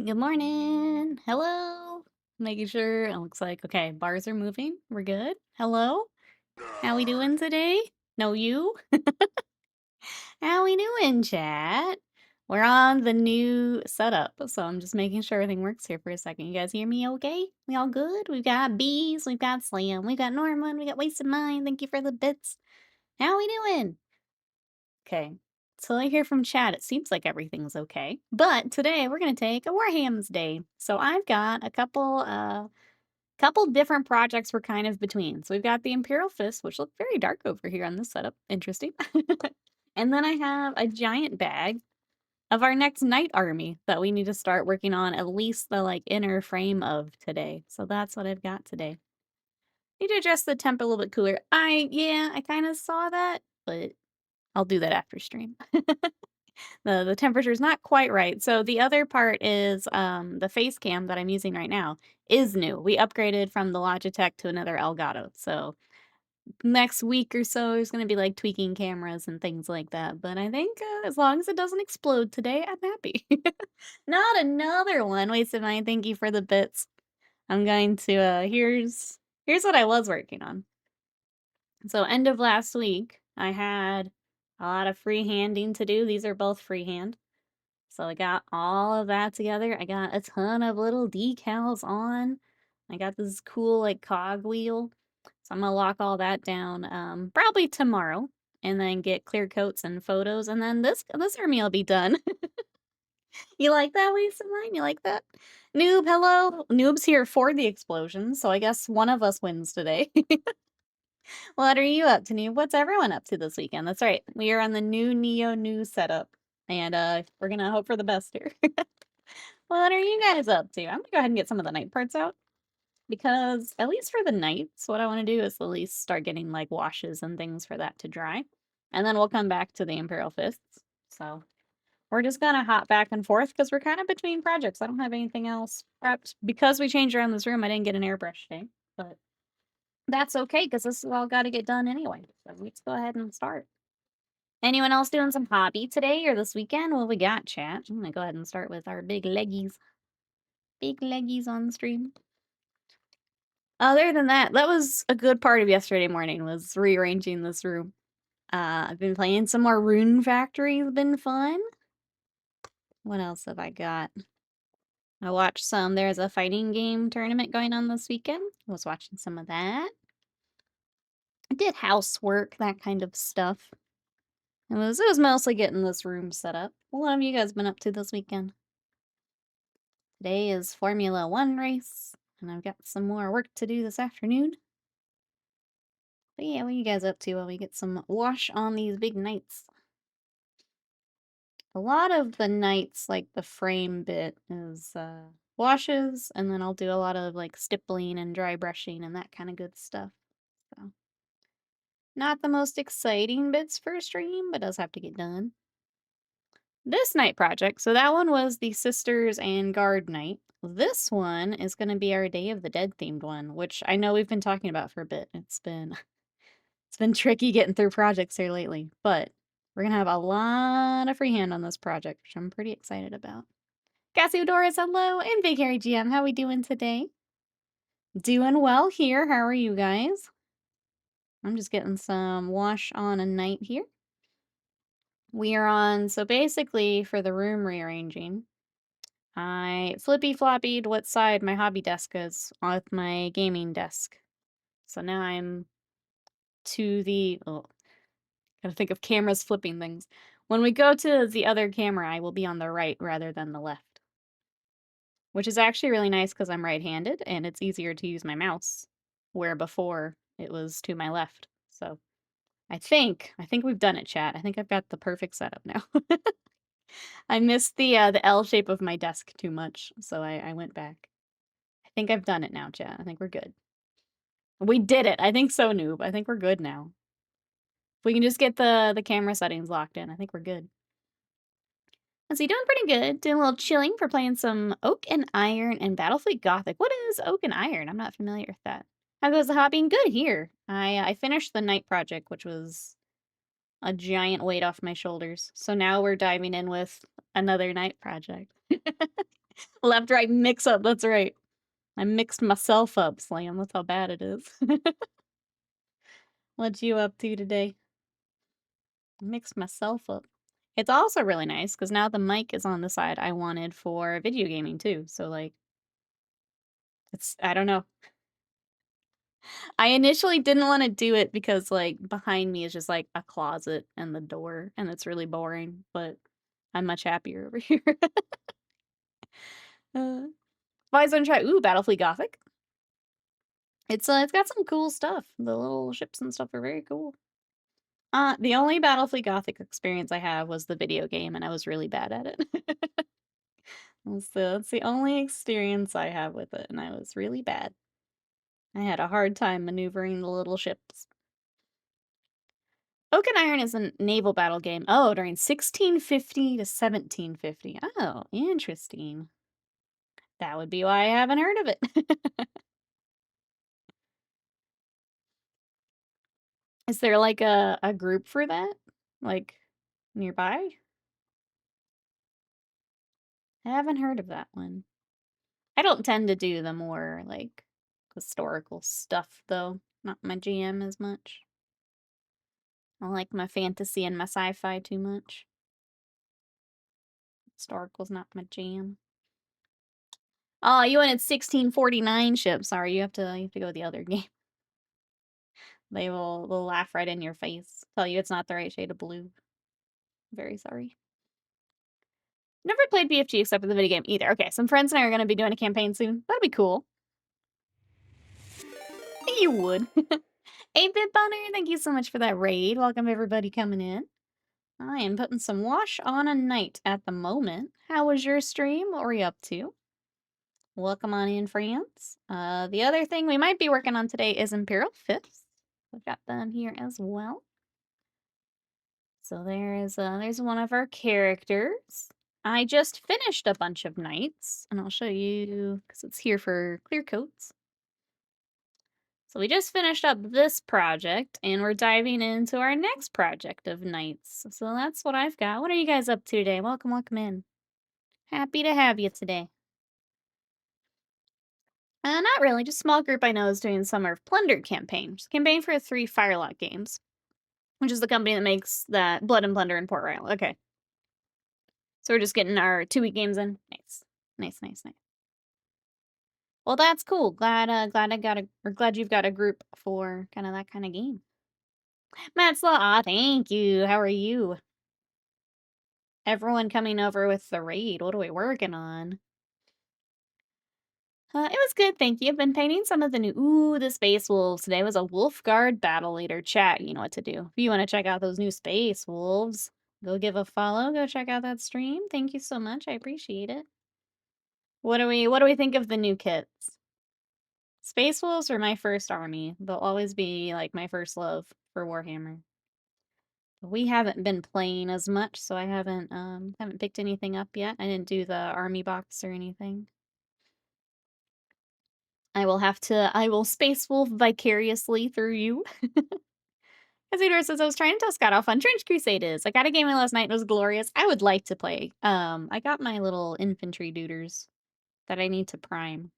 Good morning. Hello. Making sure it looks like okay, bars are moving. We're good. Hello. How we doing today? No, you. How we doing, chat? We're on the new setup, so I'm just making sure everything works here for a second. You guys hear me okay? We all good? We've got Bees, we've got Slam, we've got Norman, we got Wasted Mind. Thank you for the bits. How we doing? Okay. So I hear from chat, it seems like everything's okay. But today we're gonna take a Warhammer's Day. So I've got a couple different projects we're kind of between. So we've got the Imperial Fist, which look very dark over here on this setup. Interesting. And then I have a giant bag of our next knight army that we need to start working on at least the like inner frame of today. So that's what I've got today. Need to adjust the temp a little bit cooler. I kind of saw that, but I'll do that after stream. The temperature is not quite right. So the other part is the face cam that I'm using right now is new. We upgraded from the Logitech to another Elgato. So next week or so is going to be like tweaking cameras and things like that. But I think as long as it doesn't explode today, I'm happy. Not another one. Wasted mine. Thank you for the bits. I'm going to here's what I was working on. So end of last week, I had a lot of freehanding to do. These are both freehand. So I got all of that together. I got a ton of little decals on. I got this cool like cog wheel. So I'm gonna lock all that down probably tomorrow and then get clear coats and photos and then this army will be done. You like that, Lisa Mine? You like that? Noob, hello. Noob's here for the explosion, so I guess one of us wins today. What are you up to, Noob? What's everyone up to this weekend? That's right. We are on the new Neo new setup. And we're gonna hope for the best here. What are you guys up to? I'm gonna go ahead and get some of the night parts out. Because at least for the nights, what I want to do is at least start getting like washes and things for that to dry. And then we'll come back to the Imperial Fists. So we're just gonna hop back and forth because we're kind of between projects. I don't have anything else prepped. Because we changed around this room, I didn't get an airbrush today. But that's okay because this is all got to get done anyway. So let's go ahead and start. Anyone else doing some hobby today or this weekend? What we got, chat? I'm gonna go ahead and start with our big leggies. Big leggies on the stream. Other than that, that was a good part of yesterday morning was rearranging this room. I've been playing some more Rune Factory. It's been fun. What else have I got? I watched some. There's a fighting game tournament going on this weekend. I was watching some of that. I did housework, that kind of stuff. It was mostly getting this room set up. What have you guys been up to this weekend? Today is Formula 1 race, and I've got some more work to do this afternoon. But yeah, what are you guys up to while we get some wash on these big knights? A lot of the knights, like the frame bit, is washes, and then I'll do a lot of like stippling and dry brushing and that kind of good stuff. So, not the most exciting bits for a stream, but does have to get done. This night project, so that one was the Sisters and Guard night. This one is going to be our Day of the Dead themed one, which I know we've been talking about for a bit. It's been tricky getting through projects here lately, but we're going to have a lot of freehand on this project, which I'm pretty excited about. Cassie Doris, hello, and Big Harry GM, how we doing today? Doing well here. How are you guys? I'm just getting some wash on a night here. We are on, so basically for the room rearranging, I flippy-floppied what side my hobby desk is with my gaming desk. So now I'm to the, oh, gotta think of cameras flipping things. When we go to the other camera, I will be on the right rather than the left. Which is actually really nice because I'm right-handed and it's easier to use my mouse, where before it was to my left. So I think we've done it, chat. I think I've got the perfect setup now. I missed the L shape of my desk too much, so I went back. I think I've done it now, chat. I think we're good. We did it. I think so, Noob. I think we're good now. If we can just get the camera settings locked in, I think we're good. So you're doing pretty good. Doing a little chilling for playing some Oak and Iron and Battlefleet Gothic. What is Oak and Iron? I'm not familiar with that. How goes the hobby? Good here. I finished the night project, which was a giant weight off my shoulders. So now we're diving in with another night project. Left, right, mix up. That's right. I mixed myself up, Slam. That's how bad it is. What you up to today? Mixed myself up. It's also really nice because now the mic is on the side I wanted for video gaming too. So like, I don't know. I initially didn't want to do it because like behind me is just like a closet and the door, and it's really boring. But I'm much happier over here. I was gonna try Battlefleet Gothic. It's got some cool stuff. The little ships and stuff are very cool. The only Battlefleet Gothic experience I have was the video game, and I was really bad at it. That's the only experience I have with it, and I was really bad. I had a hard time maneuvering the little ships. Oak and Iron is a naval battle game. Oh, during 1650 to 1750. Oh, interesting. That would be why I haven't heard of it. Is there like a group for that? Like nearby? I haven't heard of that one. I don't tend to do the more like historical stuff though. Not my GM as much. I like my fantasy and my sci-fi too much. Historical's not my jam. Oh, you wanted 1649 ships. Sorry, you have to go with the other game. They'll laugh right in your face. Tell you it's not the right shade of blue. Very sorry. Never played BFG except for the video game either. Okay, some friends and I are gonna be doing a campaign soon. That'd be cool. You would. 8-Bit Bunner, thank you so much for that raid. Welcome everybody coming in. I am putting some wash on a night at the moment. How was your stream? What were you up to? Welcome on in, friends. The other thing we might be working on today is Imperial Fist. We've got them here as well. So there's one of our characters. I just finished a bunch of knights, and I'll show you because it's here for clear coats. So we just finished up this project, and we're diving into our next project of knights. So that's what I've got. What are you guys up to today? Welcome, welcome in. Happy to have you today. Not really, just a small group I know is doing Summer of Plunder campaign. Just a campaign for 3 Firelock games, which is the company that makes that Blood and Plunder and Port Royal. Okay. So we're just getting our 2-week games in. Nice. Nice, nice, nice. Well, that's cool. Glad you've got a group for kind of that kind of game. Matt Slaw, thank you. How are you? Everyone coming over with the raid. What are we working on? It was good, thank you. I've been painting some of the new... the Space Wolves. Today was a Wolfguard Battle Leader. Chat, you know what to do. If you want to check out those new Space Wolves, go give a follow. Go check out that stream. Thank you so much. I appreciate it. What do we think of the new kits? Space Wolves are my first army. They'll always be, like, my first love for Warhammer. But we haven't been playing as much, so I haven't picked anything up yet. I didn't do the army box or anything. I will Space Wolf vicariously through you. Isidore says, I was trying to tell Scott how fun Trench Crusade is. I got a game in last night, it was glorious. I would like to play. I got my little infantry duders that I need to prime.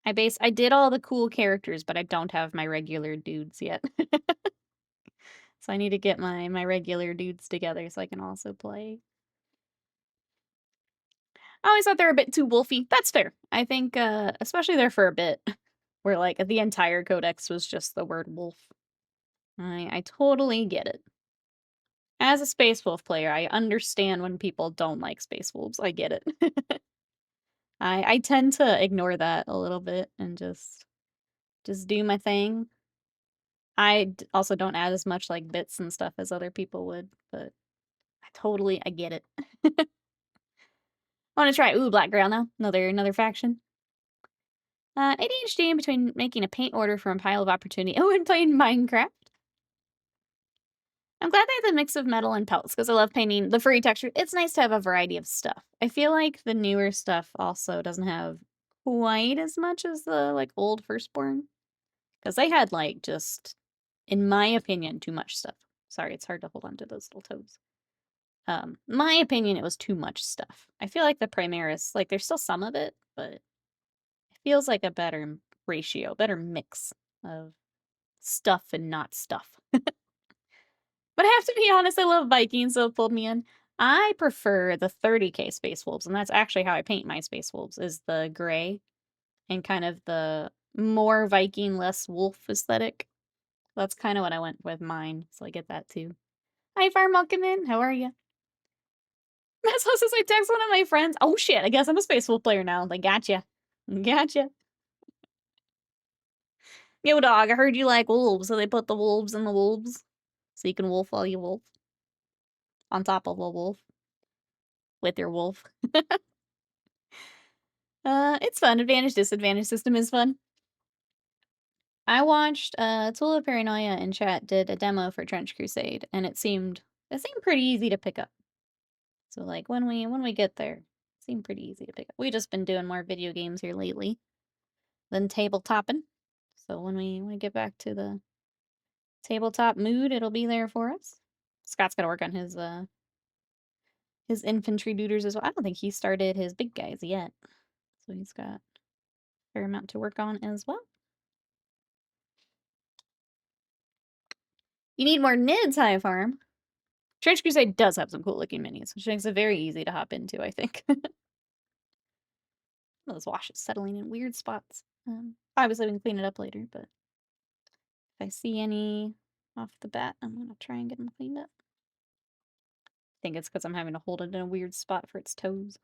I did all the cool characters, but I don't have my regular dudes yet. So I need to get my regular dudes together so I can also play. I always thought they're a bit too wolfy. That's fair. I think, especially there for a bit, where, like, the entire codex was just the word wolf. I totally get it. As a Space Wolf player, I understand when people don't like Space Wolves. I get it. I tend to ignore that a little bit and just do my thing. I also don't add as much, like, bits and stuff as other people would, but I get it. I wanna try Black Grail now. Another faction. ADHD in between making a paint order from a pile of opportunity and playing Minecraft. I'm glad they have the mix of metal and pelts because I love painting the furry texture. It's nice to have a variety of stuff. I feel like the newer stuff also doesn't have quite as much as the, like, old Firstborn. Because they had, like, just, in my opinion, too much stuff. Sorry, it's hard to hold on to those little toes. My opinion, it was too much stuff. I feel like the Primaris, like, there's still some of it, but it feels like a better ratio, better mix of stuff and not stuff. But I have to be honest, I love Vikings, so it pulled me in. I prefer the 30K Space Wolves, and that's actually how I paint my Space Wolves, is the gray and kind of the more Viking, less wolf aesthetic. That's kind of what I went with mine, so I get that too. Hi, Farm Welcome in. How are you? That's also I text one of my friends. Oh shit, I guess I'm a Space Wolf player now. Like, gotcha. Gotcha. Yo, dog, I heard you like wolves, so they put the wolves in the wolves. So you can wolf while you wolf. On top of a wolf. With your wolf. It's fun. Advantage, disadvantage system is fun. I watched Tula Paranoia in chat did a demo for Trench Crusade, and it seemed pretty easy to pick up. So like when we get there, it seemed pretty easy to pick up. We've just been doing more video games here lately than tabletopping. So when we get back to the tabletop mood, it'll be there for us. Scott's gotta work on his infantry duders as well. I don't think he started his big guys yet. So he's got a fair amount to work on as well. You need more nids, High Farm. Trench Crusade does have some cool looking minis, which makes it very easy to hop into, I think. Those washes settling in weird spots. Obviously we can clean it up later, but if I see any off the bat, I'm gonna try and get them cleaned up. I think it's because I'm having to hold it in a weird spot for its toes.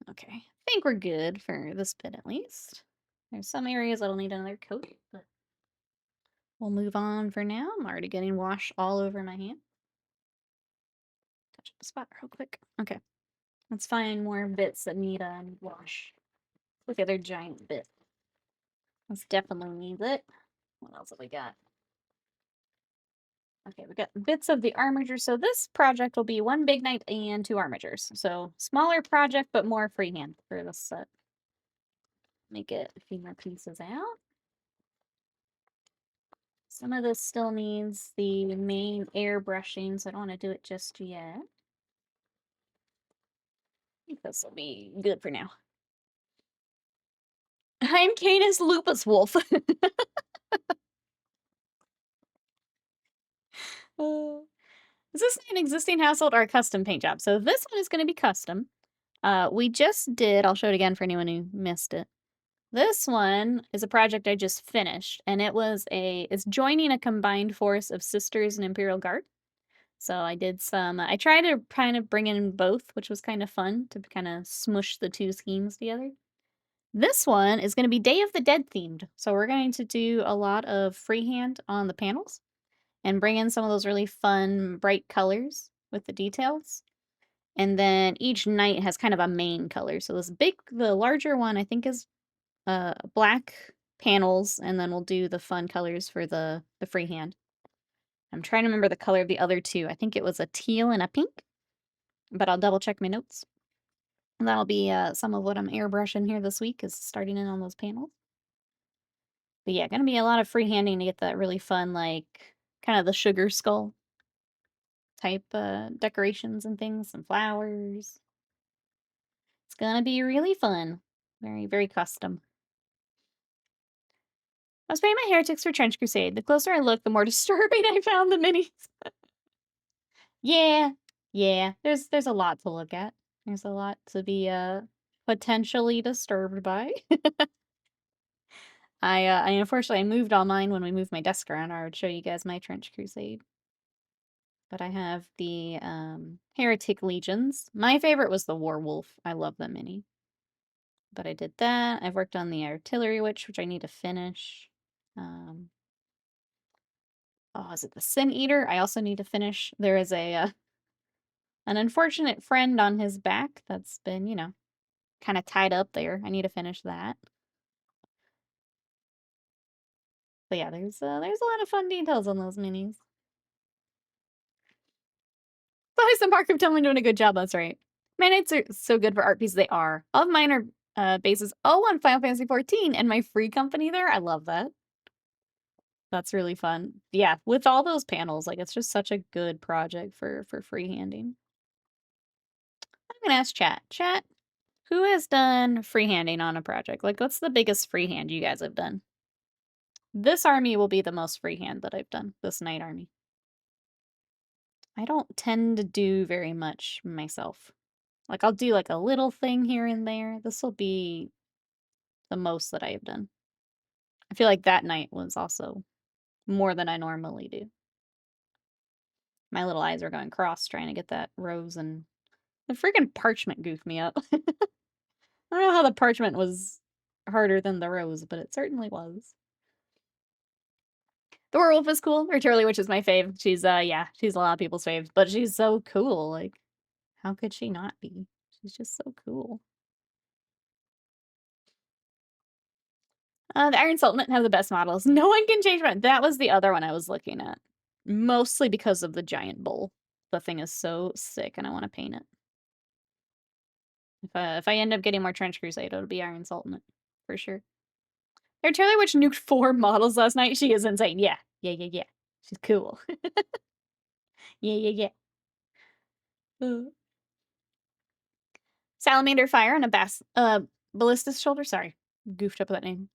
Okay, I think we're good for this bit at least. There's some areas that'll need another coat, but we'll move on for now. I'm already getting wash all over my hand. Touch up the spot real quick. Okay, let's find more bits that need a wash. Look at their giant bit. This definitely needs it. What else have we got? Okay, we got bits of the armature. So this project will be 1 big knight and 2 armatures. So smaller project, but more freehand for this set. Let me get a few more pieces out. Some of this still needs the main airbrushing, so I don't want to do it just yet. I think this will be good for now. I'm Canis Lupus Wolf. Is this an existing household or a custom paint job? So this one is going to be custom. We just did, I'll show it again for anyone who missed it. This one is a project I just finished, and it's joining a combined force of Sisters and Imperial Guard. So I did some, I tried to kind of bring in both, which was kind of fun to kind of smush the two schemes together. This one is going to be Day of the Dead themed. So we're going to do a lot of freehand on the panels and bring in some of those really fun, bright colors with the details. And then each knight has kind of a main color. So the larger one, I think is black panels, and then we'll do the fun colors for the freehand. I'm trying to remember the color of the other two. I think it was a teal and a pink, but I'll double check my notes. And that'll be some of what I'm airbrushing here this week, is starting in on those panels. But yeah, gonna be a lot of freehanding to get that really fun, like, kind of the sugar skull type decorations and things, some flowers. It's gonna be really fun. Very, very custom. I was painting my heretics for Trench Crusade. The closer I look, the more disturbing I found the minis. Yeah, yeah. There's a lot to look at. There's a lot to be potentially disturbed by. I unfortunately moved all mine when we moved my desk around. I would show you guys my Trench Crusade. But I have the Heretic Legions. My favorite was the Warwolf. I love the mini. But I did that. I've worked on the Artillery Witch, which I need to finish. Oh, is it the Sin Eater? I also need to finish. There is an unfortunate friend on his back that's been, you know, kind of tied up there. I need to finish that. But yeah, there's a lot of fun details on those minis. Always the Mark of Tillman doing a good job. That's right. My knights are so good for art pieces. They are. All of mine are bases on Final Fantasy 14 and my free company there. I love that. That's really fun. Yeah, with all those panels, like, it's just such a good project for freehanding. I'm gonna ask chat. Chat, who has done freehanding on a project? Like, what's the biggest freehand you guys have done? This army will be the most freehand that I've done, this knight army. I don't tend to do very much myself. Like, I'll do, like, a little thing here and there. This will be the most that I have done. I feel like that night was also more than I normally do. My little eyes are going cross trying to get that rose, and the freaking parchment goofed me up. I don't know how the parchment was harder than the rose, but it certainly was. The werewolf is cool. Or Turley Witch is my fave. She's, yeah, she's a lot of people's faves, but she's so cool. Like, how could she not be? She's just so cool. The Iron Sultanate have the best models. No one can change my... That was the other one I was looking at. Mostly because of the giant bull. The thing is so sick and I want to paint it. If I end up getting more Trench Crusade, it'll be Iron Sultanate. For sure. Their Turley Witch nuked 4 models last night. She is insane. Yeah. Yeah. She's cool. Yeah. Salamander Fire on a Ballista's Shoulder. Sorry. Goofed up that name.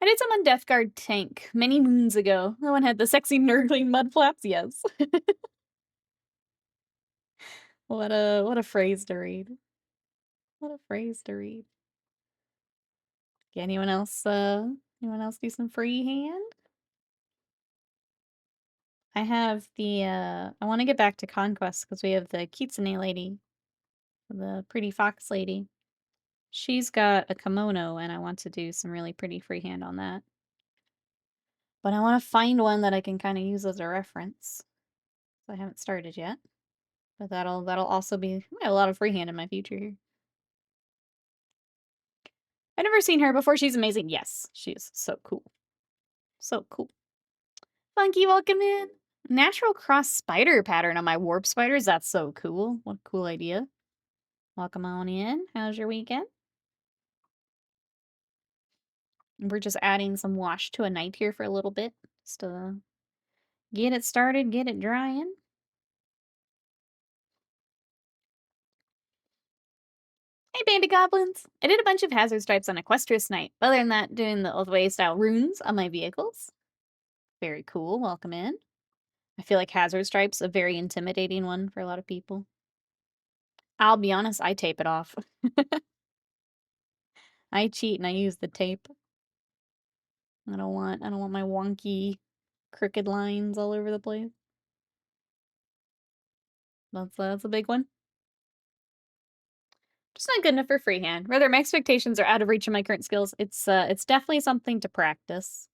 I did some on Death Guard tank many moons ago. That one had the sexy nurgling mud flaps. Yes. What a phrase to read. What a phrase to read. Okay, anyone else do some freehand? I have the I want to get back to Conquest because we have the Kitsune lady, the pretty fox lady. She's got a kimono and I want to do some really pretty freehand on that. But I want to find one that I can kind of use as a reference. So I haven't started yet. But that'll also be a lot of freehand in my future here. I've never seen her before. She's amazing. Yes, she is so cool. So cool. Funky, welcome in. Natural cross spider pattern on my warp spiders. That's so cool. What a cool idea. Welcome on in. How's your weekend? We're just adding some wash to a night here for a little bit. Just to get it started, get it drying. Hey, Bandit Goblins! I did a bunch of hazard stripes on Equestrious Knight. Other than that, doing the Oathway style runes on my vehicles. Very cool. Welcome in. I feel like hazard stripes a very intimidating one for a lot of people. I'll be honest, I tape it off. I cheat and I use the tape. I don't want my wonky crooked lines all over the place. That's a big one. Just not good enough for freehand. Rather, my expectations are out of reach of my current skills. It's definitely something to practice.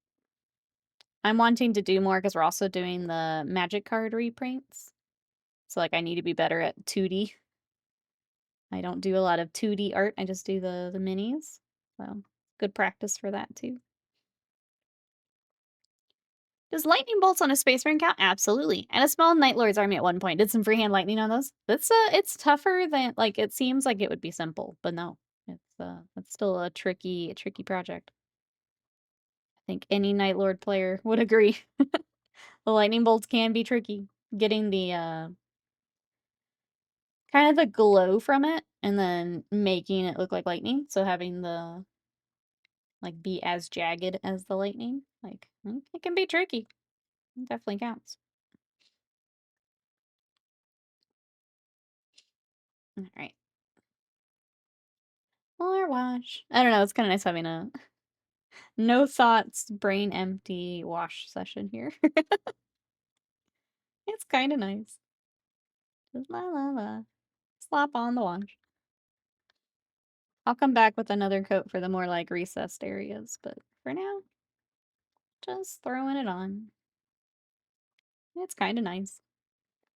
I'm wanting to do more because we're also doing the magic card reprints. So like I need to be better at 2D. I don't do a lot of 2D art. I just do the minis. So good practice for that too. Does lightning bolts on a space marine count? Absolutely. And a small Night Lord's army at one point. Did some freehand lightning on those. It's tougher than like it seems like it would be simple, but no. It's still a tricky project. I think any Night Lord player would agree. The lightning bolts can be tricky. Getting the kind of the glow from it and then making it look like lightning. So having the like be as jagged as the lightning. Like it can be tricky. It definitely counts. All right. Or wash. I don't know. It's kind of nice having a no thoughts, brain empty wash session here. It's kind of nice. Just la. Slap on the wash. I'll come back with another coat for the more like recessed areas, but for now, just throwing it on. It's kind of nice.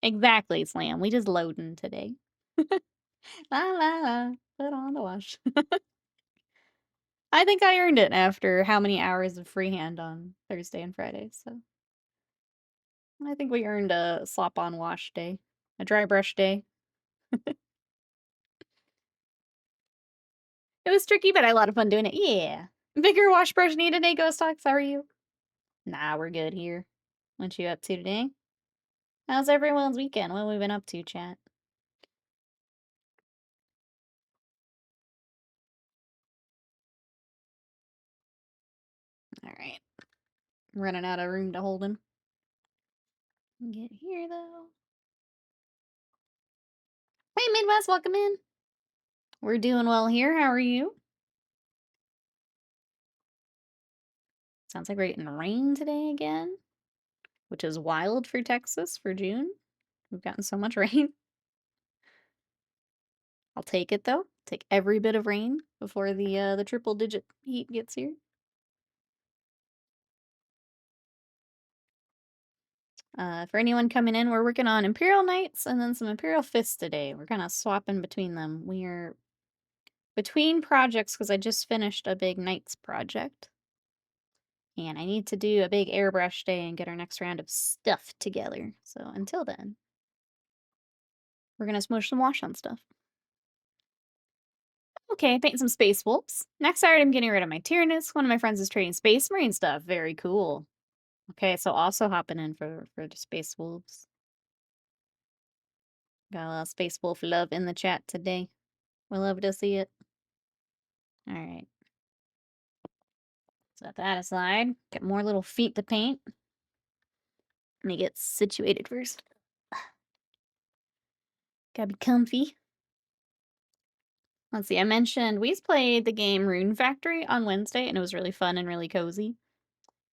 Exactly, Slam. We just loading today. La. Put on the wash. I think I earned it after how many hours of freehand on Thursday and Friday, so I think we earned a slop on wash day, a dry brush day. It was tricky, but I had a lot of fun doing it. Yeah. Bigger wash brush needed, Ghost Talks. How are you? Nah, we're good here. What you up to today? How's everyone's weekend? What have we been up to, chat? Alright. Running out of room to hold him. Get here, though. Hey, Midwest, welcome in. We're doing well here. How are you? Sounds like we're getting rain today again, which is wild for Texas for June. We've gotten so much rain. I'll take it, though. Take every bit of rain before the triple-digit heat gets here. For anyone coming in, we're working on Imperial Knights and then some Imperial Fists today. We're kind of swapping between them. We're between projects because I just finished a big Knights project. And I need to do a big airbrush day and get our next round of stuff together. So until then, we're going to smush some wash on stuff. Okay, paint some Space Wolves. Next item, getting rid of my Tyrannus. One of my friends is trading Space Marine stuff. Very cool. Okay, so also hopping in for the Space Wolves. Got a lot of Space Wolf love in the chat today. We love to see it. Alright. Set that aside. Get more little feet to paint. Let me get situated first. Gotta be comfy. Let's see, I mentioned we played the game Rune Factory on Wednesday, and it was really fun and really cozy.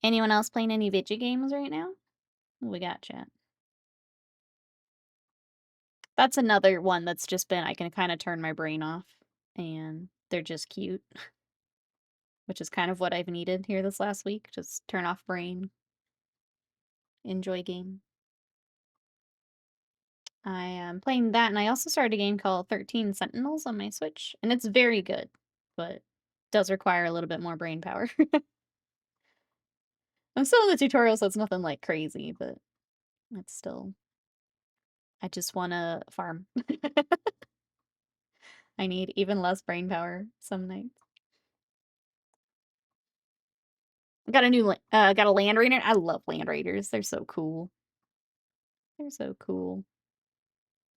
Anyone else playing any video games right now? What we got, chat? That's another one that's just been, I can kind of turn my brain off, and they're just cute. Which is kind of what I've needed here this last week. Just turn off brain. Enjoy game. I am playing that, and I also started a game called 13 Sentinels on my Switch, and it's very good, but does require a little bit more brain power. I'm still in the tutorial, so it's nothing like crazy, but it's still... I just want to farm. I need even less brain power some nights. Got a new, got a Land Raider. I love Land Raiders. They're so cool. They're so cool.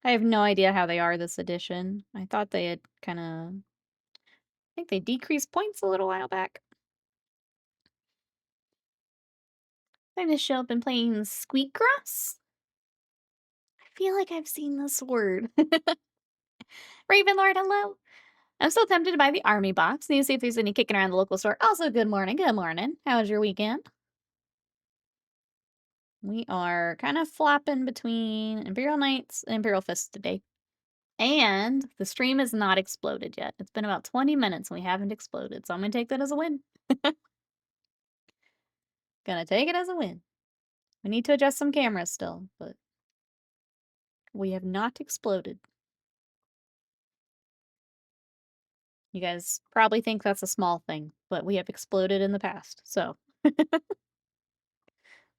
I have no idea how they are this edition. I thought they had kind of... I think they decreased points a little while back. Time to show up and playing Squeakgrass? I feel like I've seen this word. Ravenlord, hello. I'm still tempted to buy the army box. Need to see if there's any kicking around the local store. Also, good morning. Good morning. How was your weekend? We are kind of flopping between Imperial Knights and Imperial Fist today. And the stream is not exploded yet. It's been about 20 minutes and we haven't exploded, so I'm going to take that as a win. Gonna take it as a win. We need to adjust some cameras still, but we have not exploded. You guys probably think that's a small thing, but we have exploded in the past, so.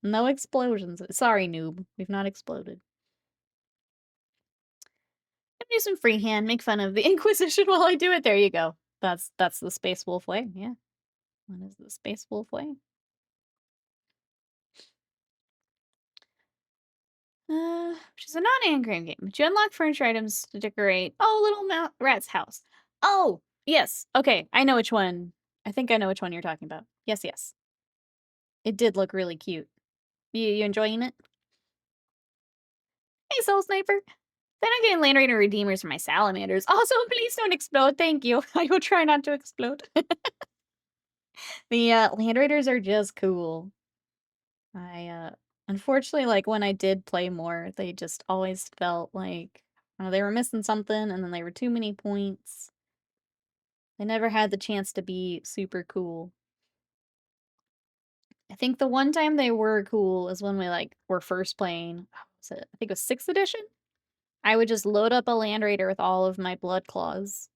No explosions. Sorry, noob. We've not exploded. I'm gonna do some freehand, make fun of the Inquisition while I do it. There you go. That's the Space Wolf way, yeah. What is the Space Wolf way? Which is a non-engram game. But you unlock furniture items to decorate. Oh, Little Rat's house. Oh, yes. Okay, I know which one. I think I know which one you're talking about. Yes, yes. It did look really cute. You enjoying it? Hey, Soul Sniper. Then I'm getting Land Raider Redeemers for my salamanders. Also, please don't explode. Thank you. I will try not to explode. The Land Raiders are just cool. I unfortunately, like, when I did play more, they just always felt like they were missing something, and then they were too many points. They never had the chance to be super cool. I think the one time they were cool is when we, like, were first playing, I think it was 6th edition? I would just load up a Land Raider with all of my Blood Claws,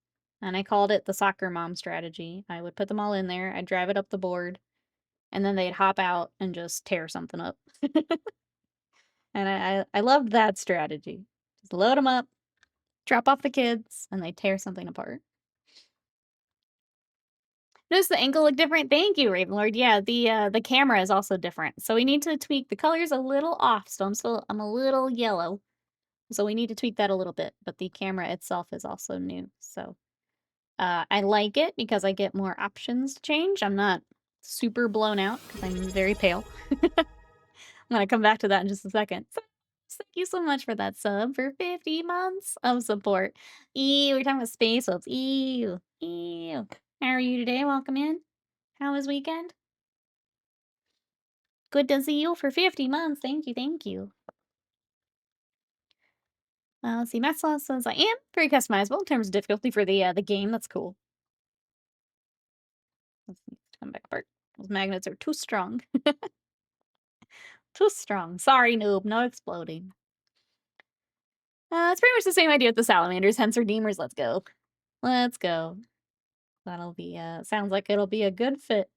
and I called it the soccer mom strategy. I would put them all in there, I'd drive it up the board, and then they'd hop out and just tear something up. And I loved that strategy. Just load them up, drop off the kids, and they tear something apart. Does the angle look different? Thank you, Ravenlord. Yeah, the camera is also different. So we need to tweak the colors a little off. So I'm a little yellow. So we need to tweak that a little bit, but the camera itself is also new. So I like it because I get more options to change. I'm not super blown out because I'm very pale. I'm gonna come back to that in just a second. So, thank you so much for that sub for 50 months of support. Ew, we're talking about space wolves. Ew, ew. How are you today? Welcome in. How was weekend? Good to see you for 50 months. Thank you, thank you. Let's see, Maxwell says I am very customizable in terms of difficulty for the game. That's cool. Let's come back apart. Those magnets are too strong. Too strong. Sorry, noob. No exploding. It's pretty much the same idea with the salamanders, hence redeemers. Let's go. Let's go. That'll be, sounds like it'll be a good fit.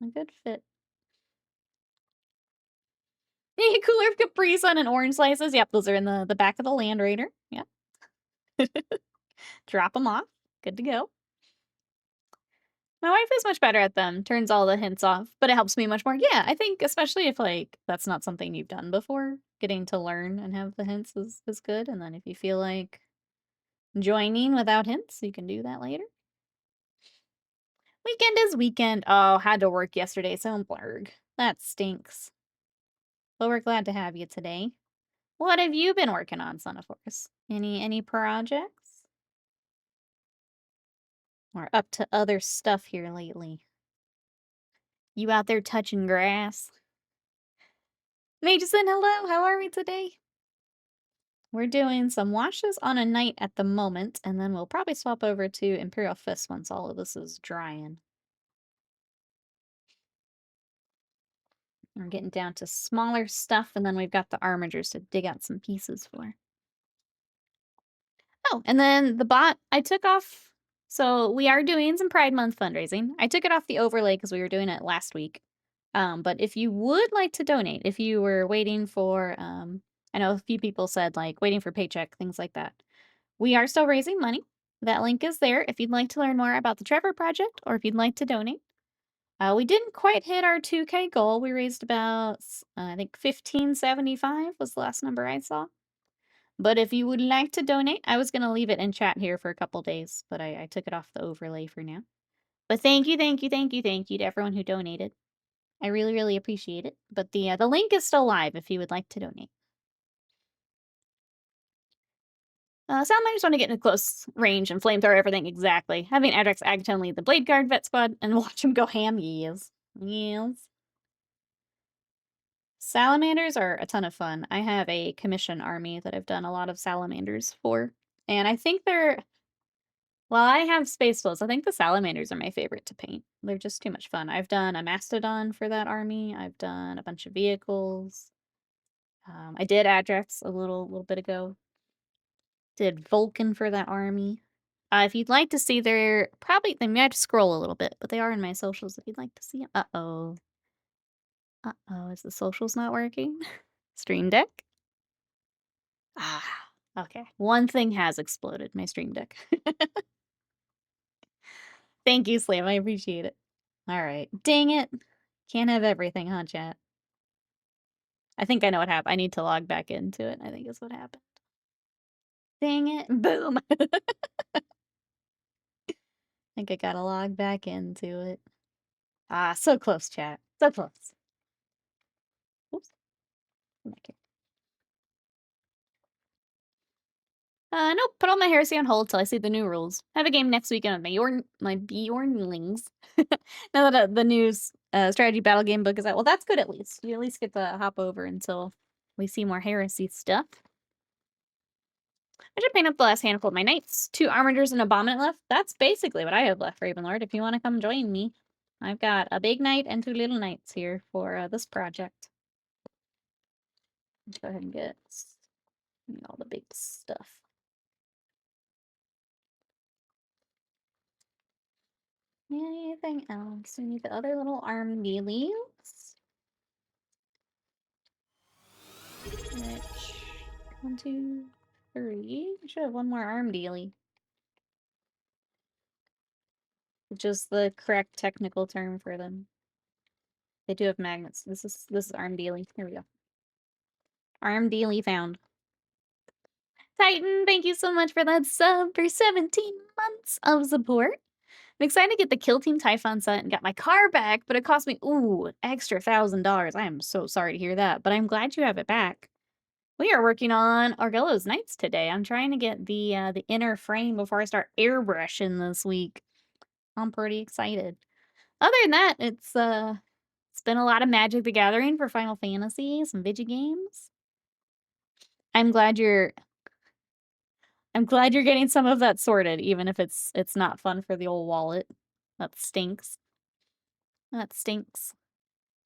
A good fit. Cooler of Capri Sun and orange slices. Yep, those are in the back of the Land Raider. Yep. Drop them off. Good to go. My wife is much better at them. Turns all the hints off, but it helps me much more. Yeah, I think especially if, like, that's not something you've done before, getting to learn and have the hints is good. And then if you feel like joining without hints, you can do that later. Weekend is weekend. Oh, had to work yesterday, so blurg. That stinks. But we're glad to have you today. What have you been working on, Son of Horse? Any projects? Or up to other stuff here lately? You out there touching grass? Mageson, hello, how are we today? We're doing some washes on a knight at the moment, and then we'll probably swap over to Imperial Fist once all of this is drying. We're getting down to smaller stuff, and then we've got the armigers to dig out some pieces for. Oh, and then the bot, I took off. So we are doing some Pride Month fundraising. I took it off the overlay because we were doing it last week. But if you would like to donate, if you were waiting for, I know a few people said like waiting for paycheck, things like that. We are still raising money. That link is there if you'd like to learn more about the Trevor Project or if you'd like to donate. We didn't quite hit our 2K goal. We raised about, I think 1575 was the last number I saw. But if you would like to donate, I was going to leave it in chat here for a couple days, but I took it off the overlay for now. But thank you, thank you, thank you, thank you to everyone who donated. I really, really appreciate it. But the link is still live if you would like to donate. Sam, I just want to get into close range and flamethrower everything exactly. Having Adrex Agaton lead the Blade Guard Vet Squad and watch him go ham, yes. Yes. Salamanders are a ton of fun. I have a commission army that I've done a lot of salamanders for. And I think they're... Well, I have space wolves. I think the salamanders are my favorite to paint. They're just too much fun. I've done a mastodon for that army. I've done a bunch of vehicles. I did Adrex a little bit ago. Did Vulcan for that army. If you'd like to see their... Probably, they might have to scroll a little bit, but they are in my socials if you'd like to see them. Uh-oh. Uh-oh, is the socials not working? Stream Deck? Ah, okay. One thing has exploded, my Stream Deck. Thank you, Slam. I appreciate it. All right. Dang it. Can't have everything, huh, chat? I think I know what happened. I need to log back into it, I think is what happened. Dang it. Boom. I think I gotta log back into it. Ah, so close, chat. So close. Oops. Come back here. Nope. Put all my heresy on hold till I see the new rules. Have a game next weekend with my Bjornlings. Now that the new strategy battle game book is out. Well, that's good at least. You at least get to hop over until we see more heresy stuff. I should paint up the last handful of my knights. 2 armigers and abominant left. That's basically what I have left, Ravenlord. If you want to come join me, I've got a big knight and 2 little knights here for this project. Let's go ahead and get all the big stuff. Anything else? We need the other little arm dealies. Which, 1, 2, 3. I should have one more arm dealie. Just the correct technical term for them. They do have magnets. This is arm dealy. Here we go. Arm dealy found. Titan, thank you so much for that sub for 17 months of support. I'm excited to get the Kill Team Typhon set and got my car back, but it cost me, extra $1,000. I am so sorry to hear that, but I'm glad you have it back. We are working on Imperial Knights today. I'm trying to get the inner frame before I start airbrushing this week. I'm pretty excited. Other than that, it's been a lot of Magic the Gathering for Final Fantasy, some video games. I'm glad you're getting some of that sorted, even if it's not fun for the old wallet. That stinks. That stinks.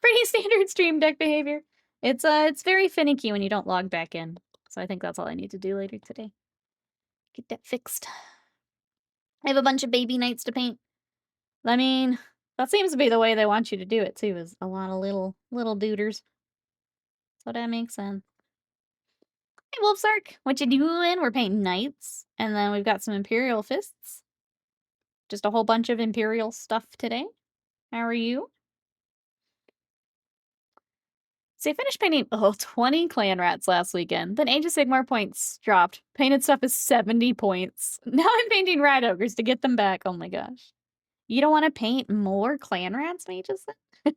Pretty standard stream deck behavior. It's very finicky when you don't log back in. So I think that's all I need to do later today. Get that fixed. I have a bunch of baby knights to paint. I mean, that seems to be the way they want you to do it too, is a lot of little duders. So that makes sense. Hey, Wolfsark, what you doing? We're painting knights, and then we've got some Imperial Fists. Just a whole bunch of Imperial stuff today. How are you? So I finished painting 20 clan rats last weekend. Then Age of Sigmar points dropped. Painted stuff is 70 points. Now I'm painting rat ogres to get them back. Oh my gosh. You don't want to paint more clan rats, Mages? You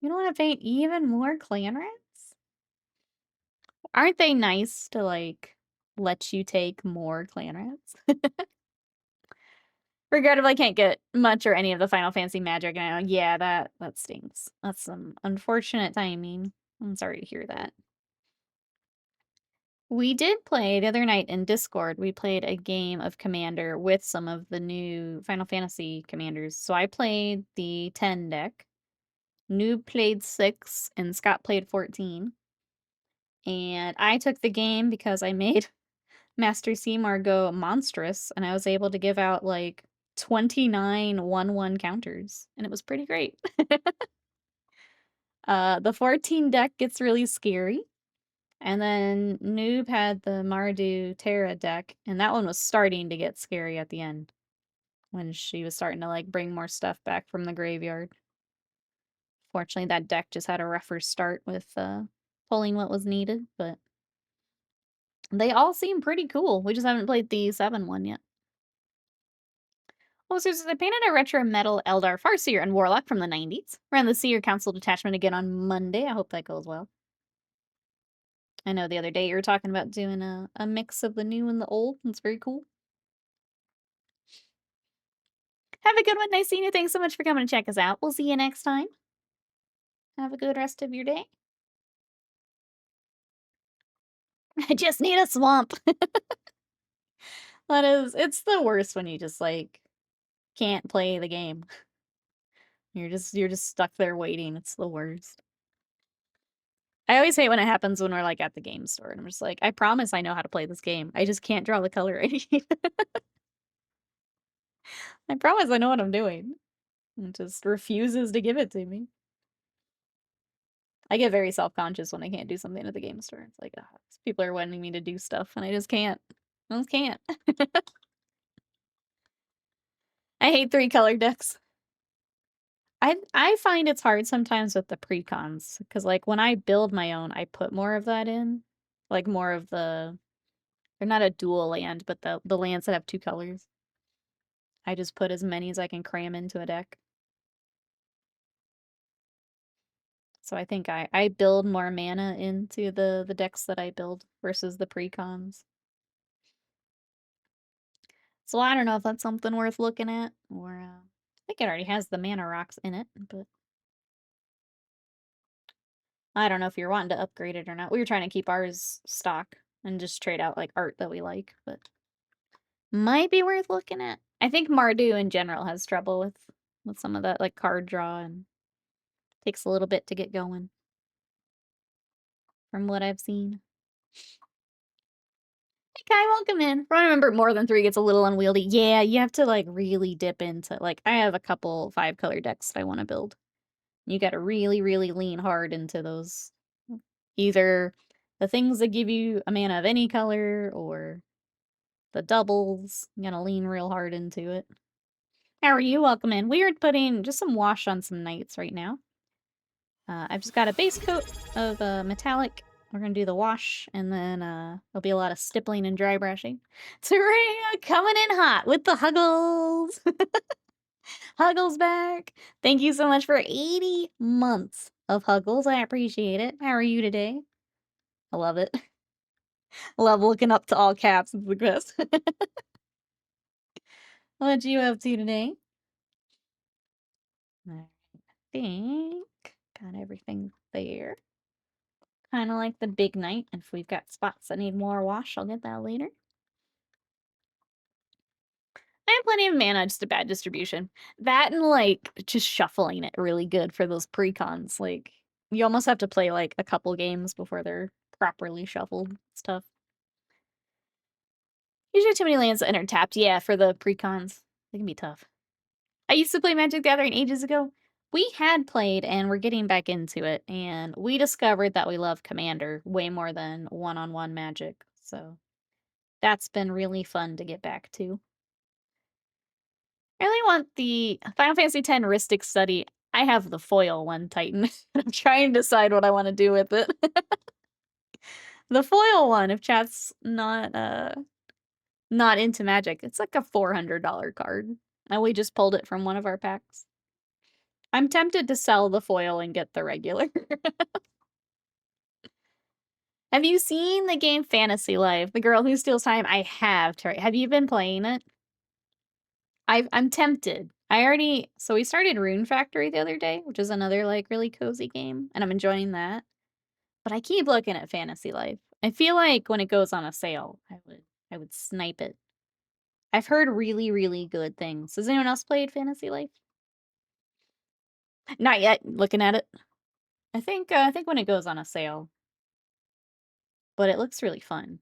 don't want to paint even more clan rats? Aren't they nice to, like, let you take more clan rats? Regrettably, I can't get much or any of the Final Fantasy magic now. Yeah, that stinks. That's some unfortunate timing. I'm sorry to hear that. We did play the other night in Discord. We played a game of Commander with some of the new Final Fantasy commanders. So I played the 10 deck. Noob played 6, and Scott played 14. And I took the game because I made Master Seymour go monstrous, and I was able to give out, like, 29 1/1 counters, and it was pretty great. The 14 deck gets really scary. And then Noob had the Mardu Terra deck, and that one was starting to get scary at the end when she was starting to, like, bring more stuff back from the graveyard. Fortunately, that deck just had a rougher start with pulling what was needed, but they all seem pretty cool. We just haven't played the 7 one yet. Oh, so I painted a retro metal Eldar Farseer and Warlock from the 90s. Ran the Seer Council detachment again on Monday. I hope that goes well. I know the other day you were talking about doing a mix of the new and the old. It's very cool. Have a good one. Nice seeing you. Thanks so much for coming to check us out. We'll see you next time. Have a good rest of your day. I just need a swamp. It's the worst when you just, like, can't play the game. You're just stuck there waiting. It's the worst. I always hate when it happens when we're, like, at the game store, and I'm just like, I promise I know how to play this game. I just can't draw the color I need. I promise I know what I'm doing. It just refuses to give it to me. I get very self-conscious when I can't do something at the game store. It's like, people are wanting me to do stuff, and I just can't. I just can't. I hate 3-color decks. I find it's hard sometimes with the precons, because, like, when I build my own, I put more of that in. Like, more of the... They're not a dual land, but the lands that have 2 colors. I just put as many as I can cram into a deck. So I think I build more mana into the decks that I build versus the precons. So I don't know if that's something worth looking at, or I think it already has the mana rocks in it, but I don't know if you're wanting to upgrade it or not. We were trying to keep ours stock and just trade out, like, art that we like, but might be worth looking at. I think Mardu in general has trouble with some of that, like, card draw, and takes a little bit to get going from what I've seen. Hey Kai, welcome in. Remember, more than 3 gets a little unwieldy. Yeah, you have to, like, really dip into, like, I have a couple 5-color decks that I want to build. You gotta really, really lean hard into those. Either the things that give you a mana of any color, or the doubles. I'm gonna lean real hard into it. How are you? Welcome in. We are putting just some wash on some knights right now. I've just got a base coat of metallic. We're gonna do the wash, and then there'll be a lot of stippling and dry brushing. Taria coming in hot with the Huggles! Huggles back! Thank you so much for 80 months of Huggles. I appreciate it. How are you today? I love it. I love looking up to all caps. It's the best. What you up to today? I think got everything there. Kind of like the big night. If we've got spots that need more wash, I'll get that later. I have plenty of mana, just a bad distribution. That and, like, just shuffling it really good for those precons. Like, you almost have to play, like, a couple games before they're properly shuffled. It's tough. Usually too many lands that enter tapped. Yeah, for the precons. They can be tough. I used to play Magic the Gathering ages ago. We had played, and we're getting back into it, and we discovered that we love Commander way more than one-on-one Magic, so that's been really fun to get back to. I really want the Final Fantasy X Rhystic Study. I have the foil one, Titan. I'm trying to decide what I want to do with it. The foil one, if chat's not into Magic, it's like a $400 card. And we just pulled it from one of our packs. I'm tempted to sell the foil and get the regular. Have you seen the game Fantasy Life? The Girl Who Steals Time? I have. Have you been playing it? I'm tempted. So we started Rune Factory the other day, which is another, like, really cozy game, and I'm enjoying that. But I keep looking at Fantasy Life. I feel like when it goes on a sale, I would snipe it. I've heard really, really good things. Has anyone else played Fantasy Life? Not yet. Looking at it. I think when it goes on a sale. But it looks really fun.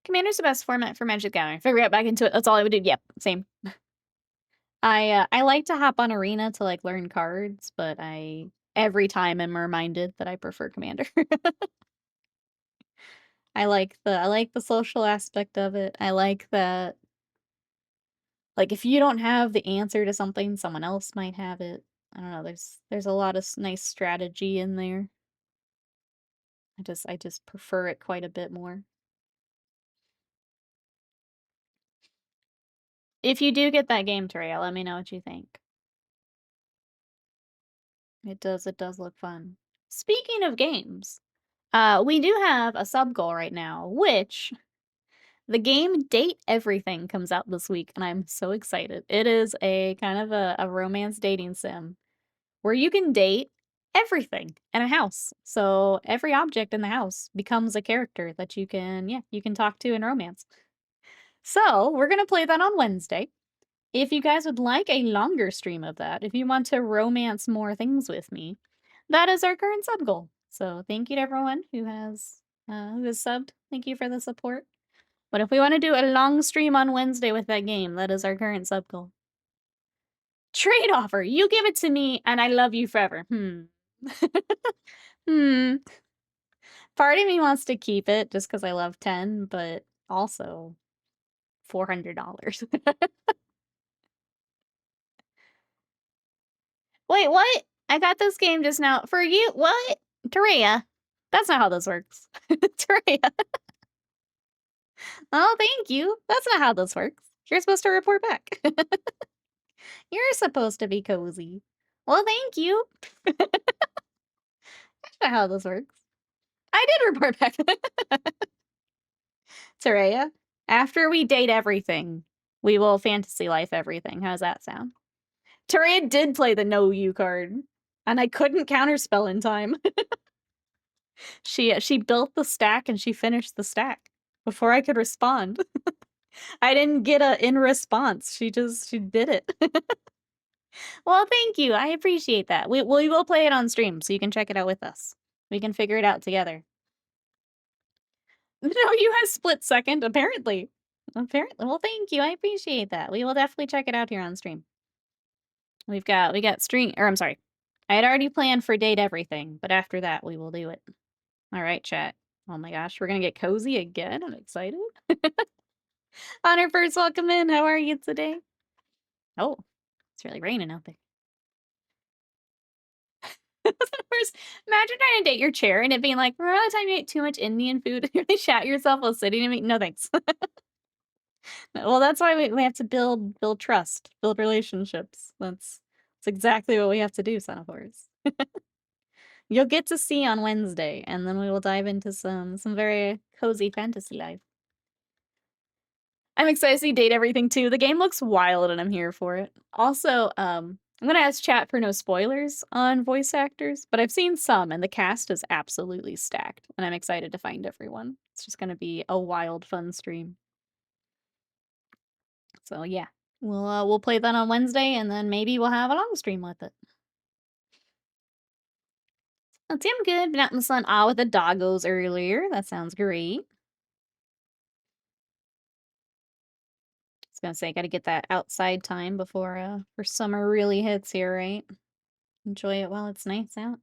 Commander's the best format for Magic the Gathering. If I get back into it, that's all I would do. Yep, same. I like to hop on Arena to, like, learn cards, but I every time am reminded that I prefer Commander. I like the social aspect of it. I like that, like, if you don't have the answer to something, someone else might have it. I don't know, there's a lot of nice strategy in there. I just prefer it quite a bit more. If you do get that game, Terrail, let me know what you think. It does look fun. Speaking of games, we do have a sub goal right now, which the game Date Everything comes out this week, and I'm so excited. It is a kind of a romance dating sim where you can date everything in a house. So every object in the house becomes a character that you can talk to in romance. So we're gonna play that on Wednesday. If you guys would like a longer stream of that, if you want to romance more things with me, that is our current sub goal. So thank you to everyone who has subbed. Thank you for the support. But if we want to do a long stream on Wednesday with that game, that is our current sub goal. Trade offer. You give it to me and I love you forever. Part of me wants to keep it just because I love 10, but also $400. Wait, what? I got this game just now. For you? What? Taria. That's not how this works. Taria. Oh, thank you. That's not how this works. You're supposed to report back. You're supposed to be cozy. Well, thank you. That's not how this works. I did report back. Taria, after we date everything, we will fantasy life everything. How's that sound? Taria did play the no you card, and I couldn't counterspell in time. She built the stack and she finished the stack before I could respond. I didn't get a in response. She did it. Well, thank you. I appreciate that. We will play it on stream, so you can check it out with us. We can figure it out together. No, you have split second, apparently. Apparently. Well, thank you. I appreciate that. We will definitely check it out here on stream. We got string, or I'm sorry. I had already planned for date everything, but after that we will do it. All right, chat. Oh my gosh, we're gonna get cozy again. I'm excited. Honor first, welcome in. How are you today? Oh, it's really raining out there. First, imagine trying to date your chair and it being like, remember the time you ate too much Indian food? You really shat yourself while sitting and eating? No thanks. Well, that's why we have to build trust, build relationships. That's exactly what we have to do, son of horse. You'll get to see on Wednesday, and then we will dive into some very cozy fantasy life. I'm excited to see Date Everything too. The game looks wild, and I'm here for it. Also, I'm gonna ask chat for no spoilers on voice actors, but I've seen some, and the cast is absolutely stacked, and I'm excited to find everyone. It's just gonna be a wild, fun stream. So yeah, we'll play that on Wednesday, and then maybe we'll have a long stream with it. Oh, Tim, good. Been out in the sun with the doggos earlier. That sounds great. I was gonna say, gotta get that outside time before summer really hits here, right? Enjoy it while it's nice out.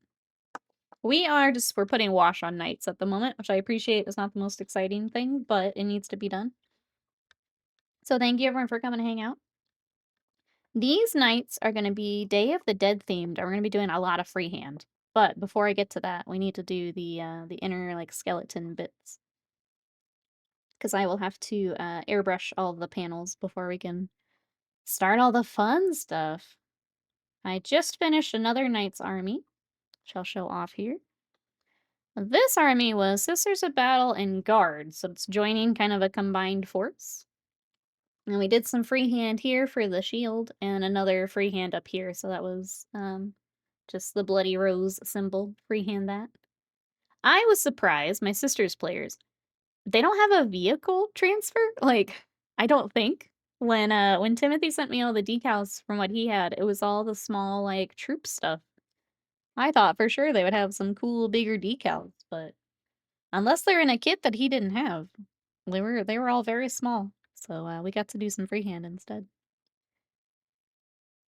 We're putting wash on nights at the moment, which I appreciate is not the most exciting thing, but it needs to be done. So thank you everyone for coming to hang out. These nights are going to be Day of the Dead themed, and we're going to be doing a lot of freehand. But before I get to that, we need to do the inner like skeleton bits. Because I will have to airbrush all the panels before we can start all the fun stuff. I just finished another Knight's Army, which I'll show off here. This army was Sisters of Battle and Guard, so it's joining kind of a combined force. And we did some freehand here for the shield, and another freehand up here, so that was just the bloody rose symbol, freehand that. I was surprised, my sister's players, they don't have a vehicle transfer, like, I don't think. When Timothy sent me all the decals from what he had, it was all the small, like, troop stuff. I thought for sure they would have some cool, bigger decals, but unless they're in a kit that he didn't have. They were all very small, so we got to do some freehand instead.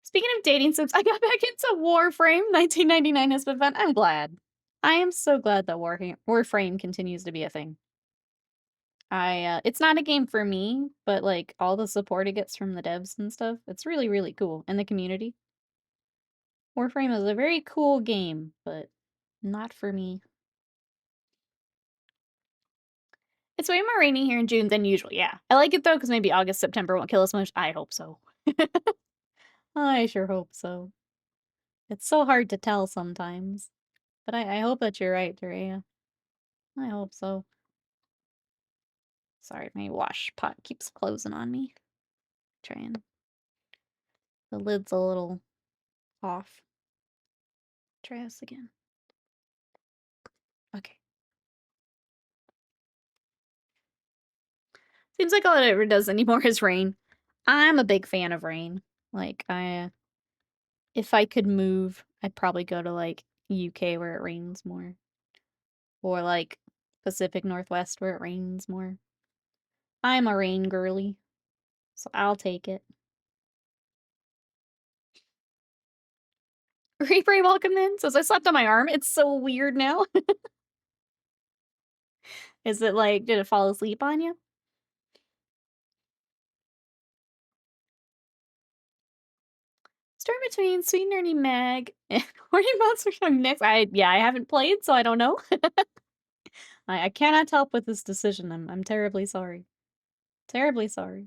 Speaking of dating sims, I got back into Warframe. 1999 has been fun. I'm glad. I am so glad that Warframe continues to be a thing. It's not a game for me, but like all the support it gets from the devs and stuff, it's really, really cool. And the community. Warframe is a very cool game, but not for me. It's way more rainy here in June than usual, yeah. I like it though, because maybe August, September won't kill us much. I hope so. I sure hope so. It's so hard to tell sometimes. But I hope that you're right, Dorea. I hope so. Sorry, my wash pot keeps closing on me. Trying. The lid's a little off. Try this again. Okay. Seems like all it ever does anymore is rain. I'm a big fan of rain. Like, if I could move, I'd probably go to, like, UK where it rains more. Or, like, Pacific Northwest where it rains more. I'm a rain girly, so I'll take it. Replay, welcome in. Says, I slept on my arm. It's so weird now. Is it like, did it fall asleep on you? Storm between Sweet Nerdy Mag and Horny Monster coming next. I haven't played, so I don't know. I cannot help with this decision. I'm terribly sorry. Terribly sorry.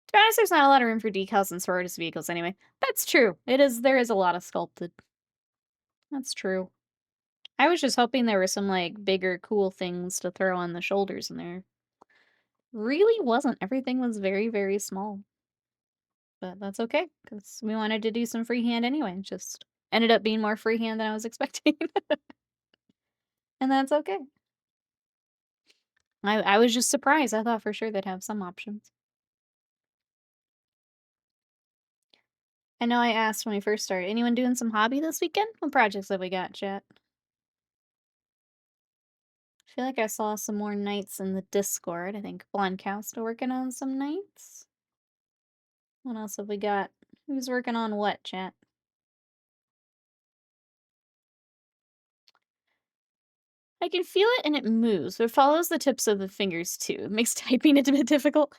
To be honest, there's not a lot of room for decals in Sororitas vehicles anyway. That's true. There is a lot of sculpted. That's true. I was just hoping there were some, like, bigger, cool things to throw on the shoulders in there. Really wasn't. Everything was very, very small. But that's okay, because we wanted to do some freehand anyway. Just ended up being more freehand than I was expecting. And that's okay. I was just surprised. I thought for sure they'd have some options. I know I asked when we first started, anyone doing some hobby this weekend? What projects have we got, chat? I feel like I saw some more nights in the Discord. I think Blonde Cow's still working on some nights. What else have we got? Who's working on what, chat? I can feel it and it moves, but it follows the tips of the fingers too. It makes typing it a bit difficult.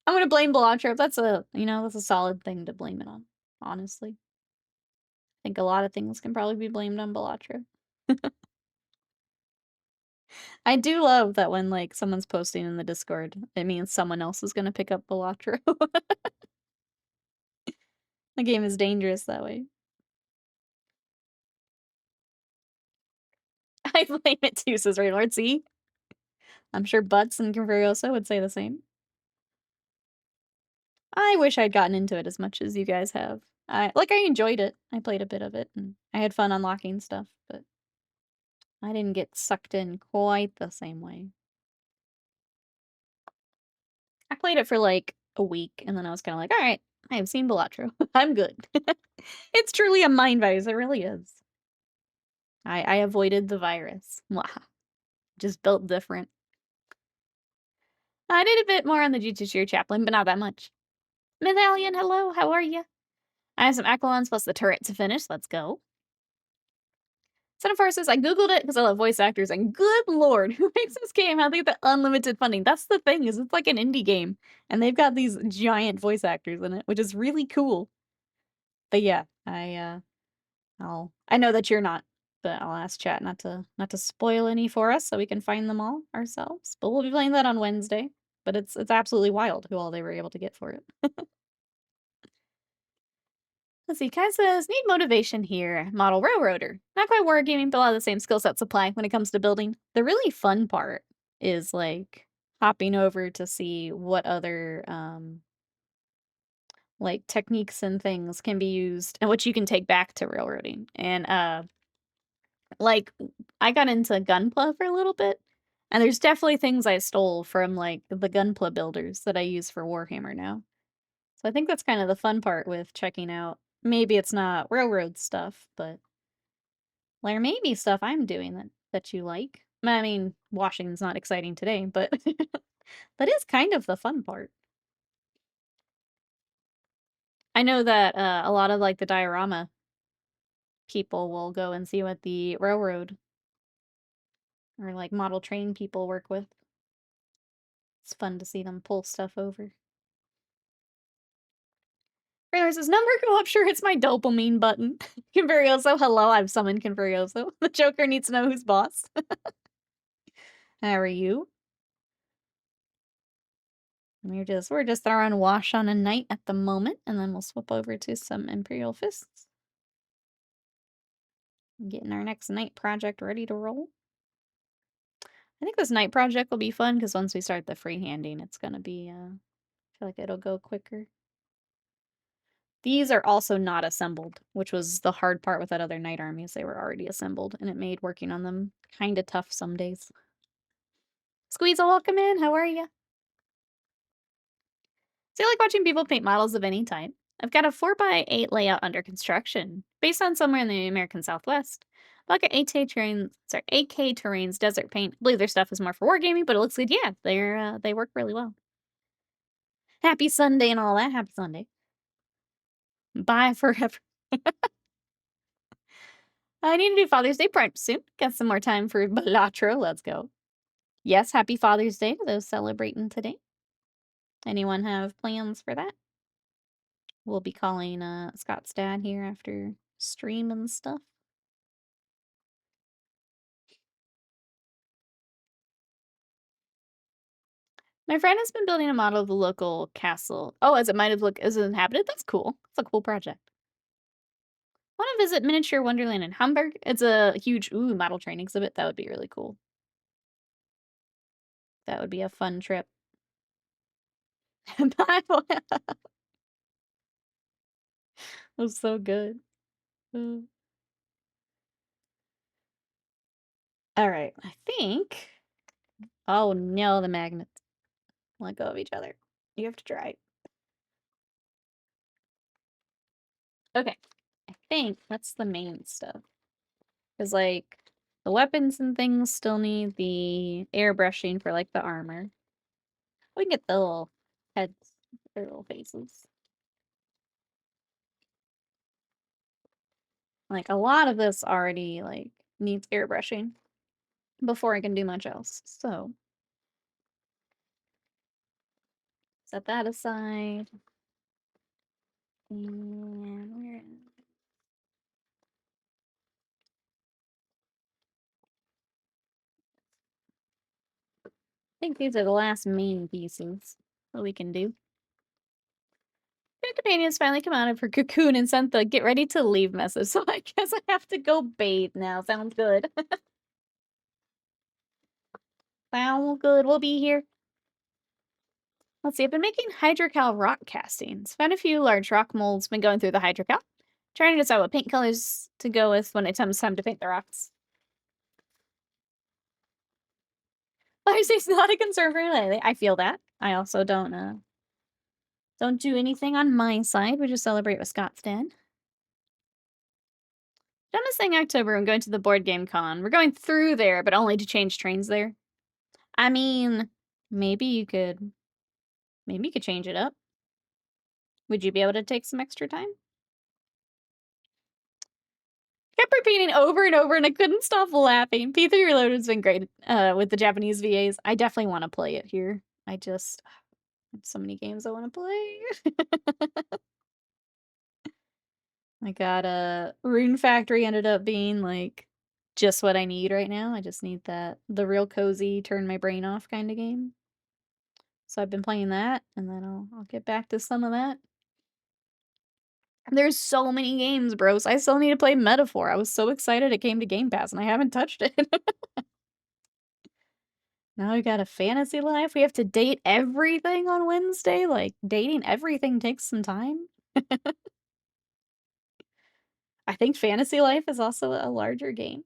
I'm gonna blame Bellatro. That's that's a solid thing to blame it on, honestly. I think a lot of things can probably be blamed on Bellatro. I do love that when, like, someone's posting in the Discord, it means someone else is gonna pick up Bellatro. The game is dangerous that way. I blame it too, says Raylord. See? I'm sure Butts and Converioso would say the same. I wish I'd gotten into it as much as you guys have. I enjoyed it. I played a bit of it, and I had fun unlocking stuff, but I didn't get sucked in quite the same way. I played it for, like, a week, and then I was kinda like, "Alright, I have seen Bellatro. I'm good." It's truly a mind virus, it really is. I avoided the virus. Mwah. Just built different. I did a bit more on the Jujutsu Chaplain, but not that much. Medallion, hello, how are you? I have some Aquilons plus the turret to finish. Let's go. Son of Forces, I googled it because I love voice actors, and good lord, who makes this game? How they get the unlimited funding? That's the thing, is it's like an indie game, and they've got these giant voice actors in it, which is really cool. But yeah, I know that you're not, but I'll ask chat not to spoil any for us so we can find them all ourselves. But we'll be playing that on Wednesday. But it's absolutely wild who all they were able to get for it. Let's see, Kai says, need motivation here. Model railroader. Not quite wargaming, but a lot of the same skill sets apply when it comes to building. The really fun part is like hopping over to see what other like techniques and things can be used and what you can take back to railroading. And like I got into Gunpla for a little bit, and there's definitely things I stole from like the Gunpla builders that I use for Warhammer now. So I think that's kind of the fun part with checking out. Maybe it's not railroad stuff, but there may be stuff I'm doing that you like. I mean, washing's not exciting today, but that is kind of the fun part. I know that a lot of like the diorama people will go and see what the railroad or like model train people work with. It's fun to see them pull stuff over. Raylar says, number go up, sure, it's my dopamine button. Converioso, hello, I've summoned Converioso. The Joker needs to know who's boss. How are you? We're just throwing wash on a knight at the moment, and then we'll swap over to some Imperial Fists. Getting our next knight project ready to roll. I think this knight project will be fun, because once we start the freehanding, it's gonna be, I feel like it'll go quicker. These are also not assembled, which was the hard part with that other knight army, is they were already assembled, and it made working on them kinda tough some days. Squeeze, welcome in, how are you? So I like watching people paint models of any type. I've got a 4x8 layout under construction, based on somewhere in the American Southwest. Like an 8K terrains, sorry, 8K terrains desert paint. I believe their stuff is more for wargaming, but it looks good. Yeah, they work really well. Happy Sunday and all that. Happy Sunday. Bye forever. I need to do Father's Day prep soon. Got some more time for Balatro. Let's go. Yes, happy Father's Day to those celebrating today. Anyone have plans for that? We'll be calling Scott's dad here after stream and stuff. My friend has been building a model of the local castle. Oh, as it might have looked as it inhabited? That's cool. It's a cool project. Want to visit Miniature Wonderland in Hamburg? It's a huge, model train exhibit. That would be really cool. That would be a fun trip. That was so good. Mm. All right, I think. Oh no, the magnets. Let go of each other. You have to try. Okay, I think that's the main stuff. Because, like, the weapons and things still need the airbrushing for, like, the armor. We can get the little heads, their little faces. Like, a lot of this already, like, needs airbrushing. before I can do much else. So set that aside. And where? I think these are the last main pieces that we can do. Your companions finally come out of her cocoon and sent the get ready to leave message, so I guess I have to go bathe now. Sounds good. Sounds good. We'll be here. Let's see, I've been making hydrocal rock castings. Found a few large rock molds, been going through the hydrocal. Trying to decide what paint colors to go with when it comes time to paint the rocks. Piracy's not a concern for me lately. I feel that. I also don't do anything on my side. We just celebrate with Scott's dead. Dumbest thing October, I'm going to the board game con. We're going through there, but only to change trains there. I mean, maybe you could change it up. Would you be able to take some extra time? Kept repeating over and over, and I couldn't stop laughing. P3 Reloaded's been great with the Japanese VAs. I definitely want to play it here. I just have so many games I want to play. I got a Rune Factory ended up being like just what I need right now. I just need the real cozy, turn my brain off kind of game. So I've been playing that, and then I'll get back to some of that. There's so many games, bros. I still need to play Metaphor. I was so excited it came to Game Pass, and I haven't touched it. Now we got a Fantasy Life. We have to date everything on Wednesday. Like, dating everything takes some time. I think Fantasy Life is also a larger game,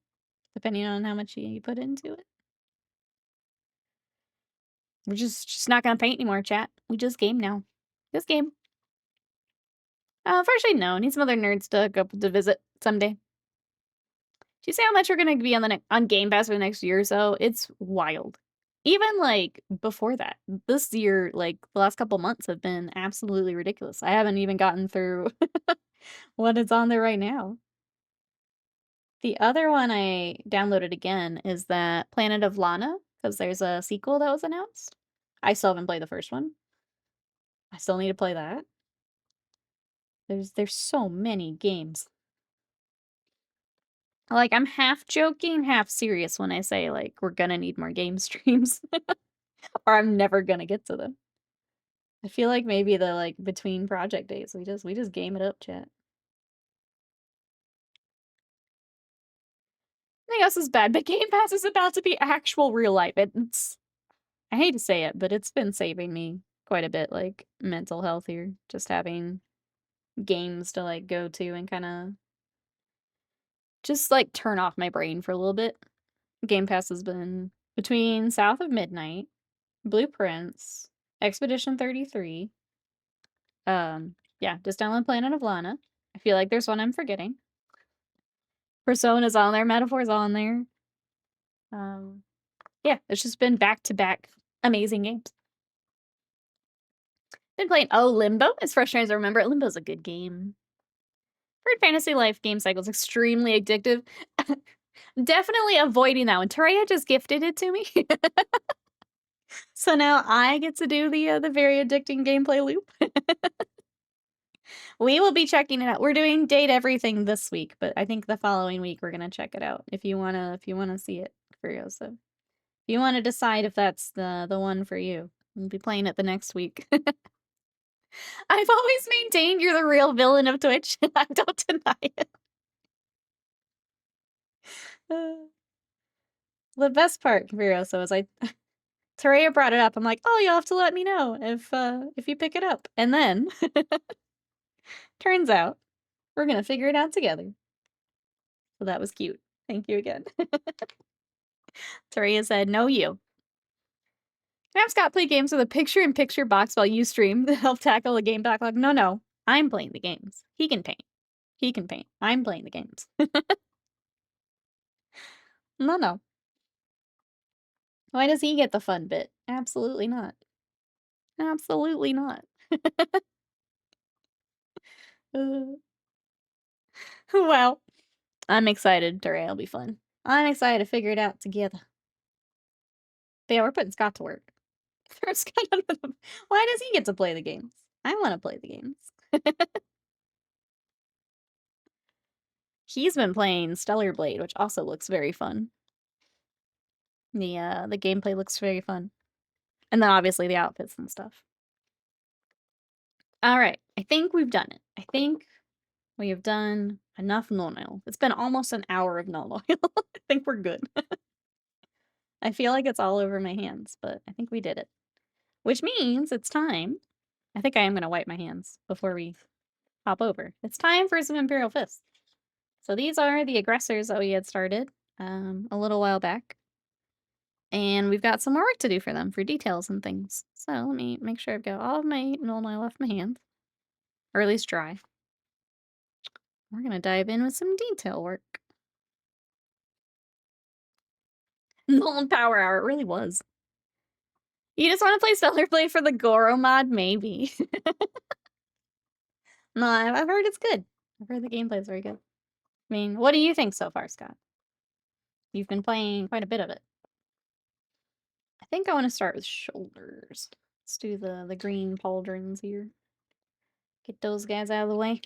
depending on how much you put into it. We're just not gonna paint anymore, chat. We just game now. This game. Firstly, no. Need some other nerds to go to visit someday. Do you see how much we're gonna be on Game Pass for the next year or so? It's wild. Even like before that, this year, like the last couple months have been absolutely ridiculous. I haven't even gotten through what is on there right now. The other one I downloaded again is that Planet of Lana, because there's a sequel that was announced. I still haven't played the first one. I still need to play that. There's so many games. Like, I'm half joking, half serious when I say, like, we're gonna need more game streams. Or I'm never gonna get to them. I feel like maybe the, like, between project days, we just game it up, chat. I guess it's bad, but Game Pass is about to be actual real life. I hate to say it, but it's been saving me quite a bit, like, mental health here. Just having games to, like, go to and kinda just, like, turn off my brain for a little bit. Game Pass has been between South of Midnight, Blueprints, Expedition 33. Yeah, just download Planet of Lana. I feel like there's one I'm forgetting. Persona's on there, Metaphor's on there. Yeah, it's just been back-to-back amazing games. Been playing Limbo. As frustrating as I remember it, Limbo's a good game. Heard Fantasy Life game cycle is extremely addictive. Definitely avoiding that one. Teraya just gifted it to me. So now I get to do the very addicting gameplay loop. We will be checking it out. We're doing Date Everything this week, but I think the following week we're gonna check it out if you wanna see it for you. So if you wanna decide if that's the one for you, we'll be playing it the next week. I've always maintained you're the real villain of Twitch. I don't deny it. The best part, Virioso, is Teraya brought it up. I'm like, oh, you'll have to let me know if you pick it up. And then turns out we're gonna figure it out together. So that was cute. Thank you again. Teraya said, no, you. Can I have Scott play games with a picture-in-picture box while you stream to help tackle the game backlog? No. I'm playing the games. He can paint. I'm playing the games. No. Why does he get the fun bit? Absolutely not. Absolutely not. Well, I'm excited. Terrain will be fun. I'm excited to figure it out together. But yeah, we're putting Scott to work. Throw Scott under the... Why does he get to play the games? I want to play the games. He's been playing Stellar Blade, which also looks very fun. The gameplay looks very fun. And then obviously the outfits and stuff. All right, I think we've done it. I think we have done enough Null Oil. It's been almost an hour of Null Oil. I think we're good. I feel like it's all over my hands, but I think we did it. Which means it's time. I think I am going to wipe my hands before we hop over. It's time for some Imperial Fist. So these are the aggressors that we had started a little while back. And we've got some more work to do for them, for details and things. So let me make sure I've got all of my Null Oil off my hands. Or at least dry. We're going to dive in with some detail work. Null Power Hour, it really was. You just want to play Stellar Blade for the Goro mod? Maybe. No, I've heard it's good. I've heard the gameplay is very good. I mean, what do you think so far, Scott? You've been playing quite a bit of it. I think I want to start with shoulders. Let's do the green pauldrons here. Get those guys out of the way.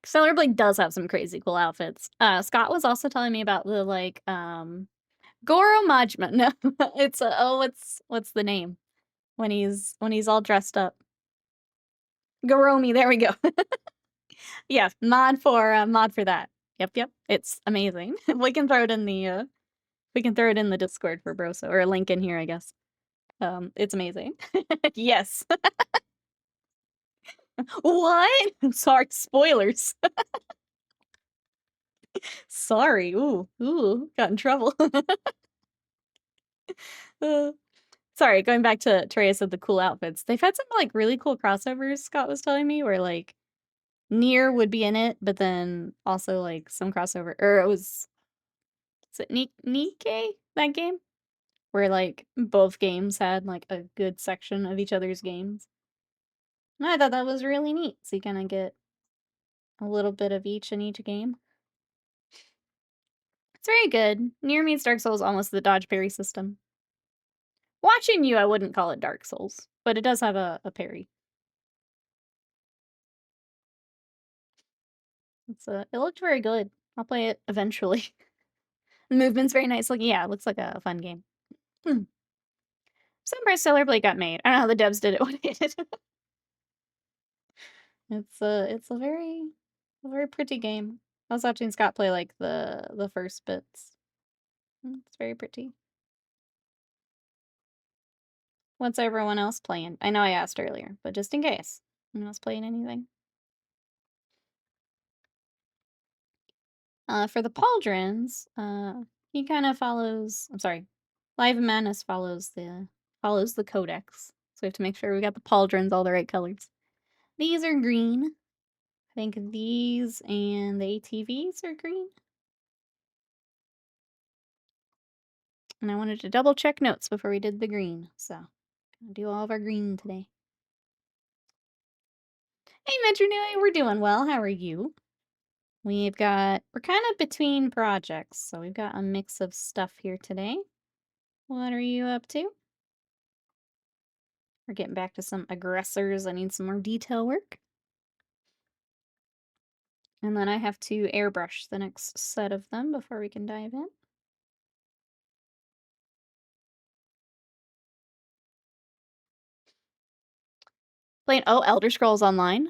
Stellar Blade does have some crazy cool outfits. Scott was also telling me about the Goro Majima. No, it's what's the name when he's all dressed up? Goromi. There we go. Yeah, mod for that. Yep. It's amazing. We can throw it in the Discord for Broso, or a link in here, I guess. It's amazing. Yes. What? Sorry, spoilers. Sorry. Ooh, got in trouble. Sorry, going back to Reyes of the cool outfits. They've had some like really cool crossovers, Scott was telling me, where like Nier would be in it, but then also like some crossover, or is it Nikkei, that game? Where like both games had like a good section of each other's games. And I thought that was really neat. So you kind of get a little bit of each in each game. It's very good. Nier meets Dark Souls almost the dodge parry system. Watching you, I wouldn't call it Dark Souls, but it does have a parry. It looked very good. I'll play it eventually. The movement's very nice looking. Yeah, it looks like a fun game. I'm surprised Stellar Blade got made. I don't know how the devs did it when they did it. It's a very pretty game. I was watching Scott play like the first bits. It's very pretty. What's everyone else playing? I know I asked earlier, but just in case. Anyone else playing anything? For the pauldrons, he kind of follows. I'm sorry, Live Madness follows the codex. So we have to make sure we got the pauldrons all the right colors. These are green. I think these and the ATVs are green. And I wanted to double check notes before we did the green, so gonna do all of our green today. Hey, Metronui, we're doing well. How are you? We're kind of between projects, so we've got a mix of stuff here today. What are you up to? We're getting back to some aggressors. I need some more detail work. And then I have to airbrush the next set of them before we can dive in. Playing, Elder Scrolls Online.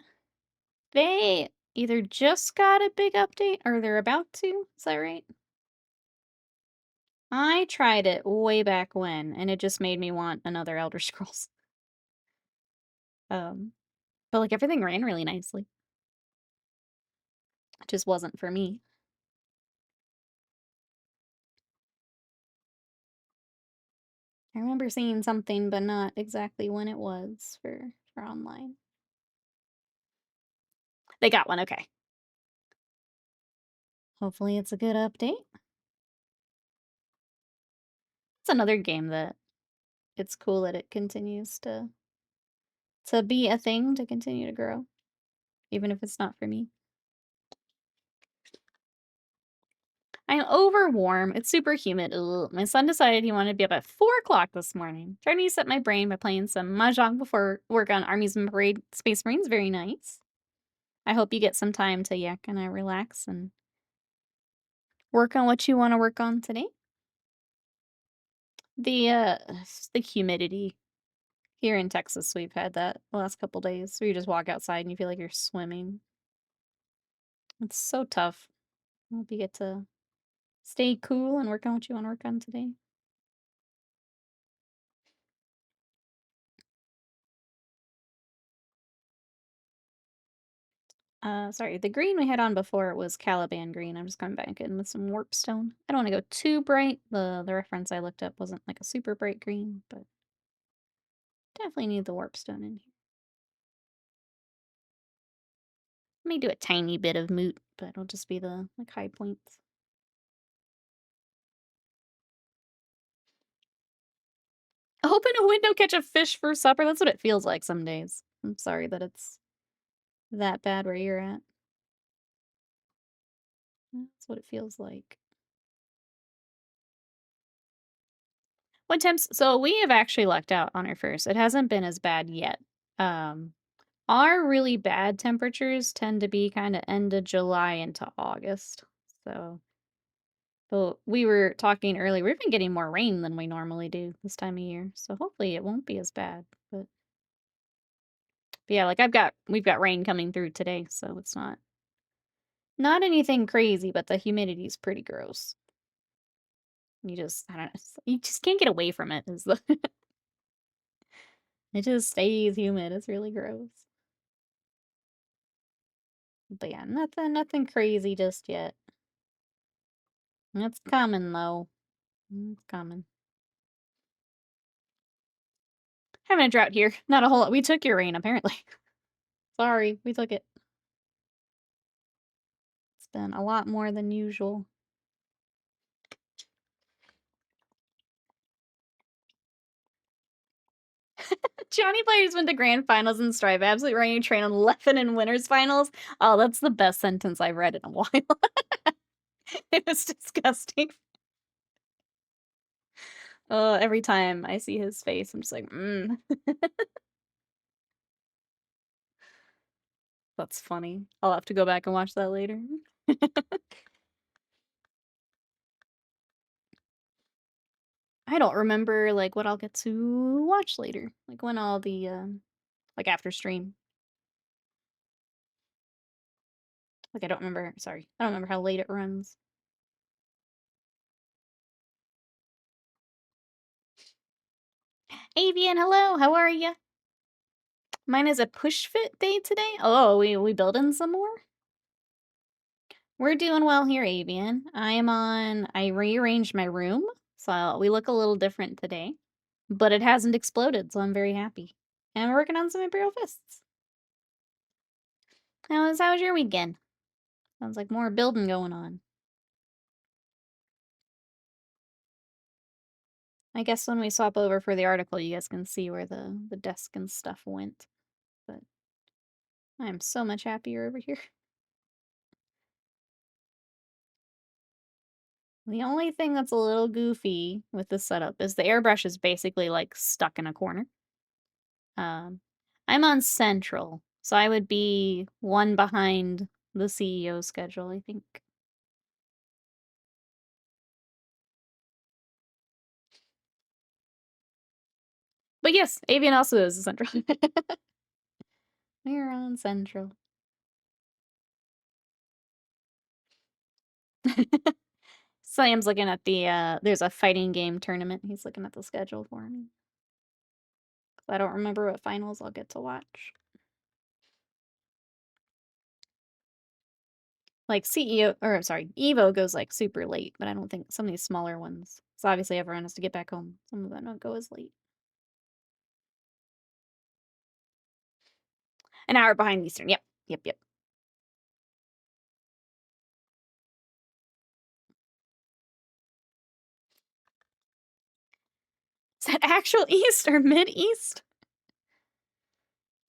They either just got a big update or they're about to. Is that right? I tried it way back when, and it just made me want another Elder Scrolls. But like everything ran really nicely. It just wasn't for me. I remember seeing something, but not exactly when it was for online. They got one, okay. Hopefully it's a good update. It's another game that it's cool that it continues to be a thing, to continue to grow, even if it's not for me. I'm over warm. It's super humid. Ugh. My son decided he wanted to be up at 4 o'clock this morning. Trying to reset my brain by playing some Mahjong before work on Armies and Parade Space Marines. Very nice. I hope you get some time to, yeah, kind of relax and work on what you want to work on today. The humidity. Here in Texas, we've had that the last couple days where you just walk outside and you feel like you're swimming. It's so tough. I hope you get to stay cool and work on what you want to work on today. Sorry, the green we had on before was Caliban green. I'm just coming back in with some warpstone. I don't want to go too bright. The reference I looked up wasn't like a super bright green, but definitely need the warpstone in here. May do a tiny bit of moot, but it'll just be the like high points. Open a window, catch a fish for supper. That's what it feels like some days. I'm sorry that it's that bad where you're at. That's what it feels like. What temps? So we have actually lucked out on our first. It hasn't been as bad yet. Our really bad temperatures tend to be kind of end of July into August. So, but we were talking earlier, we've been getting more rain than we normally do this time of year. So hopefully it won't be as bad. But yeah, like we've got rain coming through today, so it's not anything crazy, but the humidity is pretty gross. You just, I don't know, you just can't get away from it. It just stays humid. It's really gross. But yeah, nothing crazy just yet. It's coming though. It's coming. Having a drought here. Not a whole lot. We took your rain, apparently. Sorry, we took it. It's been a lot more than usual. Johnny Players went to grand finals in Strive. Absolutely ready to train on Leffen in winners finals. Oh, that's the best sentence I've read in a while. It was disgusting. Every time I see his face, I'm just like, That's funny. I'll have to go back and watch that later. I don't remember, like, what I'll get to watch later. Like, when all the, like, after stream. Like, I don't remember, sorry. I don't remember how late it runs. Avian, hello, how are ya? Mine is a push fit day today. Oh, we building some more? We're doing well here, Avian. I rearranged my room, so we look a little different today. But it hasn't exploded, so I'm very happy. And we're working on some Imperial Fists. How was your weekend? Sounds like more building going on. I guess when we swap over for the article, you guys can see where the desk and stuff went. But I'm so much happier over here. The only thing that's a little goofy with this setup is the airbrush is basically like stuck in a corner. I'm on Central, so I would be one behind the CEO schedule, I think. But yes, Avian also is Central. We're on Central. Sam's looking at the, there's a fighting game tournament. He's looking at the schedule for me. I don't remember what finals I'll get to watch. Like CEO, or sorry, Evo goes like super late, but I don't think some of these smaller ones. So obviously everyone has to get back home. Some of them don't go as late. An hour behind Eastern. Yep. Yep. Is that actual East or Mid-East?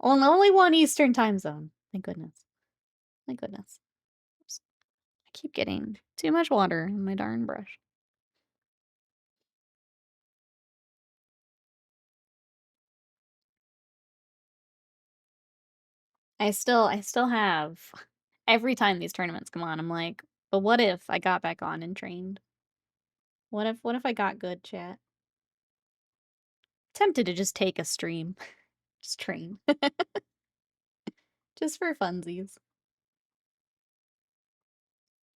Only one Eastern time zone. Thank goodness. Thank goodness. Oops. keep getting too much water in my darn brush. I still have every time these tournaments come on, I'm like, but what if I got back on and trained? What if I got good, chat? Tempted to just take a stream. Just train. Just for funsies.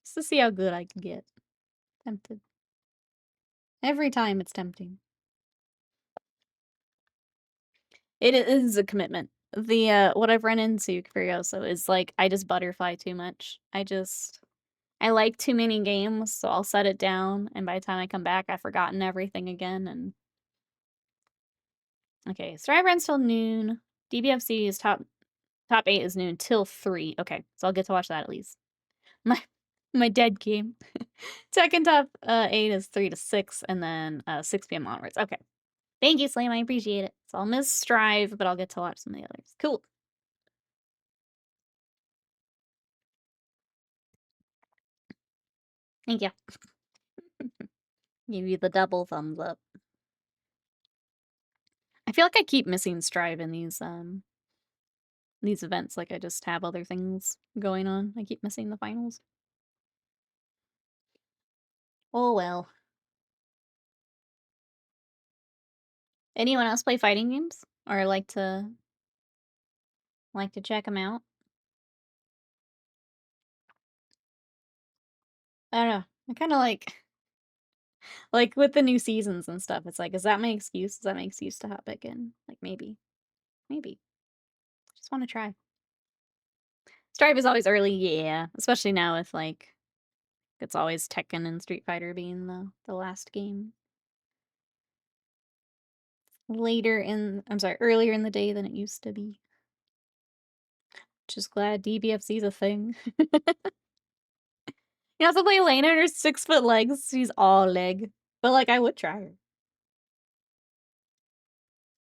Just to see how good I can get. Tempted. Every time it's tempting. It is a commitment. The what I've run into, Curioso, is like I just butterfly too much. I like too many games, so I'll set it down, and by the time I come back, I've forgotten everything again, and okay, Strive runs till noon. DBFC is top 8 is noon till 3. Okay, so I'll get to watch that at least. My dead game. Second top 8 is 3 to 6, and then 6 p.m. onwards. Okay. Thank you, Slam. I appreciate it. So I'll miss Strive, but I'll get to watch some of the others. Cool. Thank you. Give you the double thumbs up. I feel like I keep missing Strive in these events. Like I just have other things going on. I keep missing the finals. Oh well. Anyone else play fighting games or like to check them out? I don't know. I kind of like with the new seasons and stuff. It's like, is that my excuse? Is that my excuse to hop back in? Like maybe. Just want to try. Strive is always early, yeah. Especially now with like, it's always Tekken and Street Fighter being the last game. Earlier in the day than it used to be. Just glad DBFC's a thing. You also play Elena and her 6-foot legs. She's all leg. But like, I would try her.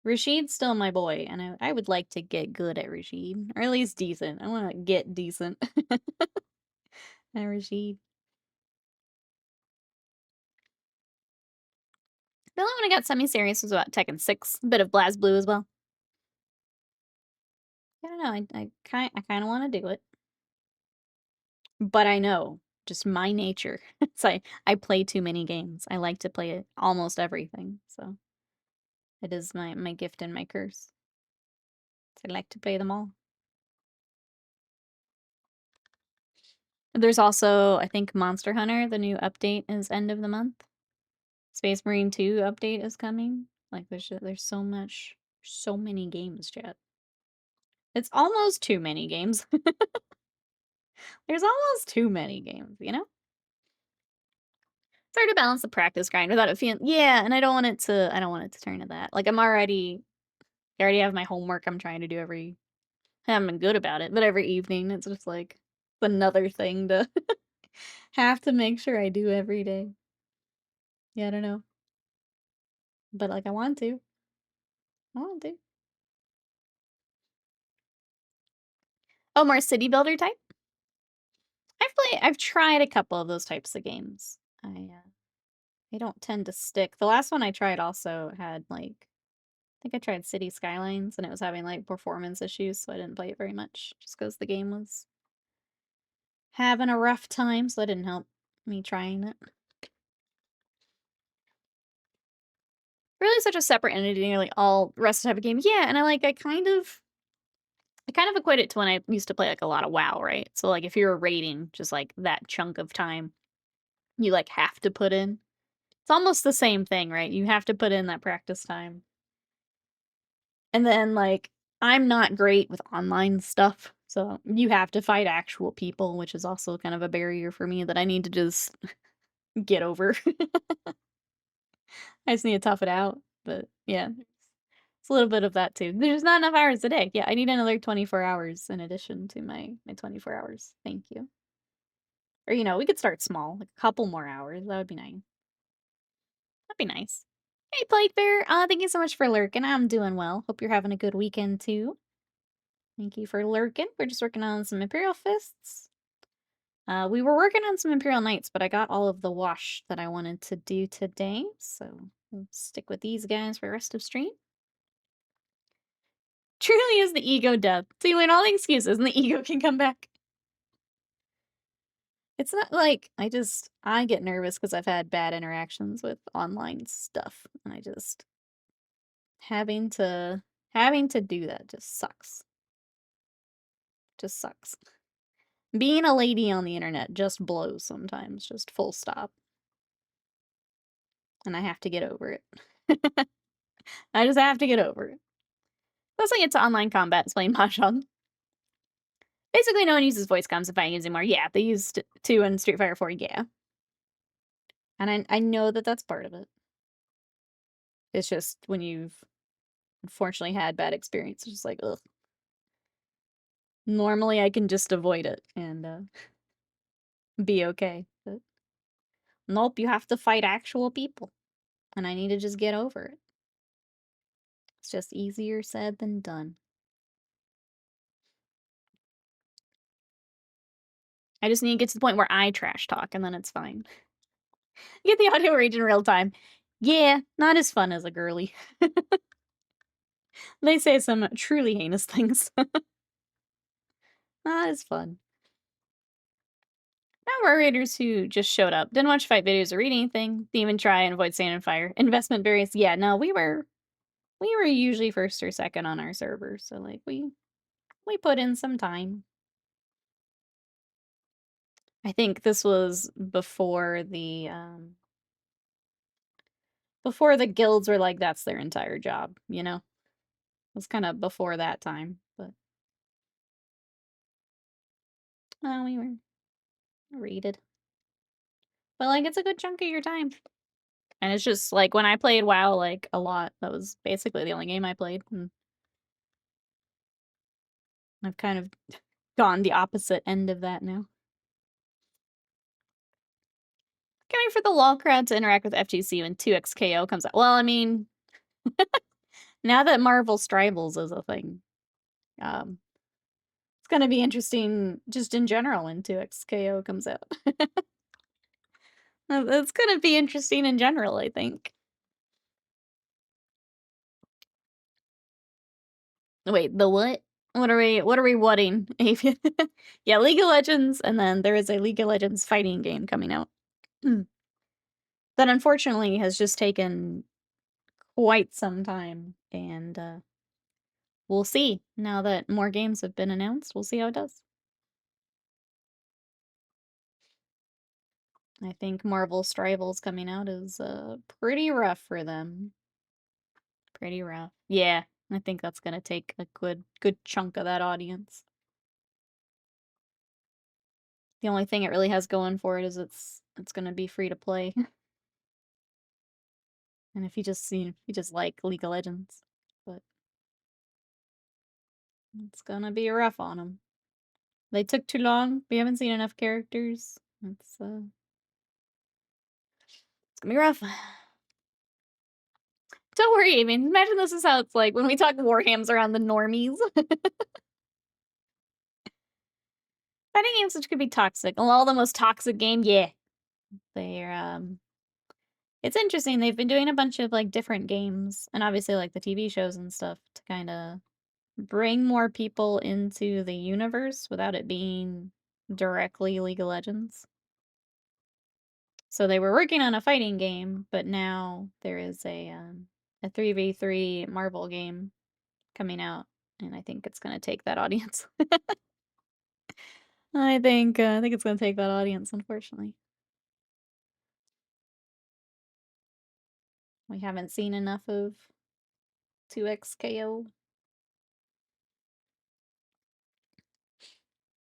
Rashid's still my boy, and I would like to get good at Rashid. Or at least decent. I want to get decent at Rashid. The only one I got semi-serious was about Tekken 6. A bit of BlazBlue as well. I don't know. I kind of want to do it. But I know, just my nature. It's like, I play too many games. I like to play almost everything, so it is my gift and my curse. I like to play them all. There's also, I think, Monster Hunter. The new update is end of the month. Space Marine 2 update is coming. Like, there's so many games, chat. It's almost too many games. There's almost too many games, you know? It's hard to balance the practice grind without it feeling, yeah, and I don't want it to turn to that. Like, I already have my homework I'm trying to do I haven't been good about it, but every evening it's just like another thing to have to make sure I do every day. Yeah, I don't know. But like I want to. Oh, more city builder type? I've tried a couple of those types of games. They don't tend to stick. The last one I tried also had like, I think I tried City Skylines and it was having like performance issues, so I didn't play it very much just because the game was having a rough time, so that didn't help me trying it. Really such a separate entity, nearly all rest type of games. Yeah, and I kind of equate it to when I used to play like a lot of WoW, right? So like if you're raiding just like that chunk of time you like have to put in. It's almost the same thing, right? You have to put in that practice time. And then like I'm not great with online stuff, so you have to fight actual people, which is also kind of a barrier for me that I need to just get over. I just need to tough it out. But yeah, it's a little bit of that too. There's not enough hours a day. Yeah, I need another 24 hours in addition to my 24 hours. Thank you. Or, we could start small, like a couple more hours. That would be nice. That'd be nice. Hey, Plague Bear. Thank you so much for lurking. I'm doing well. Hope you're having a good weekend too. Thank you for lurking. We're just working on some Imperial Fists. We were working on some Imperial Knights, but I got all of the wash that I wanted to do today, so we'll stick with these guys for the rest of stream. Truly is the ego death. So you win all the excuses and the ego can come back. It's not like I get nervous because I've had bad interactions with online stuff, and I just having to do that just sucks. Just sucks. Being a lady on the internet just blows sometimes, just full stop. And I have to get over it. I just have to get over it. Plus I get to online combat playing Mahjong. Basically, no one uses voice comms if I use anymore. Yeah, they used 2 in Street Fighter 4, yeah. And I know that that's part of it. It's just when you've unfortunately had bad experience, it's just like, ugh. Normally I can just avoid it and be okay. But nope, you have to fight actual people. And I need to just get over it. It's just easier said than done. I just need to get to the point where I trash talk, and then it's fine. Get the audio read in real time. Yeah, not as fun as a girly. They say some truly heinous things. Not as fun. Now we're raiders who just showed up, didn't watch fight videos or read anything, didn't even try and avoid sand and fire. Investment barriers, yeah, no, we were usually first or second on our server, so like we put in some time. I think this was before the guilds were like that's their entire job, you know? It was kind of before that time, but we were raided. But like it's a good chunk of your time. And it's just like when I played WoW like a lot, that was basically the only game I played. And I've kind of gone the opposite end of that now. Can't wait for the LOL crowd to interact with FGC when 2xKO comes out. Well, I mean, now that Marvel Strivals is a thing, it's gonna be interesting just in general when 2xKO comes out. It's gonna be interesting in general, I think. Wait, the what? What are we whatting? Yeah, League of Legends, and then there is a League of Legends fighting game coming out. That unfortunately has just taken quite some time, and we'll see. Now that more games have been announced, we'll see how it does. I think Marvel Strivals coming out is pretty rough for them. Pretty rough. Yeah, I think that's gonna take a good chunk of that audience. The only thing it really has going for it is it's gonna be free to play. And if you just like League of Legends, but it's gonna be rough on them. They took too long. We haven't seen enough characters. It's gonna be rough. Don't worry, I mean, imagine this is how it's like when we talk Warhams around the normies. Fighting games which could be toxic. All the most toxic game, yeah. They're it's interesting. They've been doing a bunch of like different games and obviously like the TV shows and stuff to kind of bring more people into the universe without it being directly League of Legends. So they were working on a fighting game, but now there is a 3v3 Marvel game coming out, and I think it's gonna take that audience. I think it's gonna take that audience, unfortunately. We haven't seen enough of 2xKO.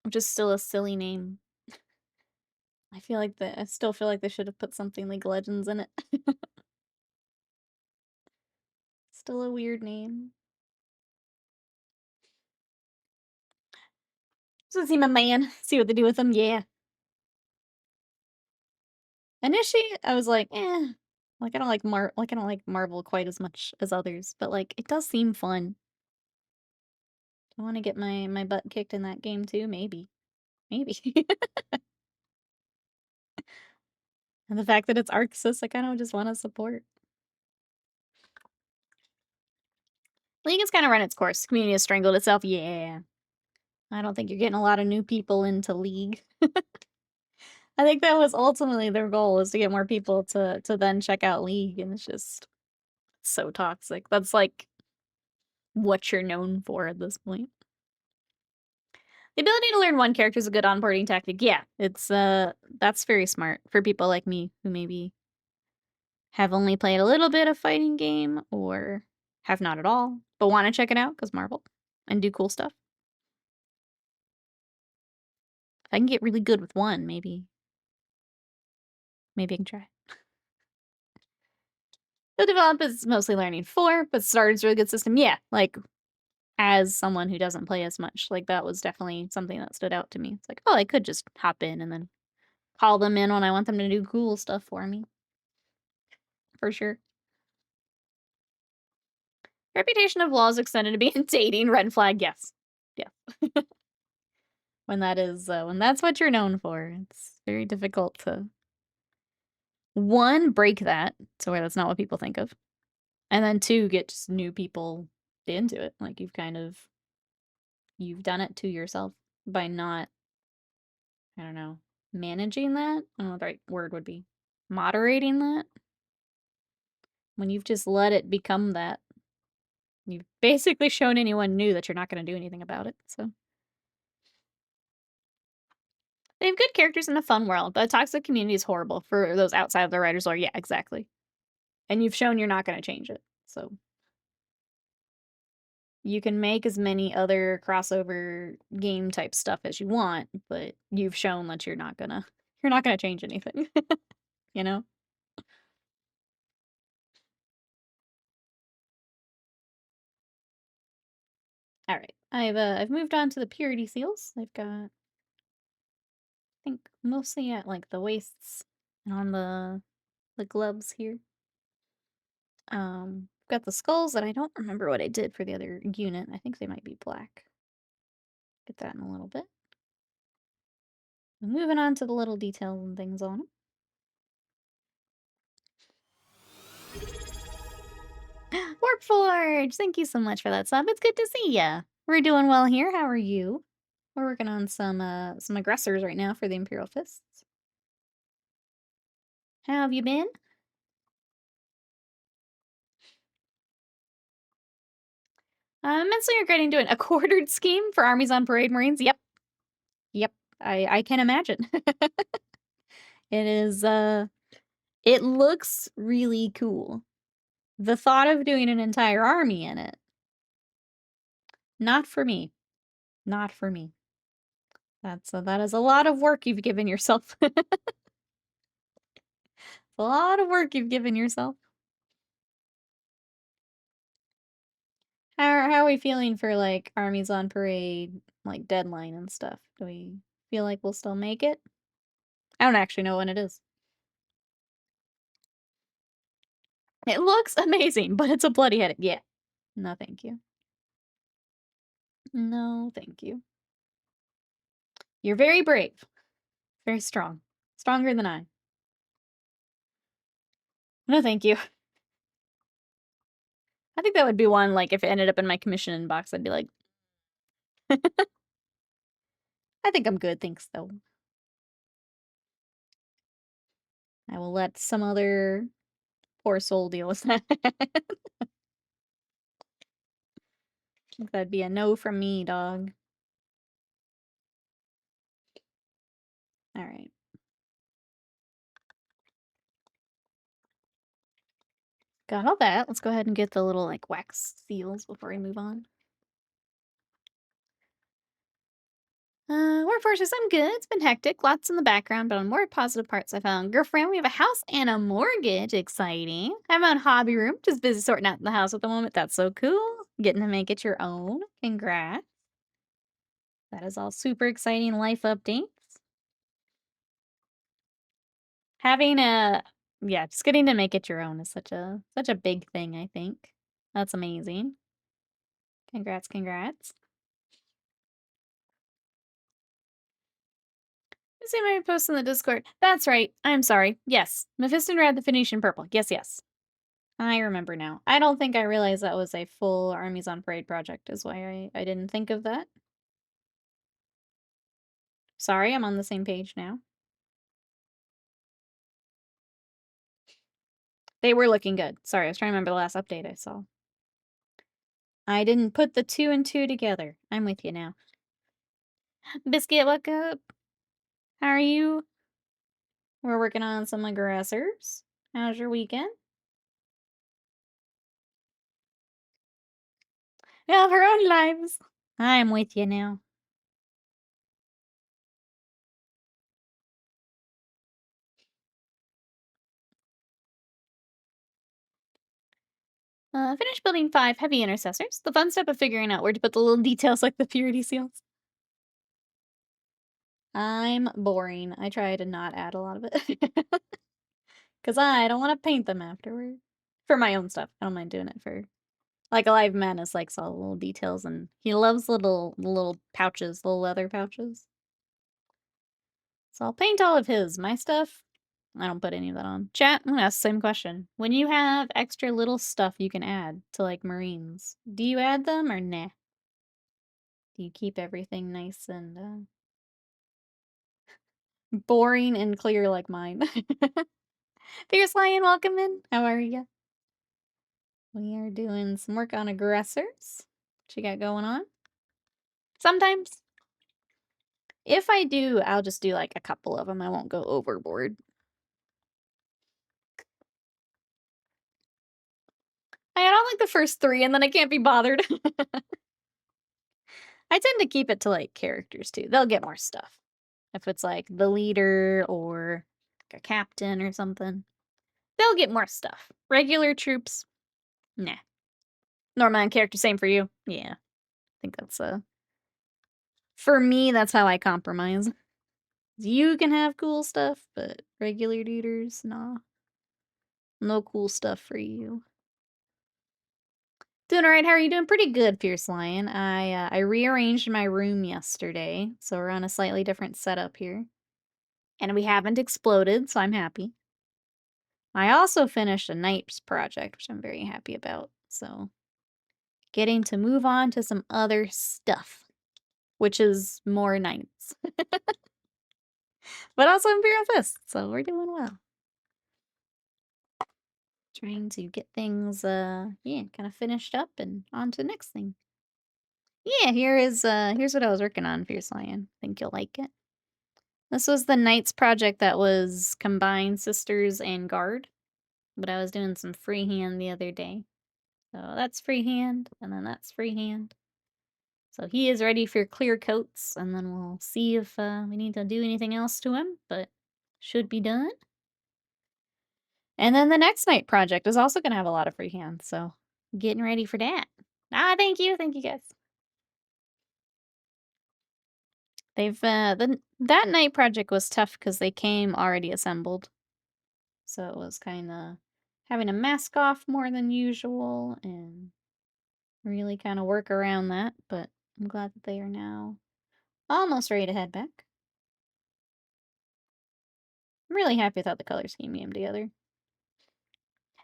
Which is still a silly name. I still feel like they should have put something League of Legends in it. Still a weird name. So see my man. See what they do with him. Yeah. Initially, I was like, eh. Like I don't like Marvel quite as much as others, but like it does seem fun. I want to get my butt kicked in that game too. Maybe. Maybe. And the fact that it's Arxis, I kind of just want to support. League has kind of run its course. Community has strangled itself. Yeah. I don't think you're getting a lot of new people into League. I think that was ultimately their goal, is to get more people to then check out League, and it's just so toxic. That's like what you're known for at this point. The ability to learn one character is a good onboarding tactic. Yeah, it's that's very smart for people like me who maybe have only played a little bit of fighting game or have not at all, but want to check it out because Marvel and do cool stuff. If I can get really good with one, maybe I can try. The develop is mostly learning 4, but starter's a really good system. Yeah, like as someone who doesn't play as much, like that was definitely something that stood out to me. It's like, oh, I could just hop in and then call them in when I want them to do cool stuff for me. For sure. Reputation of laws extended to being dating, red flag, yes. Yeah. When that is, when that's what you're known for, it's very difficult to, one, break that, so where that's not what people think of, and then two, get just new people into it. Like you've done it to yourself by not, I don't know, managing that? I don't know what the right word would be. Moderating that? When you've just let it become that. You've basically shown anyone new that you're not going to do anything about it, so. They have good characters in a fun world, but a toxic community is horrible for those outside of the writers' lore. Yeah, exactly. And you've shown you're not going to change it, so. You can make as many other crossover game type stuff as you want, but you've shown that you're not gonna change anything. You know? Alright. I've moved on to the purity seals. I've got, I think, mostly at like the waists and on the gloves here. Got the skulls, and I don't remember what I did for the other unit. I think they might be black. Get that in a little bit. Moving on to the little details and things on them. Warpforge! Thank you so much for that sub. It's good to see ya. We're doing well here. How are you? We're working on some aggressors right now for the Imperial Fists. How have you been? I'm immensely regretting doing a quartered scheme for armies on parade marines. Yep. Yep. I can imagine. It is, it looks really cool. The thought of doing an entire army in it. Not for me. Not for me. That is a lot of work you've given yourself. A lot of work you've given yourself. How are we feeling for, like, armies on parade, like, deadline and stuff? Do we feel like we'll still make it? I don't actually know when it is. It looks amazing, but it's a bloody headache. Yeah. No, thank you. No, thank you. You're very brave. Very strong. Stronger than I. No, thank you. I think that would be one, like, if it ended up in my commission inbox, I'd be like, I think I'm good, thanks, though. I will let some other poor soul deal with that. I think that'd be a no from me, dog. Alright. Got all that. Let's go ahead and get the little, like, wax seals before we move on. Workforces, I'm good. It's been hectic. Lots in the background, but on more positive parts, I found girlfriend. We have a house and a mortgage. Exciting. I'm on hobby room. Just busy sorting out the house at the moment. That's so cool. Getting to make it your own. Congrats. That is all super exciting life updates. Having a, yeah, just getting to make it your own is such a big thing, I think. That's amazing. Congrats, congrats. see my post in the Discord. That's right. I'm sorry. Yes. Mephiston Red, the Phoenician Purple. Yes, yes. I remember now. I don't think I realized that was a full Armies on Parade project, is why I didn't think of that. Sorry, I'm on the same page now. They were looking good. Sorry, I was trying to remember the last update I saw. I didn't put the 2 and 2 together. I'm with you now. Biscuit, what's up? How are you? We're working on some aggressors. How's your weekend? We have our own lives. I'm with you now. Finish building 5 heavy intercessors. The fun step of figuring out where to put the little details like the purity seals. I'm boring. I try to not add a lot of it. Because I don't want to paint them afterward. For my own stuff. I don't mind doing it for... Like, Alive Madness likes all the little details, and he loves little pouches, little leather pouches. So I'll paint all of his. My stuff, I don't put any of that on. Chat, I'm gonna ask the same question. When you have extra little stuff you can add to, like, Marines, do you add them or nah? Do you keep everything nice and, boring and clear like mine? Fierce Lion, welcome in. How are you? We are doing some work on aggressors. What you got going on? Sometimes. If I do, I'll just do, like, a couple of them. I won't go overboard. I don't like the first 3, and then I can't be bothered. I tend to keep it to, like, characters, too. They'll get more stuff. If it's, like, the leader or like, a captain or something, they'll get more stuff. Regular troops, nah. Normal character, same for you? Yeah. I think that's, for me, that's how I compromise. You can have cool stuff, but regular duders, nah. No cool stuff for you. Doing alright, how are you doing? Pretty good, Fierce Lion. I rearranged my room yesterday, so we're on a slightly different setup here. And we haven't exploded, so I'm happy. I also finished a Knights project, which I'm very happy about, so getting to move on to some other stuff, which is more Knights. But also Imperial Fist, so we're doing well. Trying to get things, yeah, kind of finished up and on to the next thing. Yeah, here's what I was working on, Fierce Lion. Think you'll like it. This was the Knights project that was combined Sisters and Guard, but I was doing some freehand the other day. So that's freehand, and then that's freehand. So he is ready for clear coats, and then we'll see if we need to do anything else to him, but should be done. And then the next night project is also going to have a lot of freehand, so getting ready for that. Ah, thank you guys. They've that night project was tough because they came already assembled, so it was kind of having to mask off more than usual and really kind of work around that. But I'm glad that they are now almost ready to head back. I'm really happy with how the color scheme came together.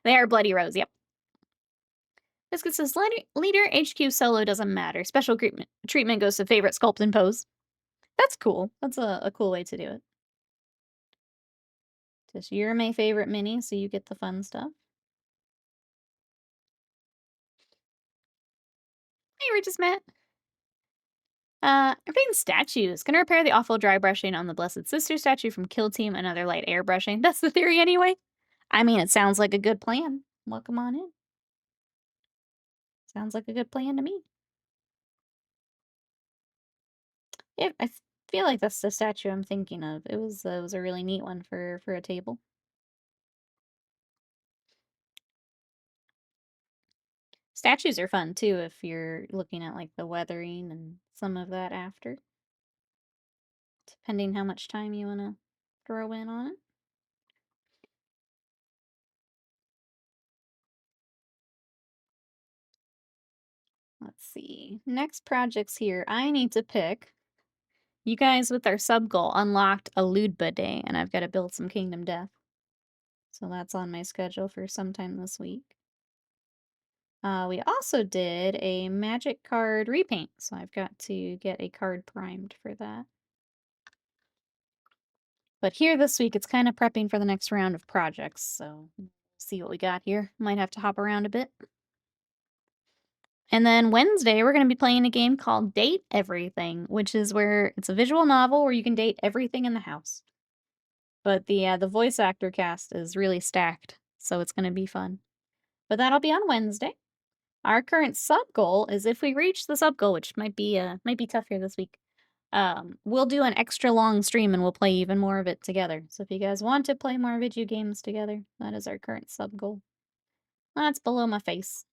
They are Bloody Rose, yep. Biscuit says, leader HQ solo doesn't matter. Special treatment goes to favorite sculpt and pose. That's cool. That's a cool way to do it. Just you're my favorite mini, so you get the fun stuff. Hey, Regis Matt. Repainting statues. Gonna repair the awful dry brushing on the Blessed Sister statue from Kill Team, another light airbrushing. That's the theory anyway. I mean, it sounds like a good plan. Welcome on in. Sounds like a good plan to me. Yeah, I feel like that's the statue I'm thinking of. It was a really neat one for a table. Statues are fun too if you're looking at like the weathering and some of that after. Depending how much time you want to throw in on it. Let's see. Next projects here. I need to pick. You guys with our sub goal unlocked a Ludba day, and I've got to build some Kingdom Death. So that's on my schedule for sometime this week. We also did a magic card repaint, so I've got to get a card primed for that. But here this week, it's kind of prepping for the next round of projects, so see what we got here. Might have to hop around a bit. And then Wednesday, we're going to be playing a game called Date Everything, which is where it's a visual novel where you can date everything in the house. But the voice actor cast is really stacked, so it's going to be fun. But that'll be on Wednesday. Our current sub goal is if we reach the sub goal, which might be tough here this week, we'll do an extra long stream and we'll play even more of it together. So if you guys want to play more video games together, that is our current sub goal. That's below my face.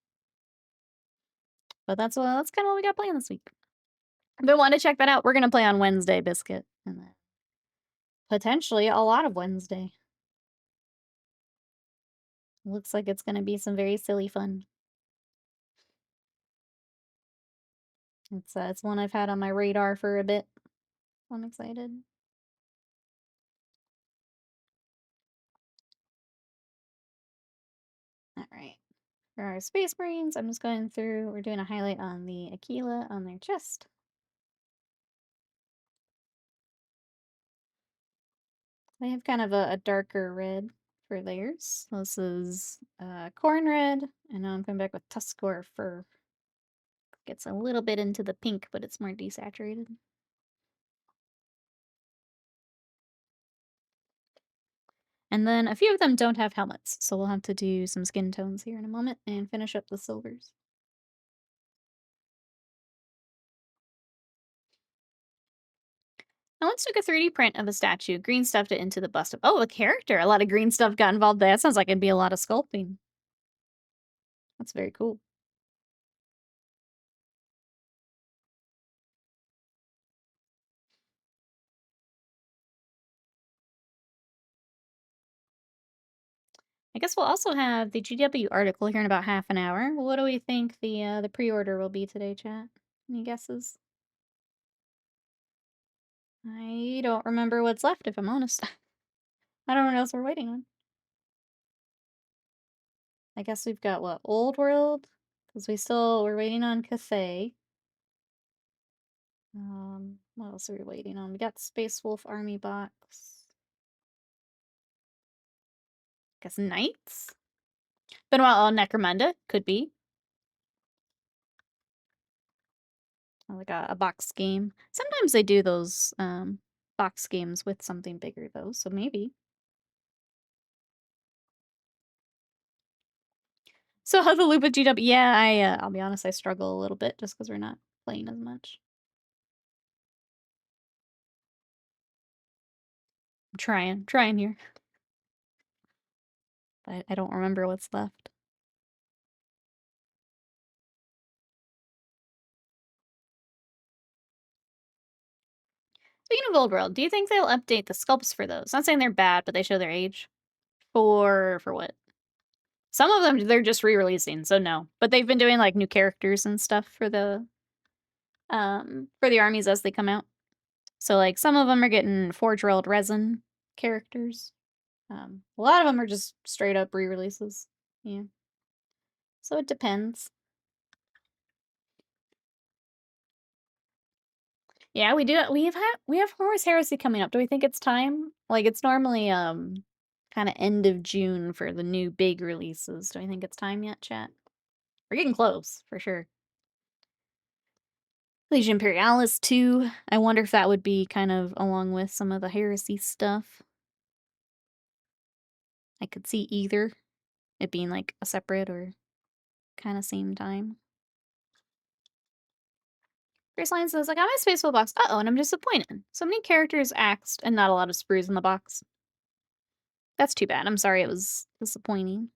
But that's kind of what we got playing this week. If you want to check that out, we're gonna play on Wednesday, Biscuit, and then potentially a lot of Wednesday. Looks like it's gonna be some very silly fun. It's one I've had on my radar for a bit. I'm excited. All right. For our Space Marines, I'm just going through, we're doing a highlight on the Aquila on their chest. They have kind of a darker red for theirs. This is corn red, and now I'm coming back with Tuskor fur. Gets a little bit into the pink, but it's more desaturated. And then a few of them don't have helmets, so we'll have to do some skin tones here in a moment and finish up the silvers. I once took a 3D print of a statue, green stuffed it into the bust of... Oh, a character! A lot of green stuff got involved there. That sounds like it'd be a lot of sculpting. That's very cool. I guess we'll also have the GW article here in about half an hour. What do we think the pre-order will be today, chat? Any guesses? I don't remember what's left, if I'm honest. I don't know what else we're waiting on. I guess we've got, what, Old World? Because we're waiting on Cathay. What else are we waiting on? We got Space Wolf Army Box. Guess Knights? Been a while. Necromunda, could be. Like a box game. Sometimes they do those box games with something bigger though, so maybe. So how the loop with GW? Yeah, I'll be honest, I struggle a little bit just because we're not playing as much. I'm trying here. But I don't remember what's left. Speaking of Old World, do you think they'll update the sculpts for those? Not saying they're bad, but they show their age. For what? Some of them they're just re-releasing, so no. But they've been doing like new characters and stuff for the armies as they come out. So like some of them are getting forge-railed resin characters. A lot of them are just straight up re-releases. Yeah. So it depends. Yeah, we do. We have Horus Heresy coming up. Do we think it's time? Like it's normally kind of end of June for the new big releases. Do I think it's time yet, chat? We're getting close, for sure. Legion Imperialis 2. I wonder if that would be kind of along with some of the Heresy stuff. I could see either. It being like a separate or kind of same time. First line says, I got my Spacewheel box. Uh-oh, and I'm disappointed. So many characters axed and not a lot of sprues in the box. That's too bad. I'm sorry it was disappointing.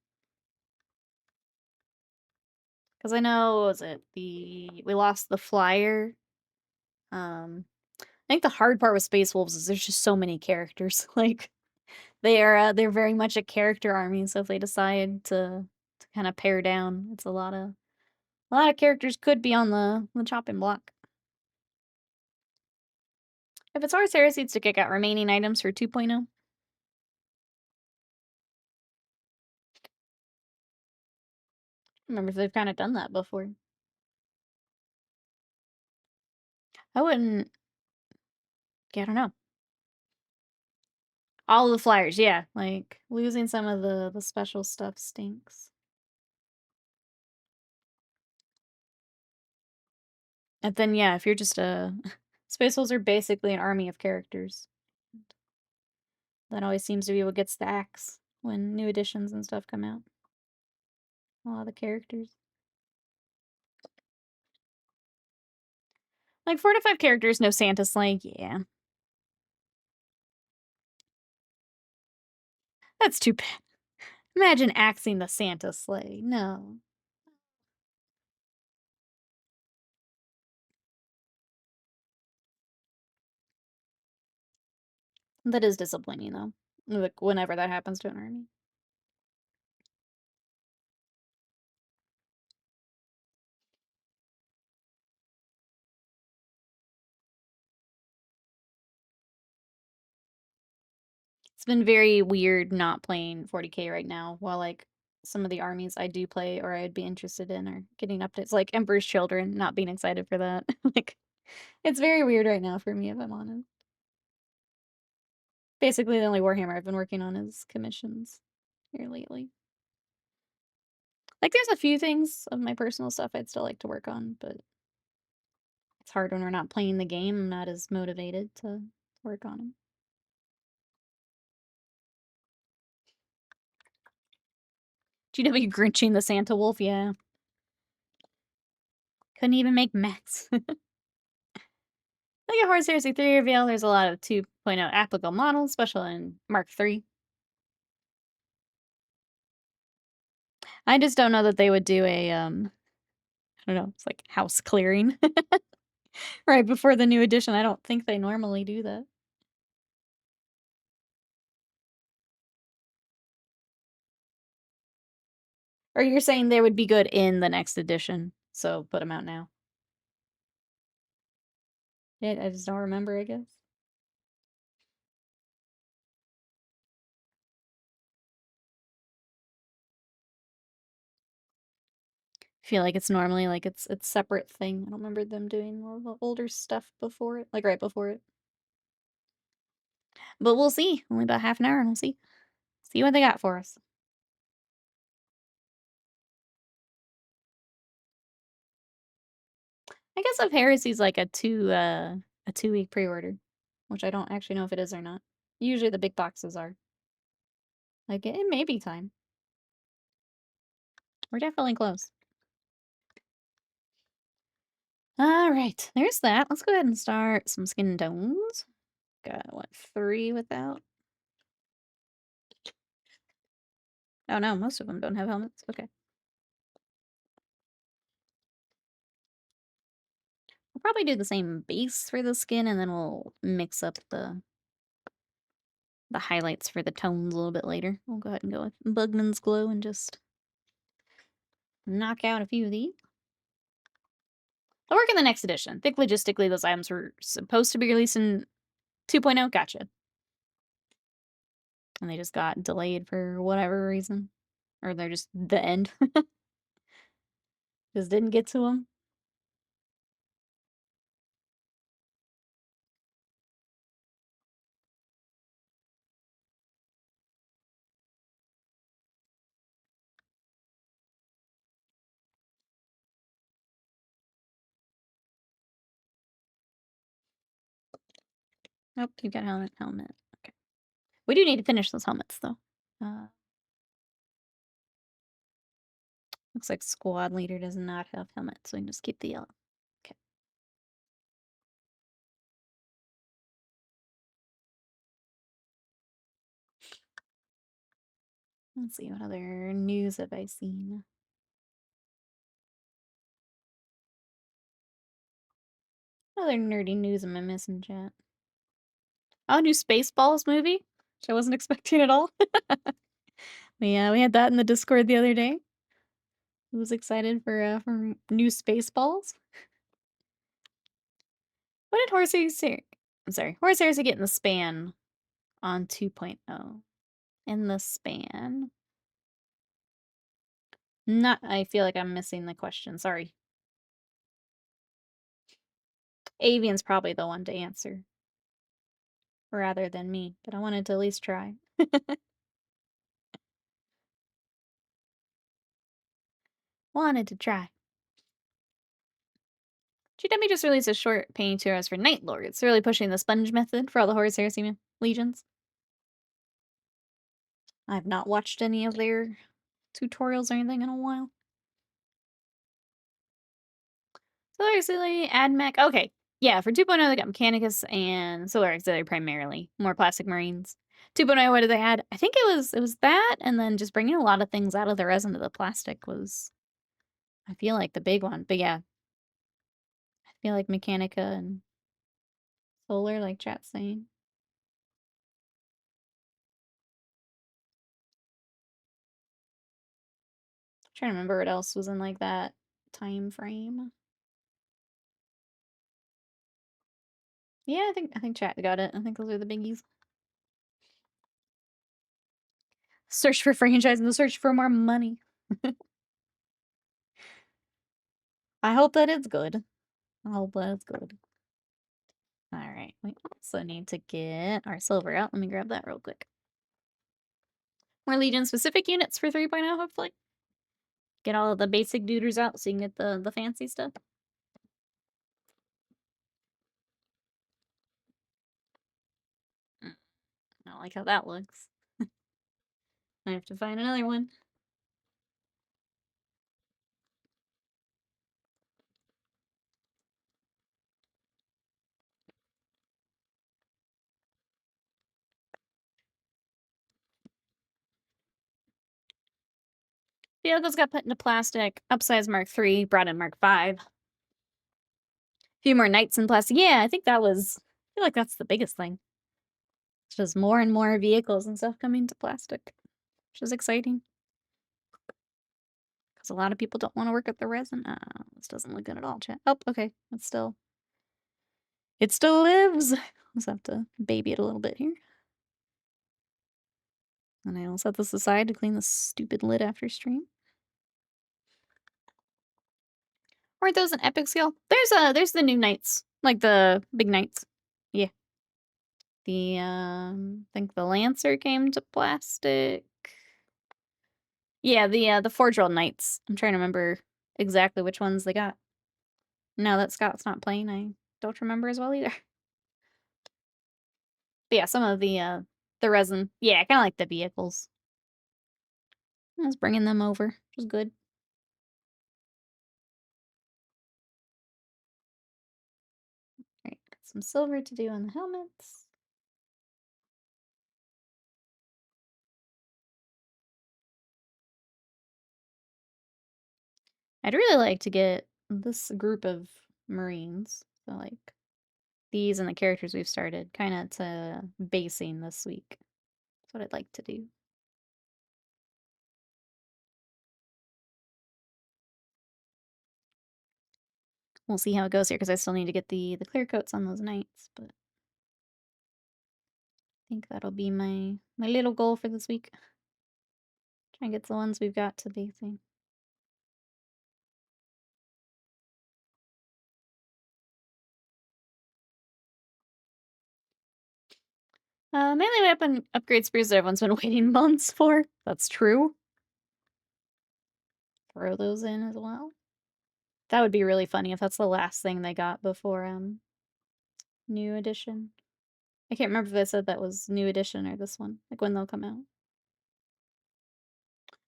Because I know, was it we lost the flyer? I think the hard part with Space Wolves is there's just so many characters. Like, they're very much a character army, so if they decide to kind of pare down, it's a lot of characters could be on the chopping block. If it's Horus Heresy, it's to kick out remaining items for 2.0. Remember if they've kind of done that before. I wouldn't. Yeah, I don't know. All of the flyers, yeah. Like, losing some of the special stuff stinks. And then, yeah, if you're just a... Space Wolves are basically an army of characters. That always seems to be what gets the axe when new editions and stuff come out. A lot of the characters. Like, 4 to 5 characters, no Santa sleigh, yeah. That's too bad. Imagine axing the Santa sleigh. No. That is disappointing, though. Like, whenever that happens to an army. It's been very weird not playing 40k right now, while, like, some of the armies I do play or I'd be interested in are getting updates. Like, Emperor's Children, not being excited for that. Like, it's very weird right now for me, if I'm honest. Basically, the only Warhammer I've been working on is commissions here lately. Like, there's a few things of my personal stuff I'd still like to work on, but it's hard when we're not playing the game. I'm not as motivated to work on them. GW Grinching the Santa Wolf, yeah. Couldn't even make Max. Look at Horus Heresy 3 reveal. There's a lot of 2.0 applicable models, special in Mark III. I just don't know that they would do a, I don't know, it's like house clearing. Right before the new edition. I don't think they normally do that. Or you're saying they would be good in the next edition, so put them out now. Yeah, I just don't remember, I guess. Feel like it's normally like it's separate thing. I don't remember them doing all the older stuff before it, like right before it. But we'll see. Only about half an hour and we'll see. See what they got for us. I guess if Heresy's like a 2-week pre-order, which I don't actually know if it is or not. Usually the big boxes are. Like it may be time. We're definitely close. All right, there's that. Let's go ahead and start some skin tones. Got what, 3 without? Oh no, most of them don't have helmets. Okay. We'll probably do the same base for the skin and then we'll mix up the highlights for the tones a little bit later. We'll go ahead and go with Bugman's Glow and just knock out a few of these. I'll work in the next edition. I think logistically those items were supposed to be released in 2.0. Gotcha. And they just got delayed for whatever reason. Or they're just the end. Just didn't get to them. Nope, you got helmet. Okay. We do need to finish those helmets, though. Looks like squad leader does not have helmet, so we can just keep the yellow. Okay. Let's see, what other news have I seen? What other nerdy news am I missing, chat? Oh, new Spaceballs movie, which I wasn't expecting at all. Yeah, we had that in the Discord the other day. I was excited for new Spaceballs. What did Horsey say? I'm sorry. Horsehairs are getting the span on 2.0. In the span. I feel like I'm missing the question. Sorry. Avian's probably the one to answer. Rather than me, but I wanted to at least try. Wanted to try. GW just released a short painting tutorials for Night Lords, really pushing the sponge method for all the Horsehair legions. I've not watched any of their tutorials or anything in a while. Solar Auxiliary, AdMech. Okay. Yeah, for 2.0, they got Mechanicus and Solar Auxiliary primarily. More plastic marines. 2.0, what did they add? I think it was that, and then just bringing a lot of things out of the resin to the plastic was, I feel like, the big one. But yeah, I feel like Mechanica and Solar, like chat's saying. I'm trying to remember what else was in like that time frame. Yeah, I think chat got it. I think those are the biggies. Search for franchise and the search for more money. I hope that it's good. I hope that it's good. Alright, we also need to get our silver out. Let me grab that real quick. More Legion-specific units for 3.0, hopefully. Get all of the basic duders out so you can get the fancy stuff. I don't like how that looks. I have to find another one. Vehicles got put into plastic. Upsize Mark III, brought in Mark V. Few more knights in plastic. Yeah, I think that was, I feel like that's the biggest thing. It's just more and more vehicles and stuff coming to plastic, which is exciting. Because a lot of people don't want to work with the resin. This doesn't look good at all, chat. Oh, okay. It still lives. Let's have to baby it a little bit here. And I'll set this aside to clean the stupid lid after stream. Weren't those an epic scale? There's the new knights. Like the big knights. Yeah. The I think the Lancer came to plastic. Yeah, the Forge World Knights. I'm trying to remember exactly which ones they got. Now that Scott's not playing, I don't remember as well either. But yeah, some of the resin. Yeah, kind of like the vehicles. I was bringing them over, which was good. Alright, got some silver to do on the helmets. I'd really like to get this group of Marines. So like these and the characters we've started kind of to basing this week. That's what I'd like to do. We'll see how it goes here because I still need to get the clear coats on those knights, but I think that'll be my little goal for this week. Try and get the ones we've got to basing. Melee weapon upgrade spears that everyone's been waiting months for. That's true. Throw those in as well. That would be really funny if that's the last thing they got before new edition. I can't remember if they said that was new edition or this one, like when they'll come out.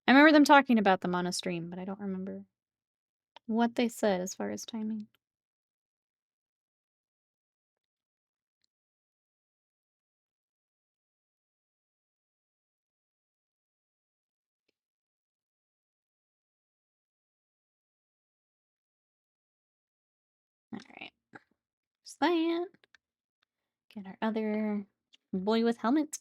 I remember them talking about them on a stream, but I don't remember what they said as far as timing. Alright. There's that. Get our other boy with helmet.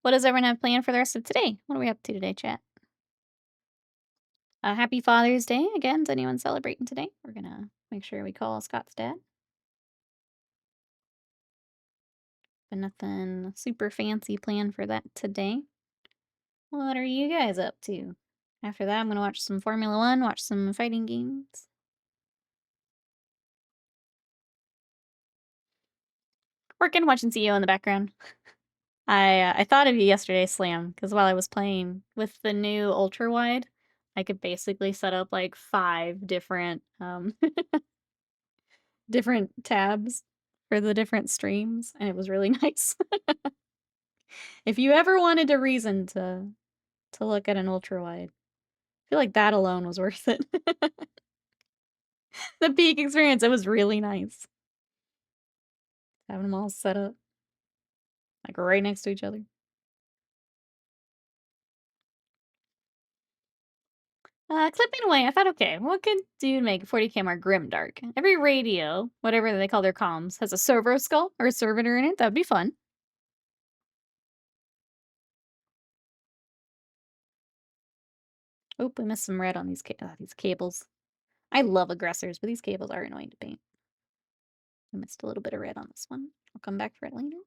What does everyone have planned for the rest of today? What are we up to today, chat? Happy Father's Day. Again, is anyone celebrating today? We're gonna make sure we call Scott's dad. But nothing super fancy planned for that today. What are you guys up to? After that, I'm gonna watch some Formula 1, watch some fighting games. Working, watching CEO in the background. I thought of you yesterday, Slam, because while I was playing with the new ultra wide, I could basically set up like 5 different different tabs for the different streams, and it was really nice. If you ever wanted a reason to look at an ultra wide, I feel like that alone was worth it. The peak experience, it was really nice. Having them all set up, like right next to each other. Clipping away, I thought, okay, what could dude make 40k more grimdark? Every radio, whatever they call their comms, has a servo skull or a servitor in it. That'd be fun. Oh, I missed some red on these cables. I love aggressors, but these cables are annoying to paint. I missed a little bit of red on this one. I'll come back for it later.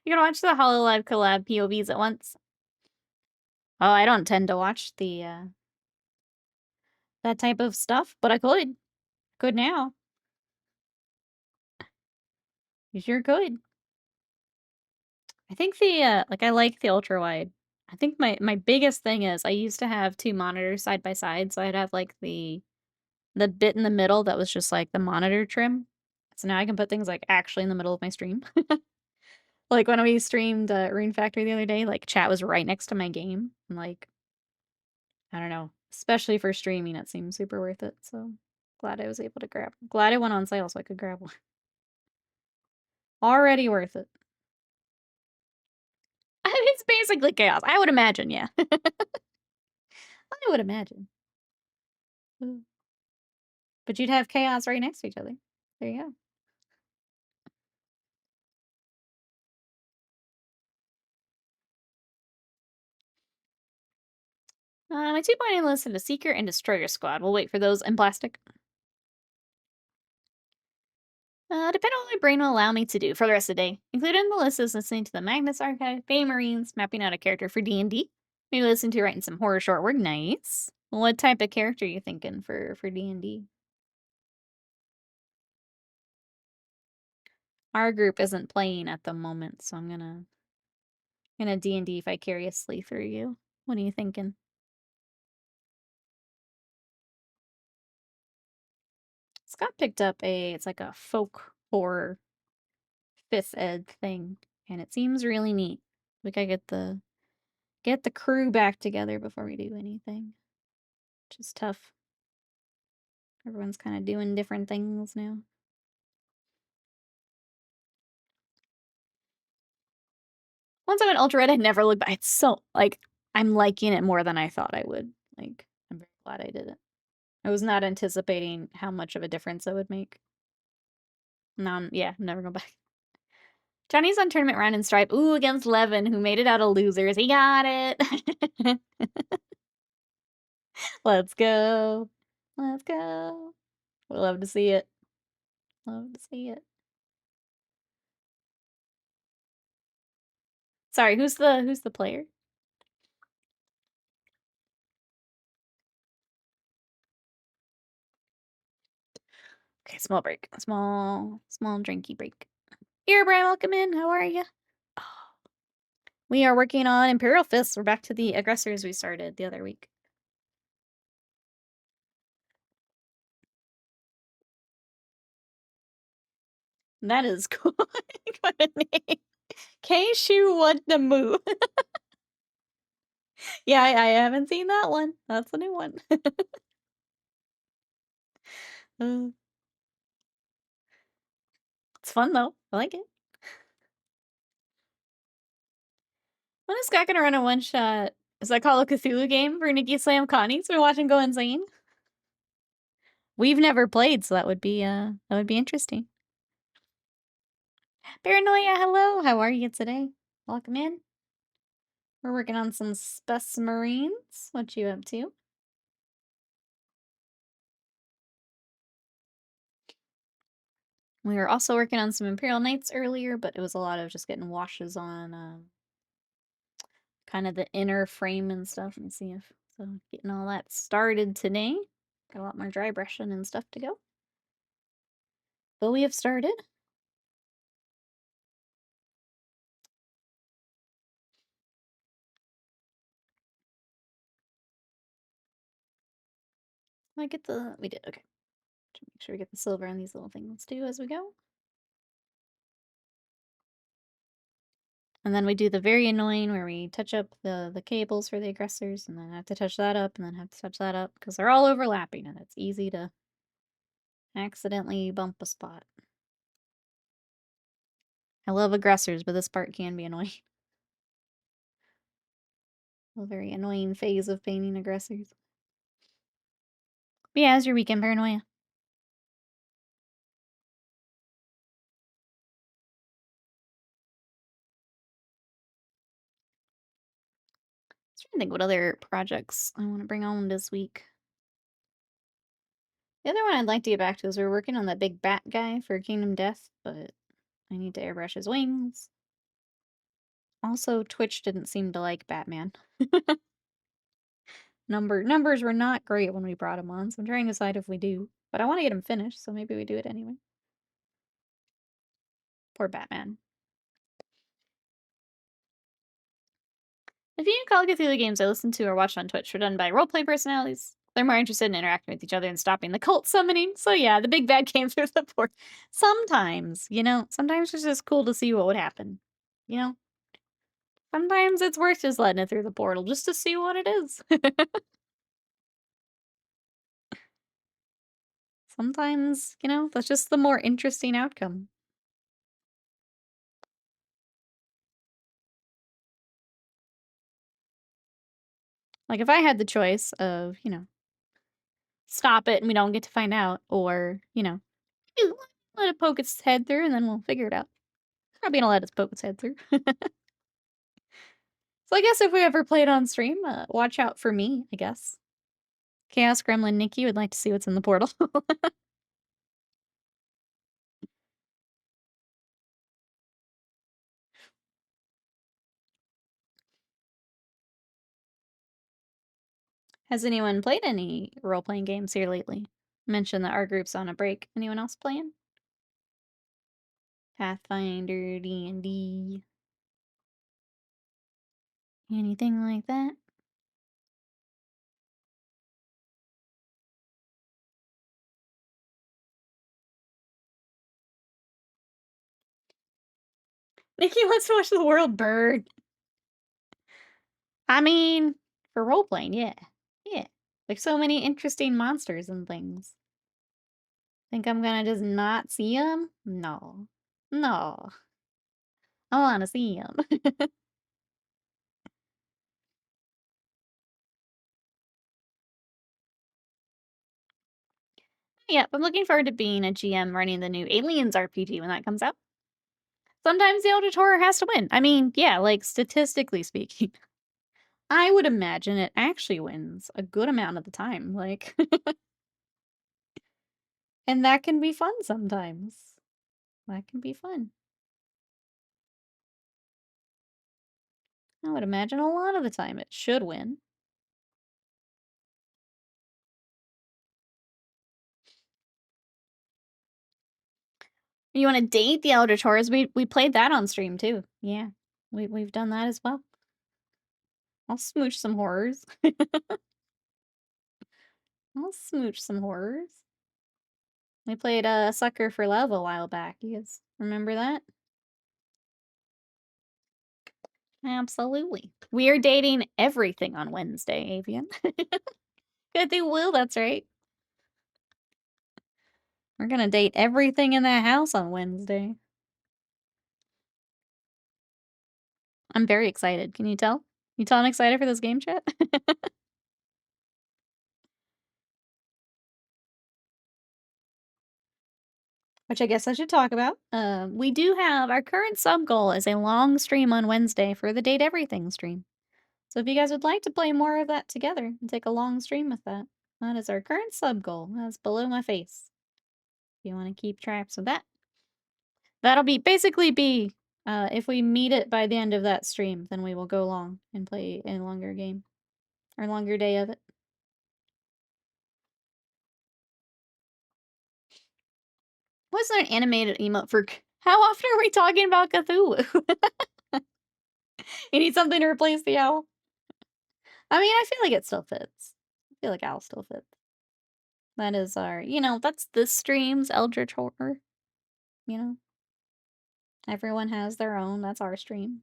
You're gonna watch the HoloLive collab POVs at once? Oh, I don't tend to watch the that type of stuff, but I could. Could now. You sure could. I think the like I like the ultra wide. I think my biggest thing is I used to have 2 monitors side by side, so I'd have like the bit in the middle that was just like the monitor trim. So now I can put things like actually in the middle of my stream. Like when we streamed Rune Factory the other day, like chat was right next to my game. And like, I don't know, especially for streaming, it seems super worth it. So glad I was able to grab. Glad it went on sale so I could grab one. Already worth it. It's basically chaos. I would imagine, yeah. I would imagine. But you'd have chaos right next to each other. There you go. My 2.8 list of a Seeker and Destroyer squad. We'll wait for those in plastic. Depending on what my brain will allow me to do for the rest of the day. Included in the list is listening to the Magnus Archive, Bay Marines, mapping out a character for D&D. Maybe listen to writing some horror short work. Nice. What type of character are you thinking for D&D? Our group isn't playing at the moment, so I'm gonna D&D vicariously through you. What are you thinking? Scott picked up it's like a folk horror 5th ed thing, and it seems really neat. We gotta get the crew back together before we do anything, which is tough. Everyone's kind of doing different things now. Once I went ultra red, I never looked back. It's so, like, I'm liking it more than I thought I would. Like, I'm very glad I did it. I was not anticipating how much of a difference it would make. Now, yeah, I'm never going back. Johnny's on tournament round in Stripe. Ooh, against Levin, who made it out of losers. He got it. Let's go. Let's go. We'd love to see it. Love to see it. Sorry, who's the player? Okay, small break. Small drinky break. Here, Brian, welcome in. How are you? We are working on Imperial Fist. We're back to the aggressors we started the other week. That is cool. What a name. Keishu what the moo. Yeah, I haven't seen that one. That's a new one. It's fun though. I like it. When is Scott gonna run a one-shot? Is that Call of Cthulhu game for Nikki Slam Connie's been watching Go Insane? We've never played, so that would be interesting. Paranoia, hello. How are you today? Welcome in. We're working on some specimarines. What you up to? We were also working on some Imperial Knights earlier, but it was a lot of just getting washes on kind of the inner frame and stuff. Let me see if so getting all that started today. Got a lot more dry brushing and stuff to go. But we have started. I get the we did okay. Make sure we get the silver on these little things too as we go. And then we do the very annoying where we touch up the cables for the aggressors, and then have to touch that up, and then have to touch that up, because they're all overlapping, and it's easy to accidentally bump a spot. I love aggressors, but this part can be annoying. A very annoying phase of painting aggressors. But yeah, how's your weekend, Paranoia? I was trying to think what other projects I want to bring on this week. The other one I'd like to get back to is we're working on that big bat guy for Kingdom Death, but I need to airbrush his wings. Also, Twitch didn't seem to like Batman. Numbers were not great when we brought him on, so I'm trying to decide if we do. But I want to get him finished, so maybe we do it anyway. Poor Batman. The few Call of Cthulhu games I listen to or watch on Twitch are done by roleplay personalities. They're more interested in interacting with each other and stopping the cult summoning. So yeah, the big bad came through the port. Sometimes, sometimes it's just cool to see what would happen. You know? Sometimes it's worth just letting it through the portal just to see what it is. Sometimes, that's just the more interesting outcome. Like if I had the choice of, stop it and we don't get to find out, or, let it poke its head through and then we'll figure it out. Probably gonna let it poke its head through. So I guess if we ever play it on stream, watch out for me, I guess. Chaos Gremlin Nikki would like to see what's in the portal. Has anyone played any role-playing games here lately? Mentioned that our group's on a break. Anyone else playing? Pathfinder, D&D. Anything like that? Nikki wants to watch the world burn. I mean, for role-playing, yeah. Yeah. There's so many interesting monsters and things. Think I'm gonna just not see them? No. No. I wanna see them. Yeah, I'm looking forward to being a GM running the new Aliens RPG when that comes out. Sometimes the auditor has to win. I mean, yeah, like statistically speaking. I would imagine it actually wins a good amount of the time, like and that can be fun sometimes. That can be fun. I would imagine a lot of the time it should win. You wanna date the auditors? We played that on stream too. Yeah. We've done that as well. I'll smooch some horrors. I'll smooch some horrors. We played, Sucker for Love a while back. You guys remember that? Absolutely. We are dating everything on Wednesday, Avian. Good they will, that's right. We're gonna date everything in that house on Wednesday. I'm very excited. Can you tell? You tell I'm excited for this game chat? Which I guess I should talk about. We do have our current sub goal is a long stream on Wednesday for the Date Everything stream. So if you guys would like to play more of that together and take a long stream with that, that is our current sub goal. That's below my face. If you want to keep tracks of that. That'll basically be, if we meet it by the end of that stream, then we will go long and play a longer game. Or longer day of it. Was there an animated emote for... How often are we talking about Cthulhu? You need something to replace the owl? I mean, I feel like it still fits. I feel like owl still fits. That is our... You know, that's this stream's Eldritch Horror. You know? Everyone has their own. That's our stream.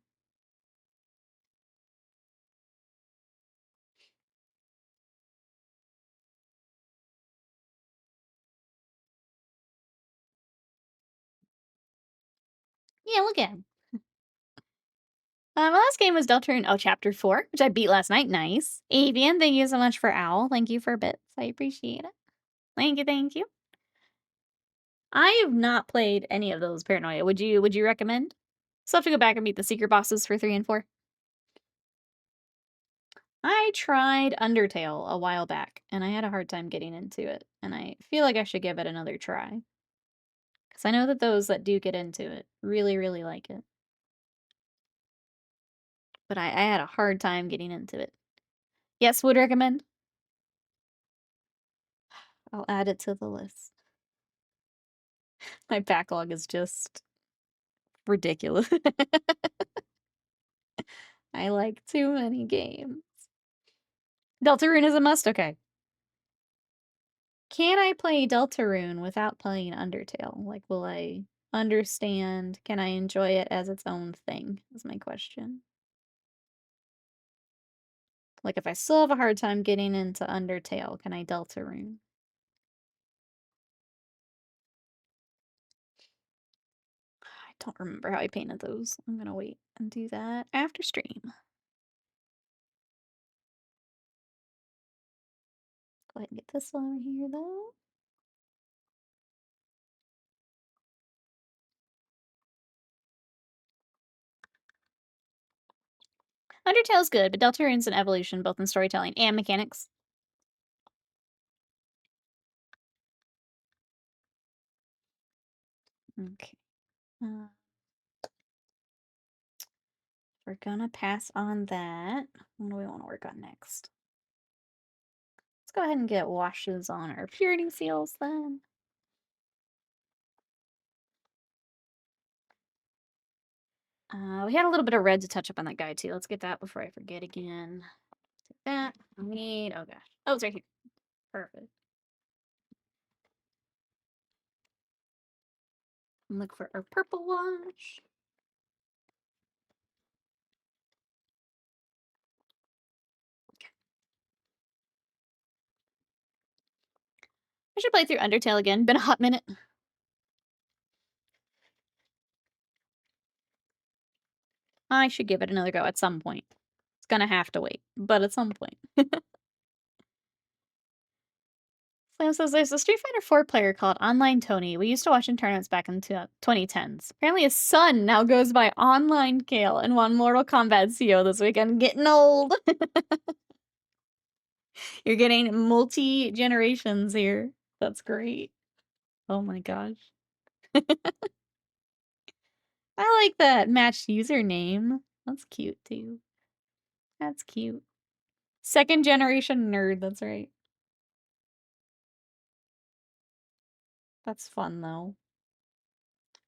Yeah, look at him. My last game was Deltarune, Chapter 4, which I beat last night. Nice. Avian, thank you so much for Owl. Thank you for bits. I appreciate it. Thank you, thank you. I have not played any of those Paranoia. Would you recommend? Still have to go back and beat the secret bosses for 3 and 4. I tried Undertale a while back, and I had a hard time getting into it, and I feel like I should give it another try. Because I know that those that do get into it really, really like it. But I had a hard time getting into it. Yes, would recommend. I'll add it to the list. My backlog is just ridiculous. I like too many games. Deltarune is a must, okay. Can I play Deltarune without playing Undertale? Like, will I understand? Can I enjoy it as its own thing? Is my question. Like, if I still have a hard time getting into Undertale, can I Deltarune? I don't remember how I painted those. I'm gonna wait and do that after stream. Go ahead and get this one over here, though. Undertale's good, but Deltarune's an evolution both in storytelling and mechanics. Okay. We're gonna pass on that. What do we want to work on next? Let's go ahead and get washes on our purity seals then. We had a little bit of red to touch up on that guy too. Let's get that before I forget again. Take that. I need, oh gosh. Oh, it's right here. Perfect. And look for our purple wash. I should play through Undertale again. Been a hot minute. I should give it another go at some point. It's gonna have to wait, but at some point. Slam says there's a Street Fighter 4 player called Online Tony. We used to watch in tournaments back in 2010s. Apparently his son now goes by Online Kale and won Mortal Kombat CO this weekend. Getting old. You're getting multi-generations here. That's great. Oh my gosh. I like that matched username. That's cute too. That's cute. Second generation nerd, that's right. That's fun though.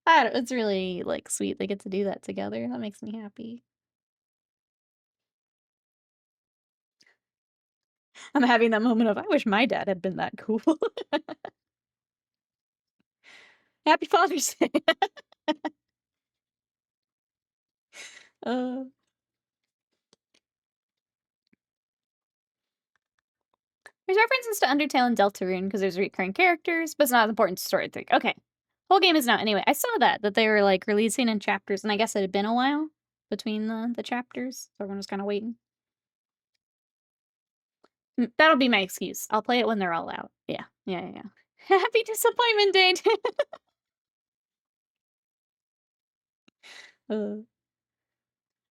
It's really like sweet they get to do that together. That makes me happy. I'm having that moment of I wish my dad had been that cool. Happy Father's Day. uh, there's references to Undertale and Deltarune because there's recurring characters, but it's not important to story. Okay. Whole game is not. Anyway, I saw that they were like releasing in chapters, and I guess it had been a while between the chapters, so everyone was kind of waiting. That'll be my excuse. I'll play it when they're all out. Yeah. Happy Disappointment Day.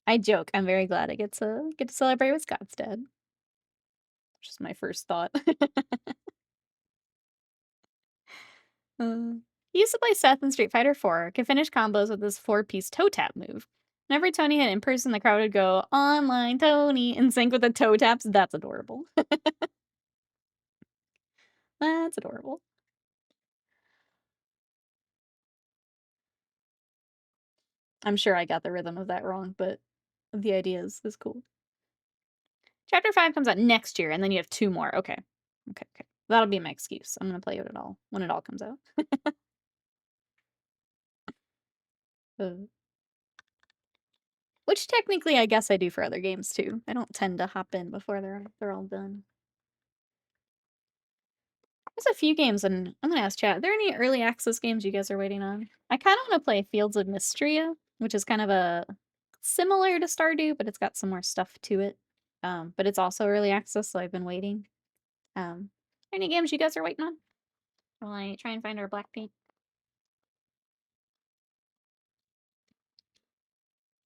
I joke. I'm very glad I get to celebrate with Scott's dad. Which is my first thought. He used to play Seth in Street Fighter 4, could finish combos with this 4-piece toe tap move. Whenever Tony hit in person, the crowd would go, "Online Tony," in sync with the toe taps. That's adorable. That's adorable. I'm sure I got the rhythm of that wrong, but the idea is cool. Chapter 5 comes out next year, and then you have 2 more. Okay. Okay. That'll be my excuse. I'm gonna play it all when it all comes out. Which technically I guess I do for other games too. I don't tend to hop in before they're all done. There's a few games, and I'm gonna ask chat, are there any early access games you guys are waiting on? I kinda wanna play Fields of Mystria, which is kind of a similar to Stardew, but it's got some more stuff to it. But it's also early access, so I've been waiting. Any games you guys are waiting on? While I try and find our black paint.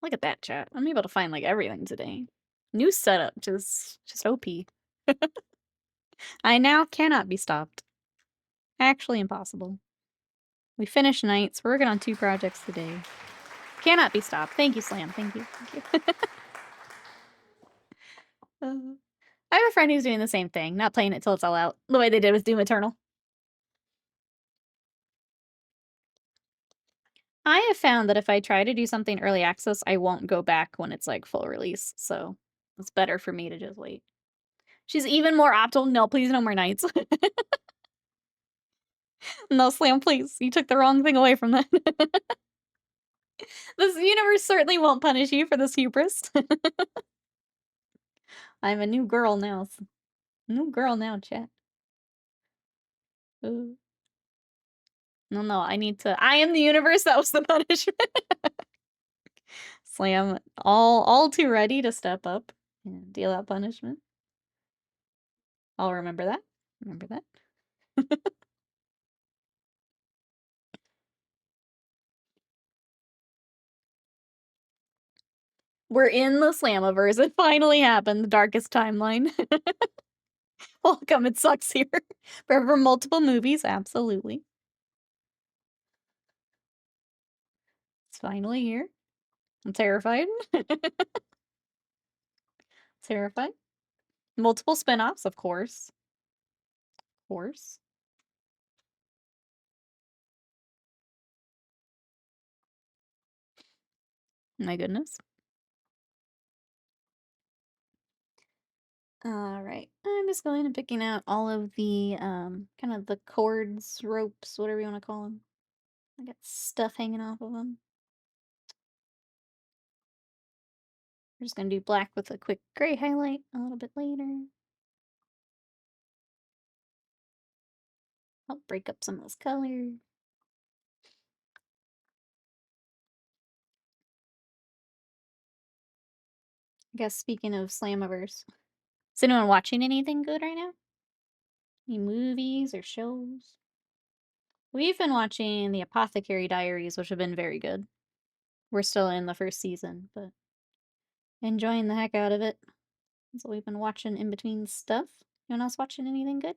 Look at that, chat. I'm able to find, like, everything today. New setup, just OP. I now cannot be stopped. Actually impossible. We finished Knights. We're working on 2 projects today. Cannot be stopped. Thank you, Slam. Thank you. I have a friend who's doing the same thing, not playing it till it's all out, the way they did with Doom Eternal. I have found that if I try to do something early access, I won't go back when it's, like, full release, so it's better for me to just wait. She's even more optimal. No, please, no more Knights. No, Slam, please. You took the wrong thing away from that. This universe certainly won't punish you for this hubris. I'm a new girl now. New girl now, chat. No, I need to. I am the universe. That was the punishment. Slam, all too ready to step up and deal out punishment. I'll remember that. Remember that. We're in the Slamiverse. It finally happened. The darkest timeline. Welcome. It sucks here. For multiple movies, absolutely. It's finally here. I'm terrified. Terrified. Multiple spin-offs, of course. Of course. My goodness. Alright. I'm just going and picking out all of the, kind of the cords, ropes, whatever you want to call them. I got stuff hanging off of them. We're just gonna do black with a quick gray highlight a little bit later. I'll break up some of those colors. I guess speaking of Slamiverse, is anyone watching anything good right now? Any movies or shows? We've been watching the Apothecary Diaries, which have been very good. We're still in the first season, but enjoying the heck out of it. That's what we've been watching in between stuff. Anyone else watching anything good?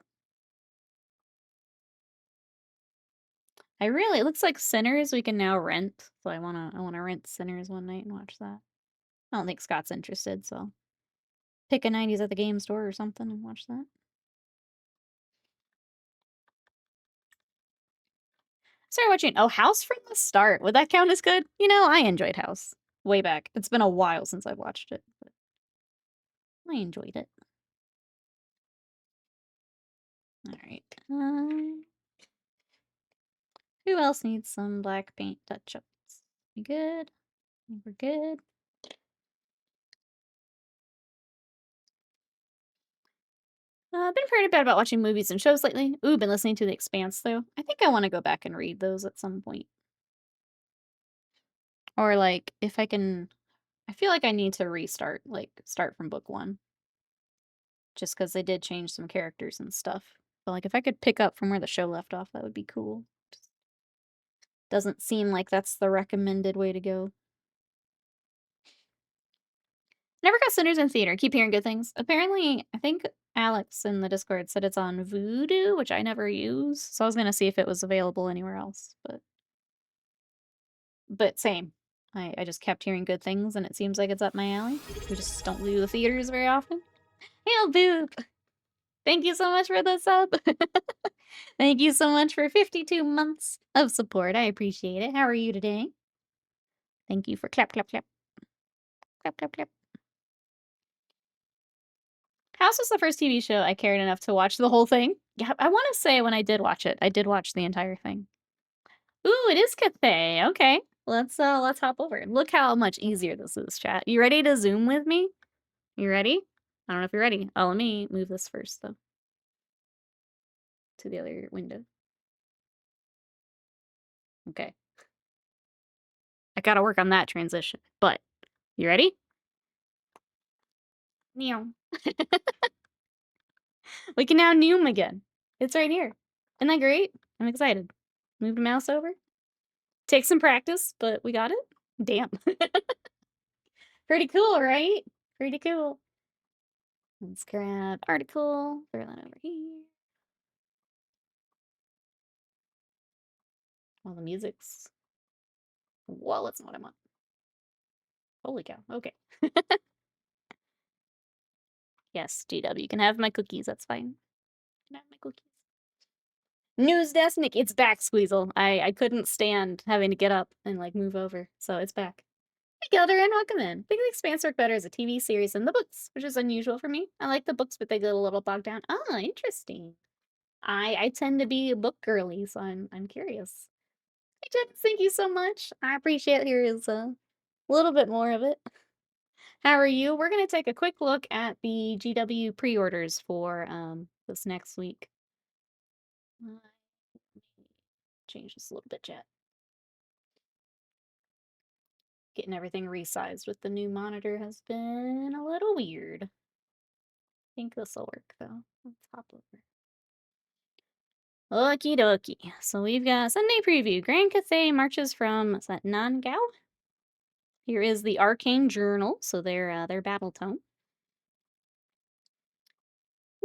It looks like Sinners we can now rent, so I wanna rent Sinners one night and watch that. I don't think Scott's interested, so I'll pick a 90s at the game store or something and watch that. Started watching House from the start. Would that count as good? You know, I enjoyed House. Way back. It's been a while since I've watched it, but I enjoyed it. Alright. Who else needs some black paint touch-ups? We good? I think we're good. Been pretty bad about watching movies and shows lately. Ooh, been listening to The Expanse, though. I think I want to go back and read those at some point. Or, like, if I can... I feel like I need to restart, like, start from book 1. Just because they did change some characters and stuff. But, like, if I could pick up from where the show left off, that would be cool. Just doesn't seem like that's the recommended way to go. Never got Sinners in theater. Keep hearing good things. Apparently, I think Alex in the Discord said it's on Voodoo, which I never use. So I was gonna see if it was available anywhere else, but same. I just kept hearing good things, and it seems like it's up my alley. We just don't do the theaters very often. Hail Boop! Thank you so much for the sub. Thank you so much for 52 months of support. I appreciate it. How are you today? Thank you for clap, clap, clap. Clap, clap, clap. House was the first TV show I cared enough to watch the whole thing. Yeah, I want to say when I did watch it, I did watch the entire thing. Ooh, it is Cathay. Okay. Let's hop over. Look how much easier this is, chat. You ready to zoom with me? You ready? I don't know if you're ready. Oh, let me move this first though. To the other window. Okay. I gotta work on that transition. But you ready? Meow. We can now Noom again. It's right here. Isn't that great? I'm excited. Move the mouse over. Take some practice, but we got it. Damn. Pretty cool, right? Pretty cool. Let's grab article, throw that over here. All the music's. Whoa, that's not what I want. Holy cow. Okay. Yes, GW, you can have my cookies. That's fine. You can have my cookies. News desk, Nick. It's back, Squeezle. I couldn't stand having to get up and like move over, so it's back. Hey, Gilder, and welcome in. I think The Expanse worked better as a TV series than the books, which is unusual for me. I like the books, but they get a little bogged down. Oh, interesting. I tend to be a book girly, so I'm curious. Hey, Jen, thank you so much. I appreciate here's a little bit more of it. How are you? We're gonna take a quick look at the GW pre-orders for this next week. Let me change this a little bit, chat. Getting everything resized with the new monitor has been a little weird. I think this will work though. Let's hop over. Okie dokie. So we've got Sunday preview. Grand Cathay marches from, is that Nangao? Here is the Arcane Journal, so their battle tome.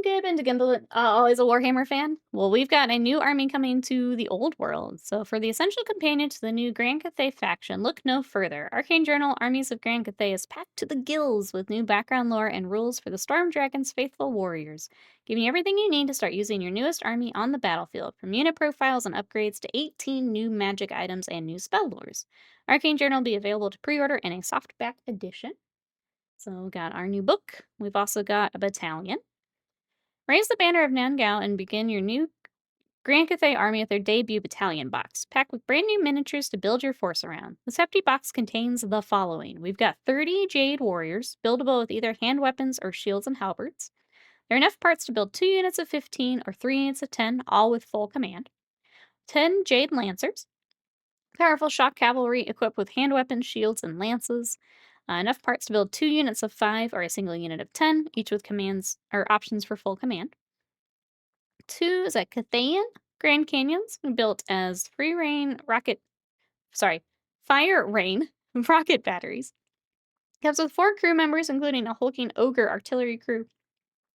Good, been to Gimbalin. Always a Warhammer fan? Well, we've got a new army coming to the old world. So for the essential companion to the new Grand Cathay faction, look no further. Arcane Journal Armies of Grand Cathay is packed to the gills with new background lore and rules for the Storm Dragon's faithful warriors, giving you everything you need to start using your newest army on the battlefield, from unit profiles and upgrades to 18 new magic items and new spell lores. Arcane Journal will be available to pre-order in a softback edition. So we got our new book. We've also got a battalion. Raise the banner of Nangao and begin your new Grand Cathay army with their debut battalion box, packed with brand new miniatures to build your force around. This hefty box contains the following. We've got 30 Jade Warriors, buildable with either hand weapons or shields and halberds. There are enough parts to build 2 units of 15 or 3 units of 10, all with full command. 10 Jade Lancers, powerful shock cavalry equipped with hand weapons, shields, and lances. Enough parts to build 2 units of 5 or a single unit of 10, each with commands or options for full command. 2 is a Cathayan Grand Canyons, built as fire rain rocket batteries. Comes with 4 crew members, including a hulking ogre artillery crew,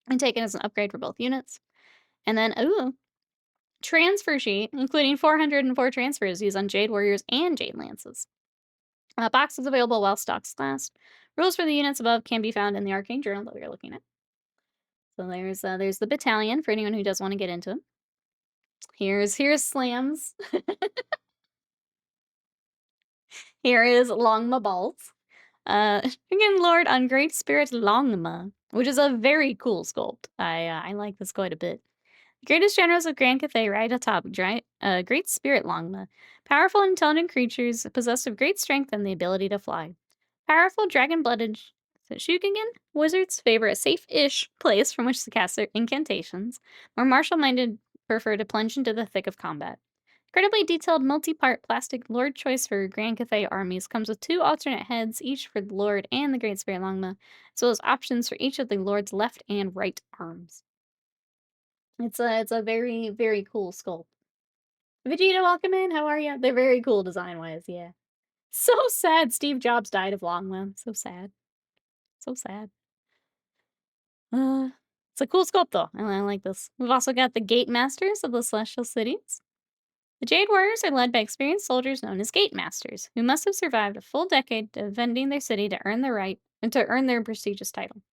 and taken as an upgrade for both units. And then, transfer sheet, including 404 transfers used on Jade Warriors and Jade Lances. Box is available while stocks last. Rules for the units above can be found in the Arcane Journal that we are looking at. So there's the battalion for anyone who does want to get into them. Here's Slams. Here is Longma Balls. Again, Lord on Great Spirit Longma, which is a very cool sculpt. I like this quite a bit. Greatest generals of Grand Cathay ride atop Great Spirit Longma. Powerful, intelligent creatures possessed of great strength and the ability to fly. Powerful dragon-blooded Shugengen wizards favor a safe-ish place from which to cast their incantations. More martial-minded prefer to plunge into the thick of combat. Incredibly detailed multi-part plastic Lord choice for Grand Cathay armies comes with 2 alternate heads, each for the Lord and the Great Spirit Longma, as well as options for each of the Lord's left and right arms. It's a very, very cool sculpt. Vegeta, welcome in. How are you? They're very cool design-wise, yeah. So sad Steve Jobs died of Longma. So sad. So sad. It's a cool sculpt, though. I like this. We've also got the Gate Masters of the Celestial Cities. The Jade Warriors are led by experienced soldiers known as Gate Masters, who must have survived a full decade defending their city to earn their prestigious title.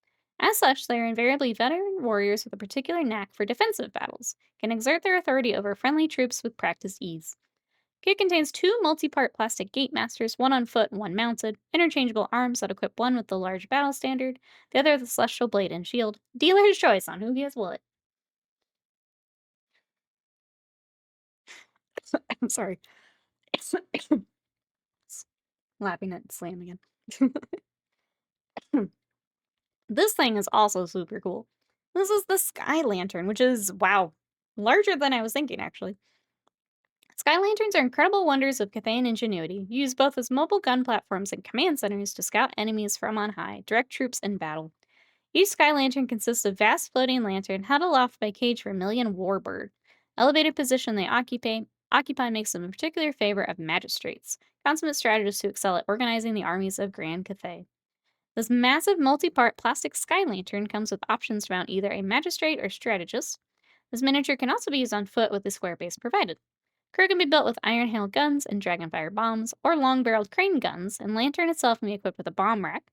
As such, they are invariably veteran warriors with a particular knack for defensive battles, can exert their authority over friendly troops with practiced ease. Kit contains two multi-part plastic Gate Masters, one on foot and one mounted, interchangeable arms that equip one with the large battle standard, the other with the celestial blade and shield. Dealer's choice on who gets what. I'm sorry. Laughing at slam again. This thing is also super cool. This is the Sky Lantern, which is, wow, larger than I was thinking, actually. Sky Lanterns are incredible wonders of Cathayan ingenuity, used both as mobile gun platforms and command centers to scout enemies from on high, direct troops in battle. Each Sky Lantern consists of vast floating lantern held aloft by cage vermilion warbird. Elevated position they occupy makes them a particular favorite of magistrates, consummate strategists who excel at organizing the armies of Grand Cathay. This massive multi-part plastic sky lantern comes with options to mount either a magistrate or strategist. This miniature can also be used on foot with the square base provided. Crew can be built with iron hail guns and dragonfire bombs, or long-barreled crane guns, and lantern itself can be equipped with a bomb rack.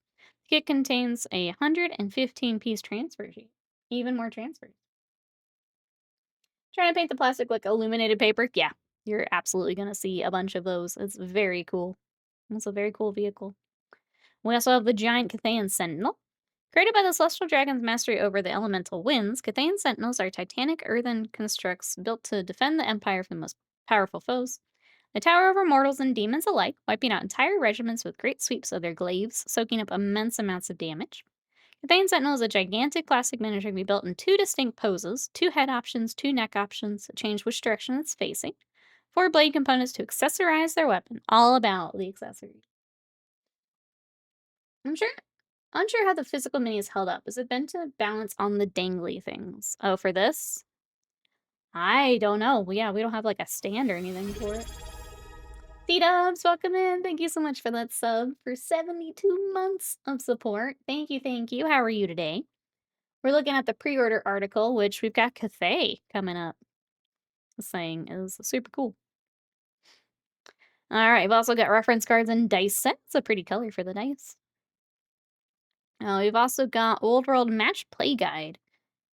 The kit contains a 115-piece transfer sheet. Even more transfers. Trying to paint the plastic like illuminated paper? Yeah, you're absolutely going to see a bunch of those. It's very cool. It's a very cool vehicle. We also have the giant Cathayan Sentinel. Created by the Celestial Dragon's mastery over the elemental winds, Cathayan Sentinels are titanic earthen constructs built to defend the Empire from the most powerful foes. They tower over mortals and demons alike, wiping out entire regiments with great sweeps of their glaives, soaking up immense amounts of damage. Cathayan Sentinel is a gigantic plastic miniature to be built in two distinct poses, two head options, two neck options that change which direction it's facing, four blade components to accessorize their weapon, all about the accessories. I'm unsure how the physical mini is held up. Has it been to balance on the dangly things? Oh, for this? I don't know. Well, yeah, we don't have like a stand or anything for it. C-Dubs, welcome in. Thank you so much for that sub for 72 months of support. Thank you, thank you. How are you today? We're looking at the pre-order article, which we've got Cathay coming up. This thing is super cool. All right, we've also got reference cards and dice set. It's a pretty color for the dice. We've also got Old World Match Play Guide.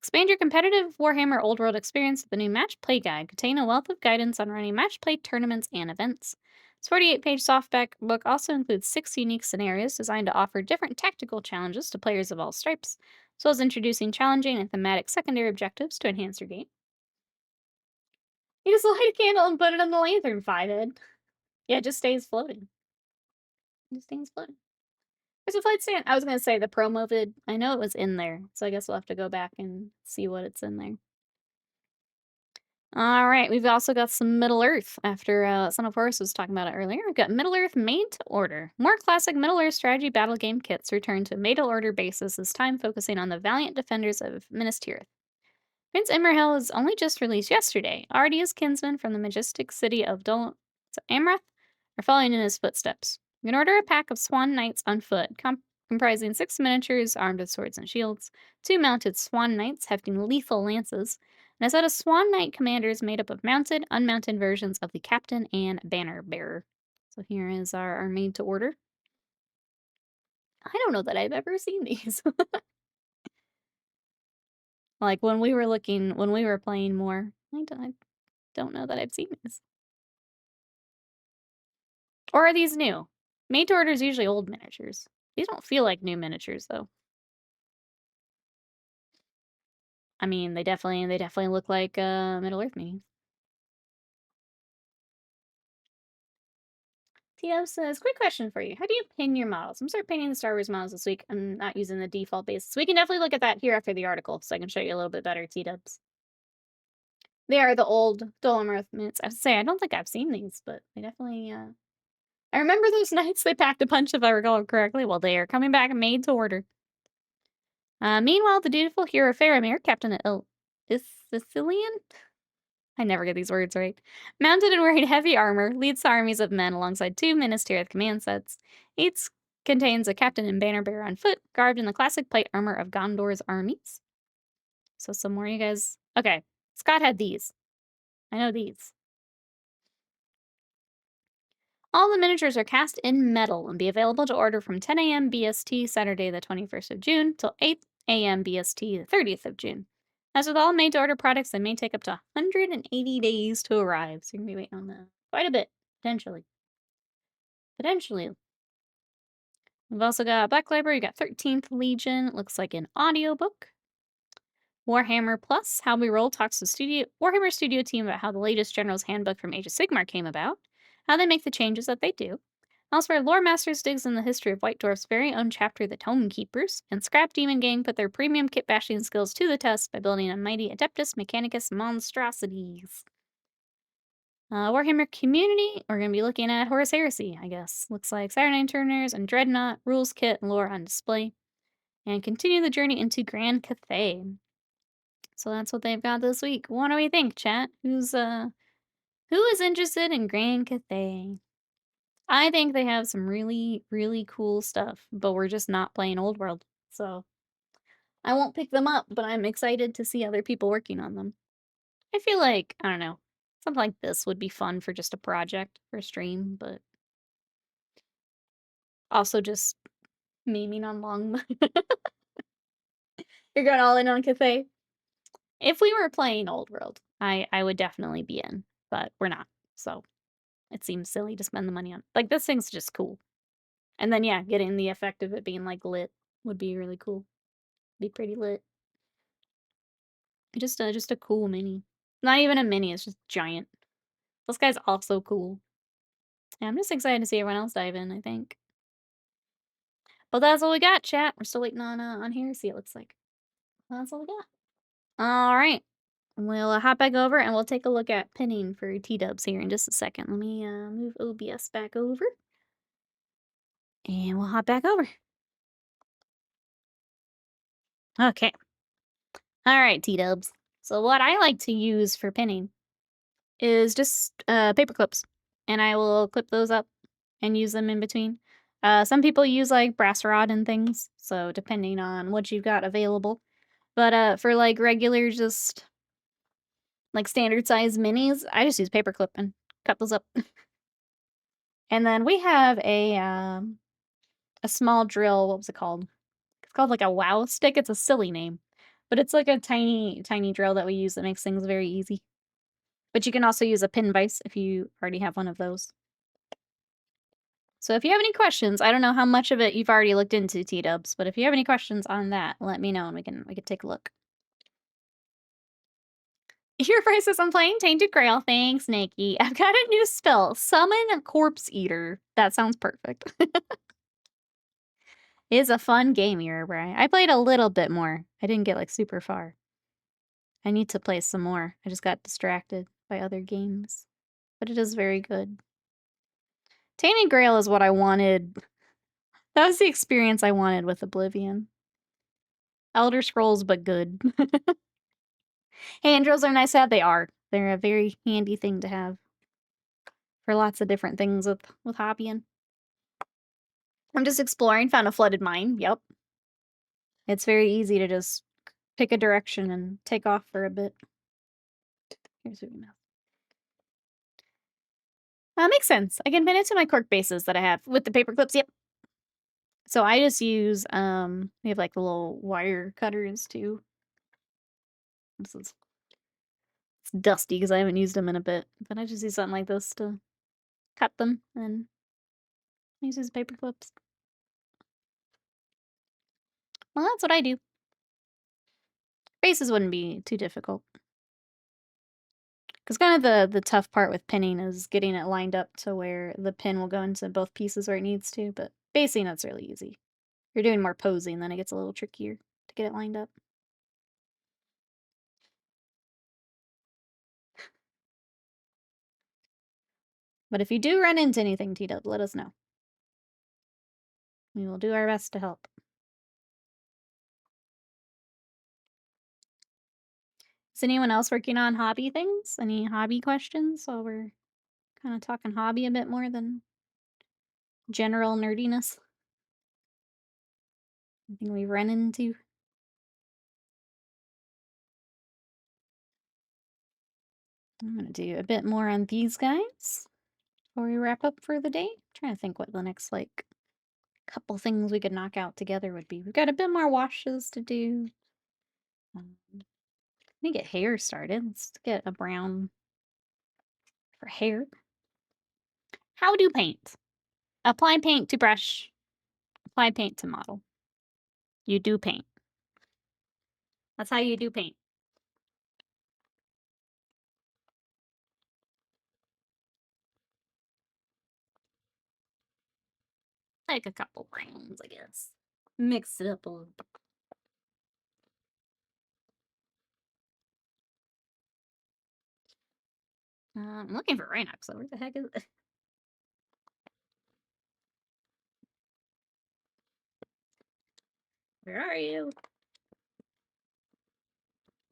Expand your competitive Warhammer Old World experience with the new Match Play Guide, containing a wealth of guidance on running match play tournaments and events. This 48-page softback book also includes 6 unique scenarios designed to offer different tactical challenges to players of all stripes, as well as introducing challenging and thematic secondary objectives to enhance your game. You just light a candle and put it in the lantern, Fivehead. Yeah, it just stays floating. It just stays floating. There's a flight stand. I was going to say the promo vid. I know it was in there, so I guess we'll have to go back and see what it's in there. All right, we've also got some Middle-earth after Son of Horus was talking about it earlier. We've got Middle-earth made to order. More classic Middle-earth strategy battle game kits return to made-to-order basis, this time focusing on the valiant defenders of Minas Tirith. Prince Imrahil was only just released yesterday. Already his kinsmen from the majestic city of Amrath are following in his footsteps. You can order a pack of Swan Knights on foot, comprising 6 miniatures armed with swords and shields, 2 mounted Swan Knights hefting lethal lances, and a set of Swan Knight commanders made up of mounted, unmounted versions of the captain and banner bearer. So here is our made to order. I don't know that I've ever seen these. Like when we were playing more, I don't know that I've seen these. Or are these new? Made to order is usually old miniatures. These don't feel like new miniatures though. I mean, they definitely look like Middle-earth minis. Tio says, quick question for you. How do you pin your models? I'm starting painting the Star Wars models this week. I'm not using the default basis. We can definitely look at that here after the article, so I can show you a little bit better, T-dubs. They are the old Dolomarth minutes. I have to say, I don't think I've seen these, but they definitely, I remember those nights they packed a punch, if I recall correctly. Well, they are coming back made to order. Meanwhile, the dutiful hero Faramir, Captain Sicilian? I never get these words right. Mounted and wearing heavy armor, leads the armies of men alongside 2 Minas Tirith command sets. Each contains a captain and banner bearer on foot, garbed in the classic plate armor of Gondor's armies. So some more, you guys. Okay, Scott had these. I know these. All the miniatures are cast in metal and be available to order from 10 a.m. BST Saturday the 21st of June till 8 a.m. BST the 30th of June. As with all made-to-order products, they may take up to 180 days to arrive, so you're going to be waiting on that quite a bit, potentially. Potentially. We've also got Black Library, we got 13th Legion, it looks like an audiobook. Warhammer Plus, How We Roll talks to Warhammer Studio team about how the latest General's Handbook from Age of Sigmar came about, how they make the changes that they do. Elsewhere, Lore Masters digs in the history of White Dwarf's very own chapter, the Tome Keepers, and Scrap Demon Gang put their premium kit bashing skills to the test by building a mighty Adeptus Mechanicus monstrosities. Warhammer Community, we're going to be looking at Horus Heresy, I guess. Looks like Saturnine Turners and Dreadnought, Rules Kit, and Lore on display. And continue the journey into Grand Cathay. So that's what they've got this week. What do we think, chat? Who is interested in Grand Cathay? I think they have some really, really cool stuff, but we're just not playing Old World. So I won't pick them up, but I'm excited to see other people working on them. I feel like, I don't know, something like this would be fun for just a project for a stream, but also just memeing on long. You're going all in on Cathay. If we were playing Old World, I would definitely be in, but we're not. So it seems silly to spend the money on. Like, this thing's just cool. And then, yeah, getting the effect of it being, like, lit would be really cool. Be pretty lit. Just a cool mini. Not even a mini, it's just giant. This guy's also cool. Yeah, I'm just excited to see everyone else dive in, I think. But that's all we got, chat. We're still waiting on Heresy, it looks like. That's all we got. Alright. We'll hop back over and we'll take a look at pinning for T-dubs here in just a second. Let me move OBS back over. And we'll hop back over. Okay. Alright, T-dubs. So what I like to use for pinning is just paper clips. And I will clip those up and use them in between. Some people use like brass rod and things, so depending on what you've got available. But for like regular, just like standard size minis, I just use paper clip and cut those up. And then we have a small drill. What was it called? It's called like a wow stick. It's a silly name, but it's like a tiny, tiny drill that we use that makes things very easy. But you can also use a pin vise if you already have one of those. So if you have any questions, I don't know how much of it you've already looked into, T-dubs, but if you have any questions on that, let me know and we can take a look. Your price is I'm playing Tainted Grail. Thanks, Nikki. I've got a new spell. Summon a Corpse Eater. That sounds perfect. It's a fun game, Brian. I played a little bit more. I didn't get like super far. I need to play some more. I just got distracted by other games. But it is very good. Tainted Grail is what I wanted. That was the experience I wanted with Oblivion. Elder Scrolls, but good. Hand drills are nice to have. They are. They're a very handy thing to have for lots of different things with hobbying. I'm just exploring, found a flooded mine. Yep. It's very easy to just pick a direction and take off for a bit. Here's what we know. Makes sense. I can pin it to my cork bases that I have with the paper clips. Yep. So I just use, we have like the little wire cutters too. It's dusty because I haven't used them in a bit, but I just use something like this to cut them and use these paper clips. Well, that's what I do. Bases wouldn't be too difficult. Because kind of the tough part with pinning is getting it lined up to where the pin will go into both pieces where it needs to, but basing, that's really easy. If you're doing more posing, then it gets a little trickier to get it lined up. But if you do run into anything, T-Dub, let us know. We will do our best to help. Is anyone else working on hobby things? Any hobby questions? So we're kind of talking hobby a bit more than general nerdiness. Anything we run into? I'm gonna do a bit more on these guys before we wrap up for the day. Trying to think what the next, like, couple things we could knock out together would be. We've got a bit more washes to do. Let me get hair started. Let's get a brown for hair. How do paint? Apply paint to brush. Apply paint to model. You do paint. That's how you do paint. Like a couple browns, I guess. Mix it up a little. I'm looking for Rhinox, so where the heck is it? Where are you?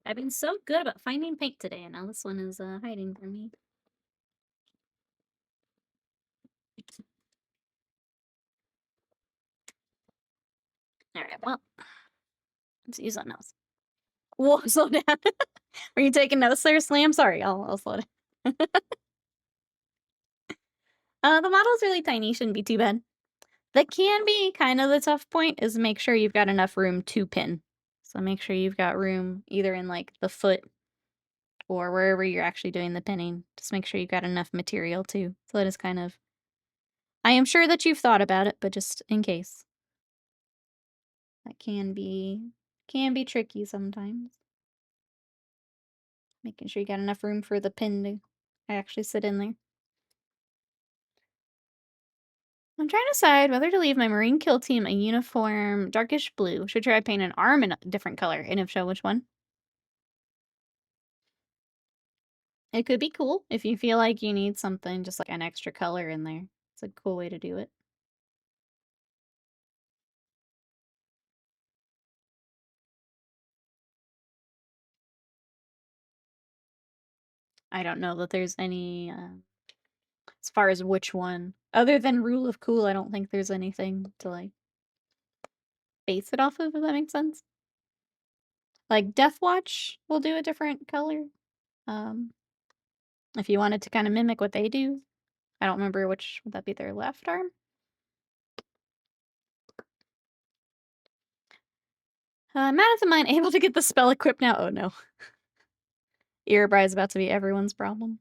I've been so good about finding paint today, and now this one is hiding from me. Alright, well, let's use on nose. Whoa, slow down. Were you taking notes there, Slam? Sorry, I'll slow down. The model's really tiny, shouldn't be too bad. That can be kind of the tough point, is make sure you've got enough room to pin. So make sure you've got room either in like the foot or wherever you're actually doing the pinning. Just make sure you've got enough material too. So that is kind of... I am sure that you've thought about it, but just in case. That can be tricky sometimes. Making sure you got enough room for the pin to actually sit in there. I'm trying to decide whether to leave my Marine kill team a uniform darkish blue. Should try paint an arm in a different color, and if so, which one? It could be cool if you feel like you need something, just like an extra color in there. It's a cool way to do it. I don't know that there's any, as far as which one. Other than Rule of Cool, I don't think there's anything to, like, base it off of, if that makes sense. Like, Death Watch will do a different color. If you wanted to kind of mimic what they do. I don't remember which, would that be their left arm? I'm out of the mind, able to get the spell equipped now. Oh no. Erebri is about to be everyone's problem.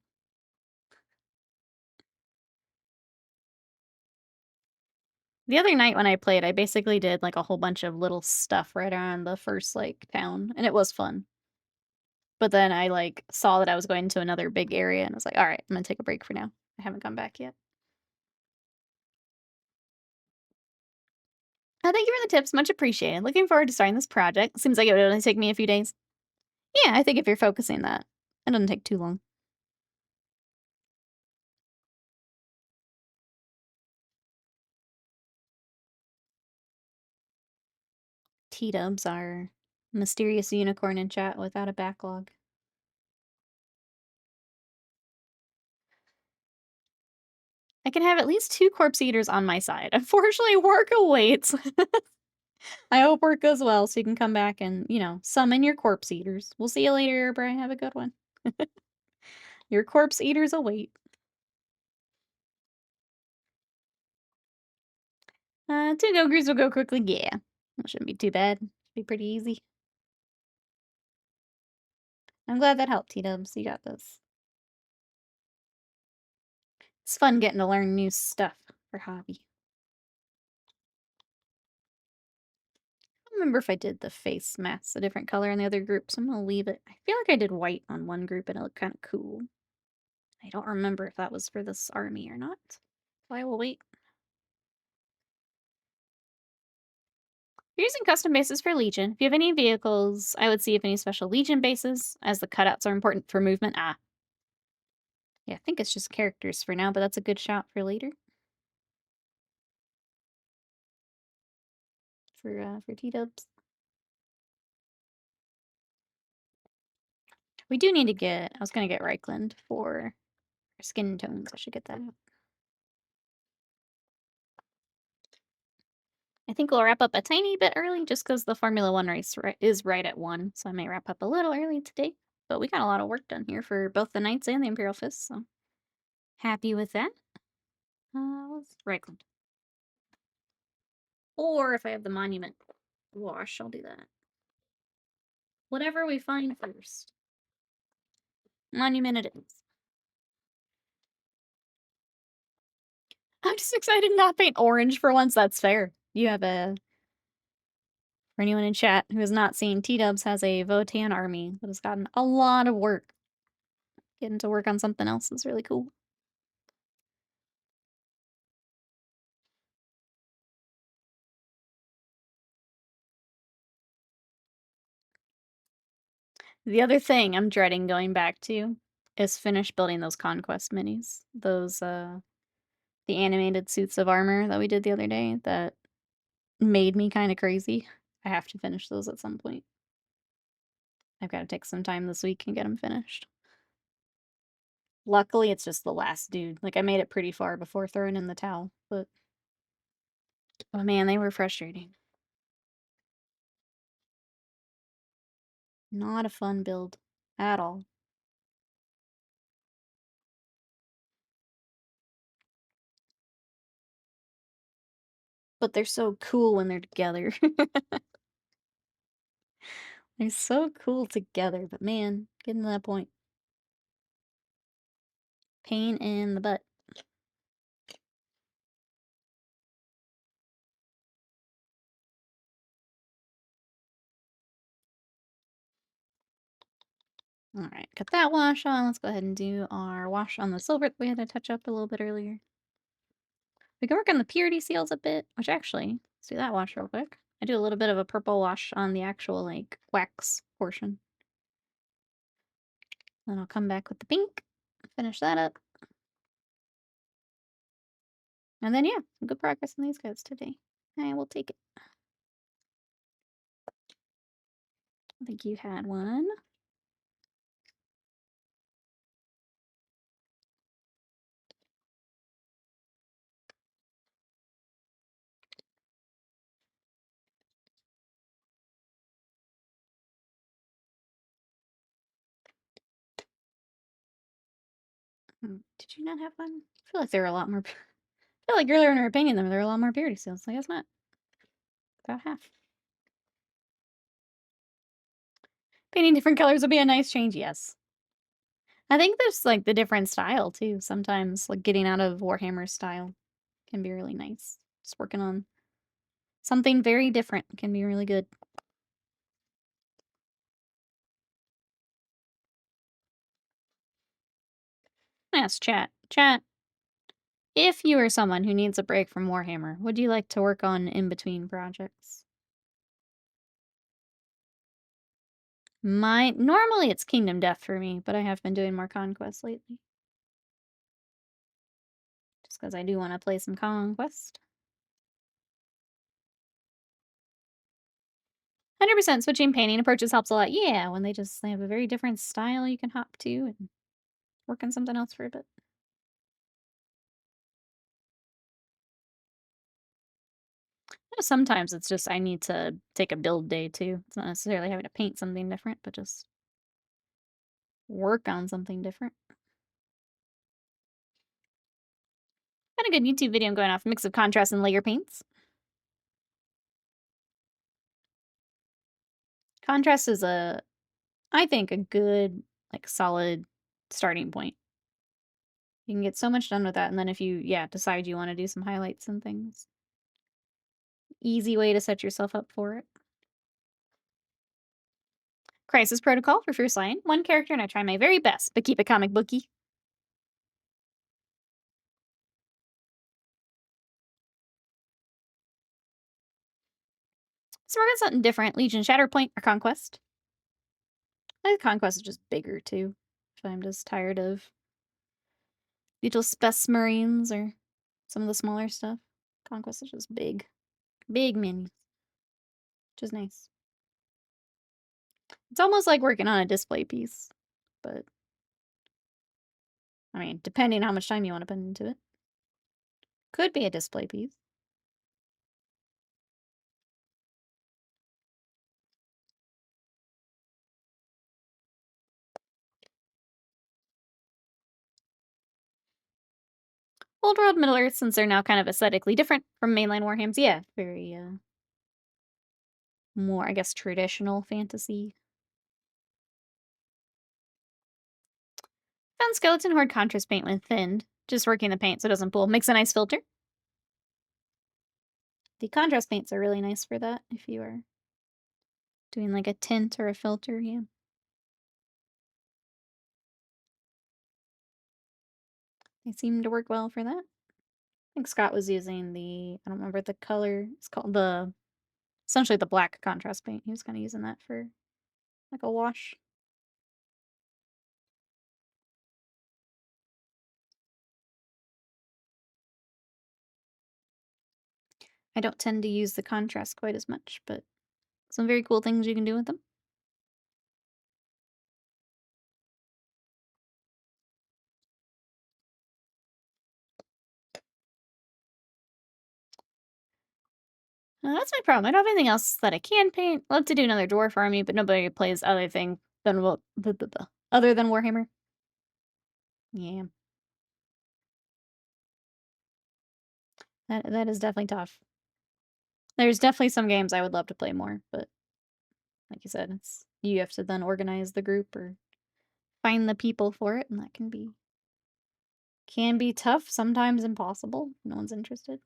The other night when I played, I basically did like a whole bunch of little stuff right around the first like town, and it was fun. But then I like saw that I was going to another big area, and I was like, all right, I'm gonna take a break for now. I haven't come back yet. Thank you for the tips, much appreciated. Looking forward to starting this project. Seems like it would only take me a few days. Yeah, I think if you're focusing that, it doesn't take too long. T-dubs are mysterious unicorn in chat without a backlog. I can have at least 2 corpse eaters on my side. Unfortunately, work awaits. I hope work goes well so you can come back and, you know, summon your corpse eaters. We'll see you later, Brian. Have a good one. Your corpse eaters await. 2 Gogurs will go quickly. Yeah, that shouldn't be too bad. Should be pretty easy. I'm glad that helped, T-dubs. You got this. It's fun getting to learn new stuff for hobby. I don't remember if I did the face masks a different color in the other group, so I'm gonna leave it. I feel like I did white on one group and it looked kind of cool. I don't remember if that was for this army or not. So I will wait. If you're using custom bases for Legion, if you have any vehicles, I would see if any special Legion bases, as the cutouts are important for movement. Yeah, I think it's just characters for now, but that's a good shout for later. For T-dubs. We do need to get, I was gonna get Reichland for skin tones. I should get that out. I think we'll wrap up a tiny bit early just because the Formula One race is right at 1, so I may wrap up a little early today. But we got a lot of work done here for both the Knights and the Imperial Fist, so happy with that. Let's Reichland. Or if I have the Monument wash, I'll do that. Whatever we find first. Monument it is. I'm just excited to not paint orange for once. That's fair. You have a... For anyone in chat who has not seen, T-Dubs has a Votan army that has gotten a lot of work. Getting to work on something else is really cool. The other thing I'm dreading going back to is finish building those conquest minis. Those, the animated suits of armor that we did the other day that made me kind of crazy. I have to finish those at some point. I've got to take some time this week and get them finished. Luckily, it's just the last dude. Like, I made it pretty far before throwing in the towel, but... Oh man, they were frustrating. Not a fun build at all. But they're so cool when they're together. They're so cool together, but man, getting to that point. Pain in the butt. Alright, got that wash on. Let's go ahead and do our wash on the silver that we had to touch up a little bit earlier. We can work on the purity seals a bit, which actually, let's do that wash real quick. I do a little bit of a purple wash on the actual, like, wax portion. Then I'll come back with the pink, finish that up. And then, yeah, some good progress on these guys today. I will take it. I think you had one. Did you not have one? I feel like there were a lot more. I feel like earlier in our opinion, there were a lot more purity seals. I guess not. About half. Painting different colors would be a nice change, yes. I think there's like the different style too. Sometimes like getting out of Warhammer style can be really nice. Just working on something very different can be really good. Yes, chat. Chat. If you are someone who needs a break from Warhammer, would you like to work on in between projects? Normally it's Kingdom Death for me, but I have been doing more Conquest lately. Just because I do want to play some Conquest. 100% switching painting approaches helps a lot. Yeah, when they have a very different style you can hop to and work on something else for a bit. Sometimes it's just I need to take a build day too. It's not necessarily having to paint something different, but just work on something different. Got a good YouTube video I'm going off. Mix of contrast and layer paints. Contrast is I think, a good, like, solid starting point. You can get so much done with that, and then if you, yeah, decide you want to do some highlights and things. Easy way to set yourself up for it. Crisis Protocol for first line. One character and I try my very best, but keep it comic booky. So we're gonna something different. Legion Shatterpoint or Conquest. I think Conquest is just bigger too. If I'm just tired of little Spec Marines or some of the smaller stuff. Conquest is just big. Big minis. Which is nice. It's almost like working on a display piece. But I mean, depending how much time you want to put into it. Could be a display piece. Old World, Middle Earth, since they're now kind of aesthetically different from mainline Warhams. Yeah, very, more, I guess, traditional fantasy. Found Skeleton Horde contrast paint when thinned. Just working the paint so it doesn't pool. Makes a nice filter. The contrast paints are really nice for that if you are doing like a tint or a filter, yeah. They seem to work well for that. I think Scott was using the, I don't remember the color, it's called the, essentially the black contrast paint. He was kind of using that for like a wash. I don't tend to use the contrast quite as much, but some very cool things you can do with them. That's my problem. I don't have anything else that I can paint. Love to do another dwarf army, but nobody plays other thing than other than Warhammer. Yeah, that is definitely tough. There's definitely some games I would love to play more, but like you said, it's you have to then organize the group or find the people for it, and that can be tough, sometimes impossible. No one's interested.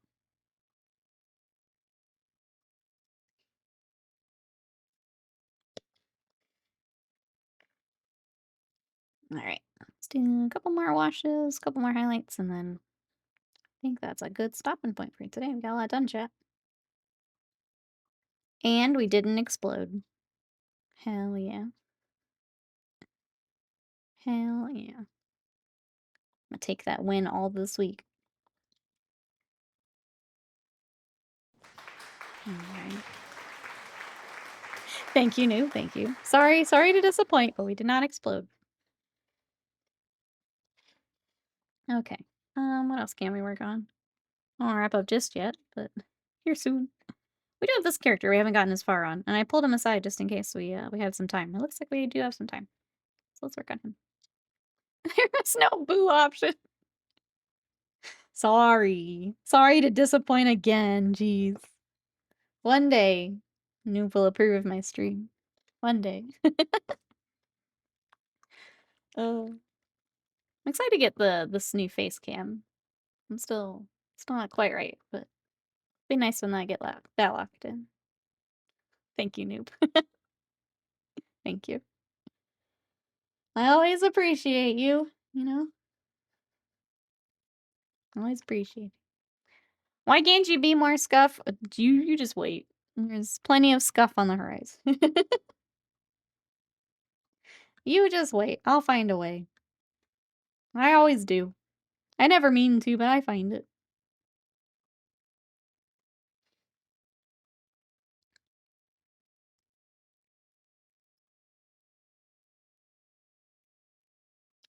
All right, let's do a couple more washes, a couple more highlights, and then I think that's a good stopping point for today. We got a lot done, chat. And we didn't explode. Hell yeah. Hell yeah. I'm gonna take that win all this week. Alright. Thank you, Noob. Thank you. Sorry to disappoint, but we did not explode. Okay. What else can we work on? I won't wrap up just yet, but here soon. We do have this character we haven't gotten as far on, and I pulled him aside just in case we have some time. It looks like we do have some time. So let's work on him. There is no boo option. Sorry. Sorry to disappoint again. Jeez. One day, Noob will approve of my stream. One day. I'm excited to get this new face cam. I'm still not quite right, but be nice when I get that locked in. Thank you, Noob. Thank you. I always appreciate you, you know? Always appreciate it. Why can't you be more scuff? You just wait. There's plenty of scuff on the horizon. You just wait. I'll find a way. I always do. I never mean to, but I find it.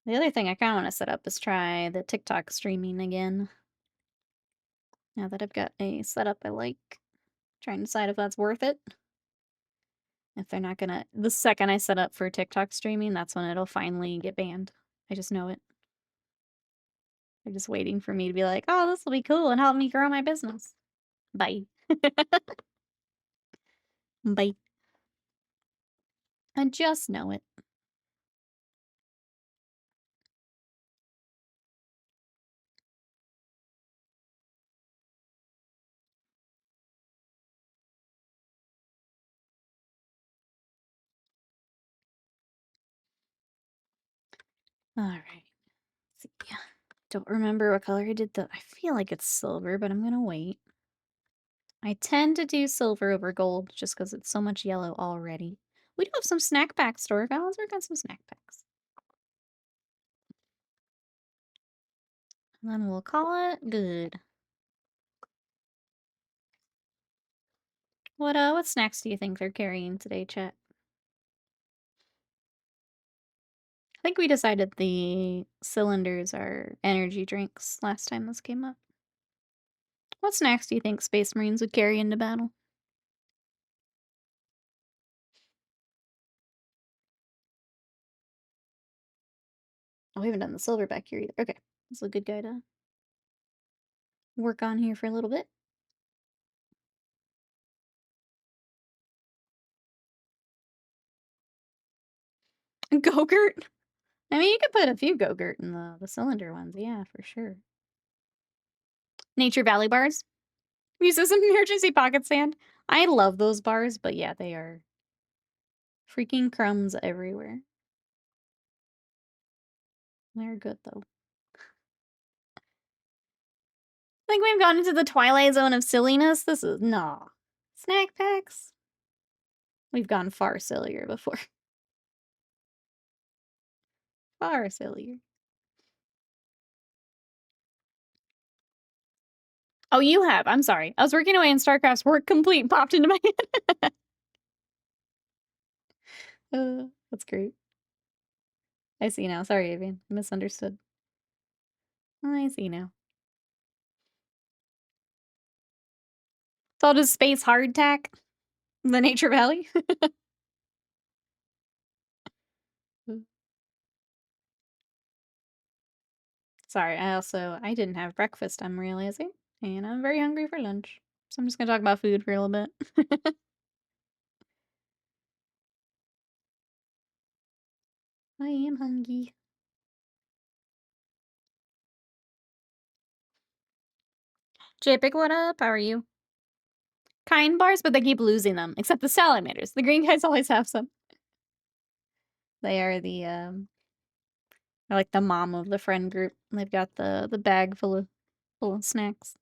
The other thing I kind of want to set up is try the TikTok streaming again. Now that I've got a setup I like. Trying to decide if that's worth it. If they're not gonna... The second I set up for TikTok streaming, that's when it'll finally get banned. I just know it. They're just waiting for me to be like, oh, this will be cool and help me grow my business. Bye. Bye. I just know it. Alright. See. Don't remember what color I did I feel like it's silver, but I'm gonna wait. I tend to do silver over gold just because it's so much yellow already. We do have some snack packs store. Let's work on some snack packs. And then we'll call it good. What snacks do you think they're carrying today, chat? I think we decided the cylinders are energy drinks last time this came up. What snacks do you think Space Marines would carry into battle? Oh, we haven't done the silverback here either. Okay, this is a good guy to work on here for a little bit. Go-gurt? I mean, you could put a few Go-gurt in the cylinder ones, yeah, for sure. Nature Valley bars. Use as an emergency pocket sand. I love those bars, but yeah, they are freaking crumbs everywhere. They're good, though. I think we've gone into the twilight zone of silliness. This is... no. Snack packs? We've gone far sillier before. Far sillier. Oh, you have. I'm sorry. I was working away and StarCraft's work complete popped into my head. That's great. I see now. Sorry, Avian. I misunderstood. I see now. It's all just space hardtack. The Nature Valley. Sorry, I didn't have breakfast, I'm realizing. And I'm very hungry for lunch. So I'm just gonna talk about food for a little bit. I am hungry. JPIC, what up? How are you? Kind bars, but they keep losing them. Except the salamanders. The green guys always have some. They are they're like the mom of the friend group. They've got the bag full of snacks.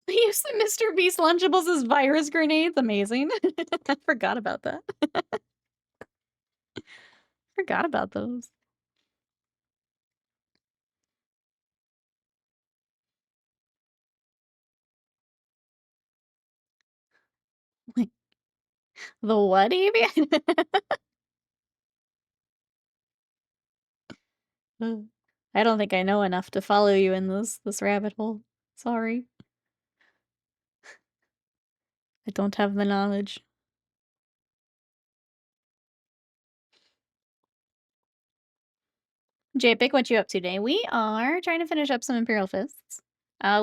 They use the Mr. Beast Lunchables as virus grenades. Amazing. I forgot about that. Forgot about those. The what, Evie? I don't think I know enough to follow you in this rabbit hole. Sorry. I don't have the knowledge. JPIC, what you up to today? We are trying to finish up some Imperial Fists. I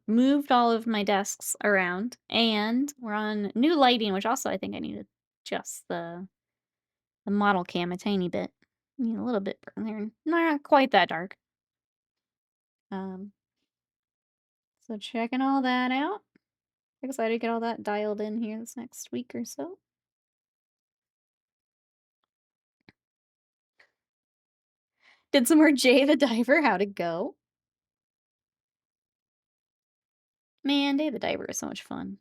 moved all of my desks around, and we're on new lighting, which also I think I need to adjust the model cam a tiny bit. Need a little bit burn there. Not quite that dark. So checking all that out. Excited to get all that dialed in here this next week or so. Did some more Jay the Diver. How'd it go? Man, Day the Diver is so much fun.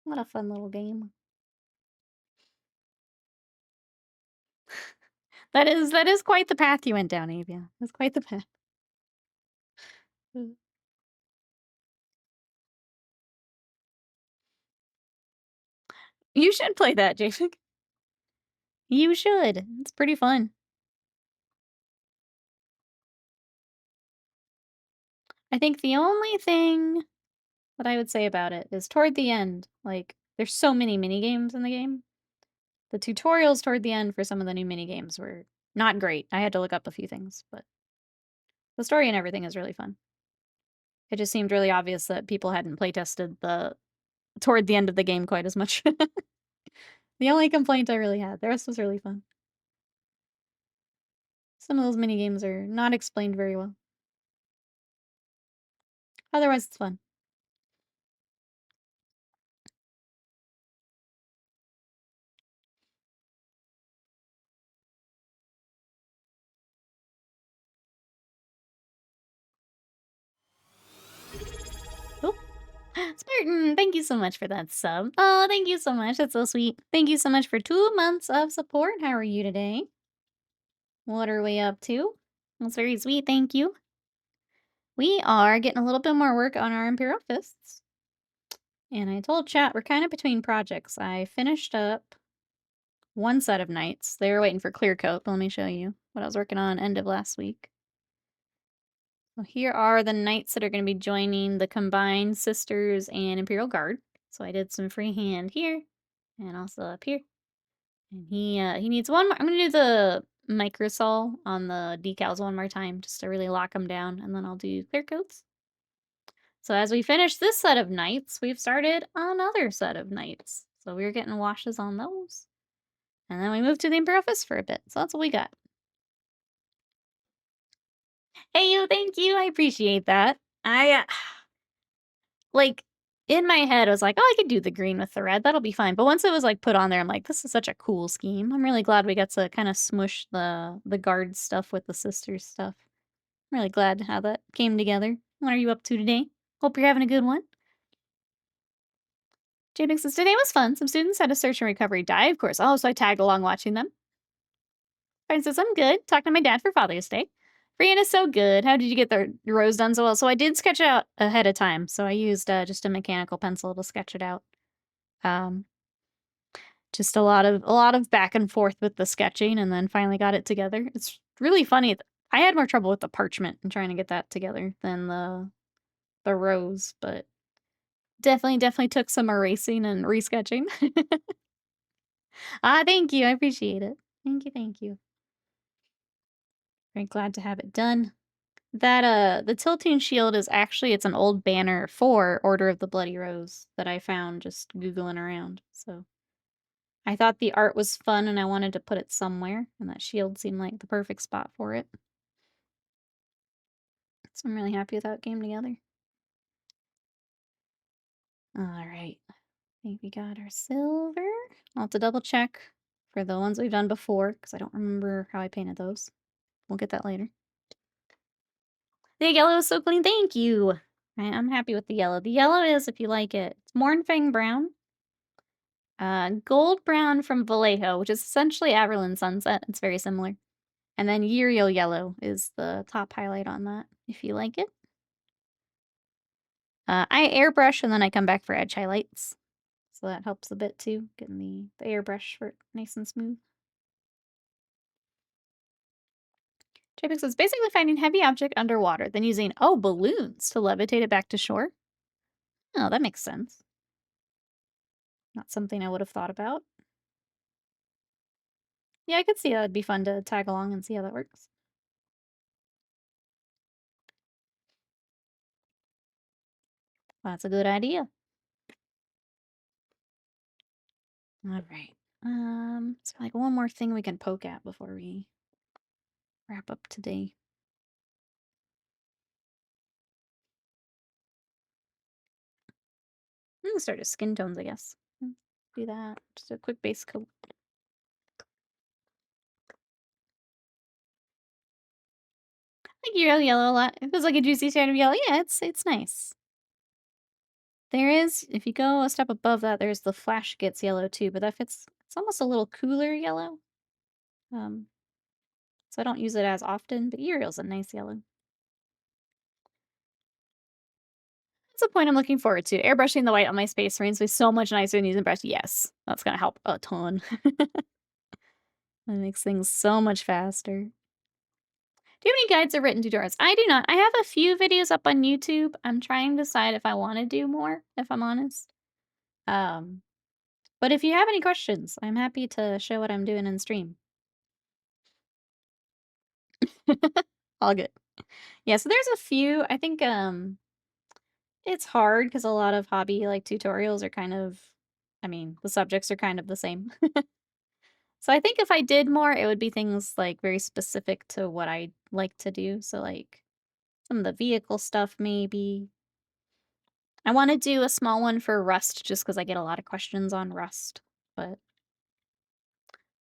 What a fun little game. That is quite the path you went down, Avia. That's quite the path. You should play that, Jason. You should. It's pretty fun. I think the only thing that I would say about it is toward the end, like, there's so many mini games in the game. The tutorials toward the end for some of the new mini games were not great. I had to look up a few things, but the story and everything is really fun. It just seemed really obvious that people hadn't playtested toward the end of the game quite as much. The only complaint I really had. The rest was really fun. Some of those mini games are not explained very well. Otherwise, it's fun. Oh, Spartan, thank you so much for that sub. Oh, thank you so much. That's so sweet. Thank you so much for 2 months of support. How are you today? What are we up to? That's very sweet. Thank you. We are getting a little bit more work on our Imperial Fists. And I told chat we're kind of between projects. I finished up one set of knights. They were waiting for clear coat, but let me show you what I was working on end of last week. So here are the knights that are going to be joining the combined Sisters and Imperial Guard. So I did some freehand here and also up here. And he needs one more. I'm gonna do the microsol on the decals one more time just to really lock them down, and then I'll do clear coats. So as we finish this set of knights, we've started another set of knights. So we're getting washes on those. And then we move to the Imperial Fist for a bit. So that's what we got. Hey, you, thank you. I appreciate that. Like, in my head, I was like, oh, I could do the green with the red. That'll be fine. But once it was, like, put on there, I'm like, this is such a cool scheme. I'm really glad we got to kind of smush the guard stuff with the sisters stuff. I'm really glad how that came together. What are you up to today? Hope you're having a good one. JMix says, today was fun. Some students had a search and recovery die, of course. Oh, so I tagged along watching them. Brian says, I'm good. Talked to my dad for Father's Day. Brianna's so good. How did you get the rose done so well? So I did sketch it out ahead of time. So I used just a mechanical pencil to sketch it out. Just a lot of back and forth with the sketching, and then finally got it together. It's really funny. I had more trouble with the parchment and trying to get that together than the rose, but definitely took some erasing and resketching. Thank you. I appreciate it. Thank you. Very glad to have it done. That, the tilting shield is actually, it's an old banner for Order of the Bloody Rose that I found just Googling around, so I thought the art was fun and I wanted to put it somewhere, and that shield seemed like the perfect spot for it. So I'm really happy with how it came together. Alright. I think we got our silver. I'll have to double check for the ones we've done before, because I don't remember how I painted those. We'll get that later. The yellow is so clean, thank you! I'm happy with the yellow. The yellow is, if you like it, it's Mornfang brown. Gold brown from Vallejo, which is essentially Averland Sunset. It's very similar. And then Uriel yellow is the top highlight on that, if you like it. I airbrush and then I come back for edge highlights. So that helps a bit too, getting the airbrush for it nice and smooth. JPEG says, basically finding heavy object underwater, then using, balloons to levitate it back to shore. Oh, that makes sense. Not something I would have thought about. Yeah, I could see that would be fun to tag along and see how that works. Well, that's a good idea. All right. So like one more thing we can poke at before we wrap up today. I'm gonna start with skin tones, I guess. Do that. Just a quick base coat. I like your yellow a lot. It feels like a juicy shade of yellow. Yeah, it's nice. There is, if you go a step above that, there's the Flash Gets yellow too, but that fits, it's almost a little cooler yellow. So I don't use it as often, but Uriel's a nice yellow. That's a point I'm looking forward to. Airbrushing the white on my Space Marines was so much nicer than using brush. Yes, that's gonna help a ton. That makes things so much faster. Do you have any guides or written tutorials? I do not. I have a few videos up on YouTube. I'm trying to decide if I want to do more, if I'm honest. But if you have any questions, I'm happy to show what I'm doing in stream. All good. Yeah, so there's a few. I think it's hard because a lot of hobby like tutorials are kind of, I mean, the subjects are kind of the same. So I think if I did more, it would be things like very specific to what I like to do. So like some of the vehicle stuff maybe. I want to do a small one for Rust just because I get a lot of questions on Rust, but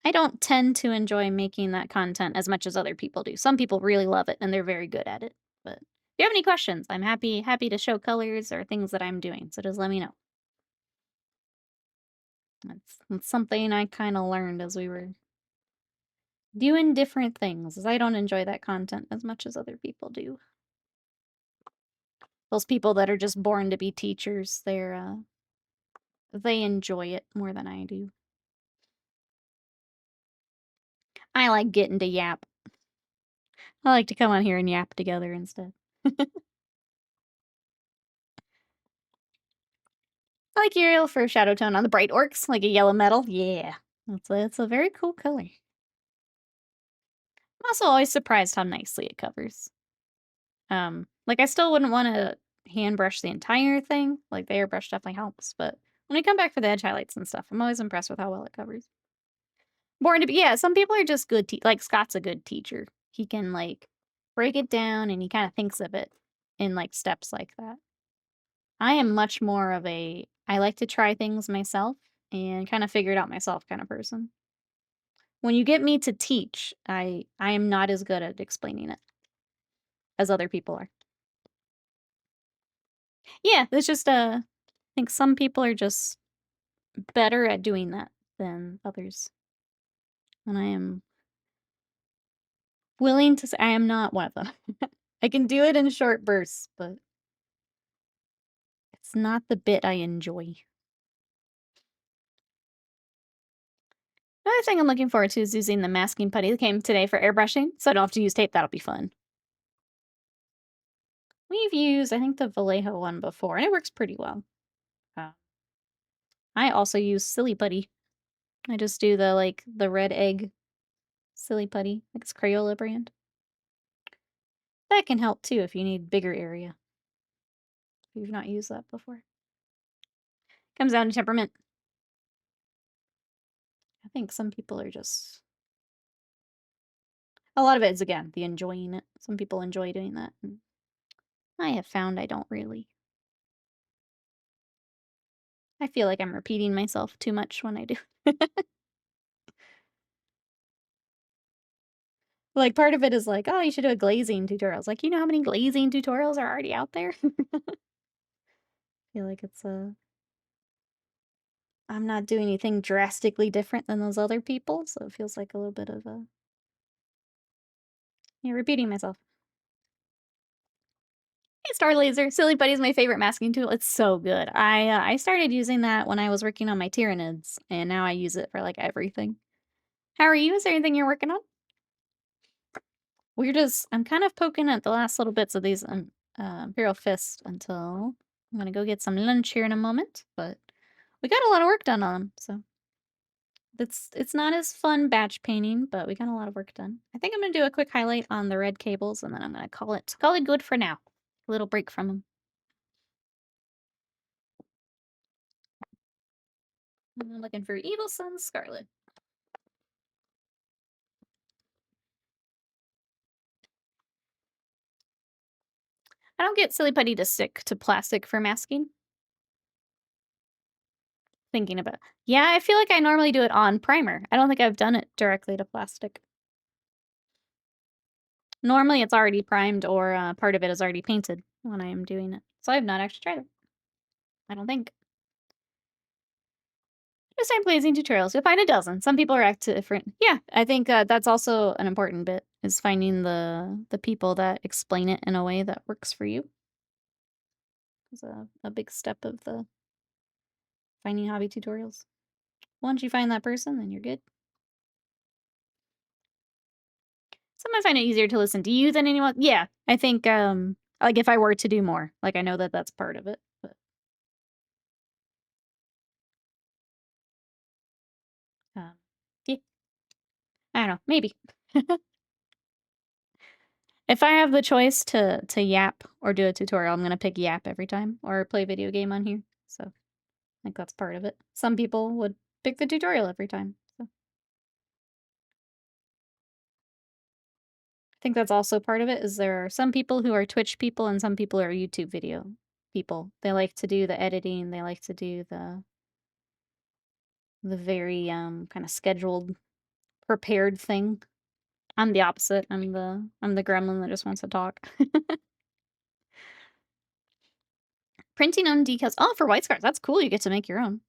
I don't tend to enjoy making that content as much as other people do. Some people really love it and they're very good at it, but if you have any questions, I'm happy to show colors or things that I'm doing, so just let me know. That's something I kind of learned as we were doing different things, is I don't enjoy that content as much as other people do. Those people that are just born to be teachers, they enjoy it more than I do. I like getting to yap. I like to come on here and yap together instead. I like Uriel for shadow tone on the bright orcs, like a yellow metal. Yeah, it's a very cool color. I'm also always surprised how nicely it covers. Like I still wouldn't want to hand brush the entire thing. Like the airbrush definitely helps, but when I come back for the edge highlights and stuff, I'm always impressed with how well it covers. Born to be, yeah, some people are just good, like Scott's a good teacher. He can like break it down and he kind of thinks of it in like steps like that. I am much more of a, I like to try things myself and kind of figure it out myself kind of person. When you get me to teach, I am not as good at explaining it as other people are. Yeah, it's just I think some people are just better at doing that than others. And I am willing to say I am not one of them. I can do it in short bursts, but it's not the bit I enjoy. Another thing I'm looking forward to is using the masking putty that came today for airbrushing, so I don't have to use tape. That'll be fun. We've used, I think, the Vallejo one before, and it works pretty well. I also use Silly Putty. I just do the red egg Silly Putty, like it's Crayola brand. That can help too if you need bigger area. If you've not used that before. Comes down to temperament. I think some people are just... A lot of it is, again, the enjoying it. Some people enjoy doing that. And I have found I don't really. I feel like I'm repeating myself too much when I do. Like, part of it is like, oh, you should do a glazing tutorial. It's like, you know how many glazing tutorials are already out there? I feel like it's I'm not doing anything drastically different than those other people, so it feels like a little bit of a... Yeah, repeating myself. Hey, Star Laser. Silly Putty is my favorite masking tool. It's so good. I started using that when I was working on my Tyranids, and now I use it for, like, everything. How are you? Is there anything you're working on? I'm kind of poking at the last little bits of these Imperial Fist until I'm gonna go get some lunch here in a moment, but we got a lot of work done on them, so it's not as fun batch painting, but we got a lot of work done. I think I'm gonna do a quick highlight on the red cables, and then I'm gonna call it good for now. A little break from them. I'm looking for Evil Sun Scarlet. I don't get Silly Putty to stick to plastic for masking. Thinking about... Yeah, I feel like I normally do it on primer. I don't think I've done it directly to plastic. Normally it's already primed or part of it is already painted when I am doing it. So I have not actually tried it. I don't think. Just time glazing tutorials. You'll find a dozen. Some people are different. Yeah, I think that's also an important bit, is finding the people that explain it in a way that works for you. It's a big step of the finding hobby tutorials. Once you find that person, then you're good. Some might find it easier to listen to you than anyone. Yeah, I think like if I were to do more, like I know that that's part of it, but yeah, I don't know, maybe. If I have the choice to yap or do a tutorial, I'm gonna pick yap every time, or play a video game on here. So I think that's part of it. Some people would pick the tutorial every time. So I think that's also part of it, is there are some people who are Twitch people and some people are YouTube video people. They like to do the editing, they like to do the very kind of scheduled, prepared thing. I'm the opposite. I'm the gremlin that just wants to talk. Printing on decals. Oh, for white scars. That's cool. You get to make your own.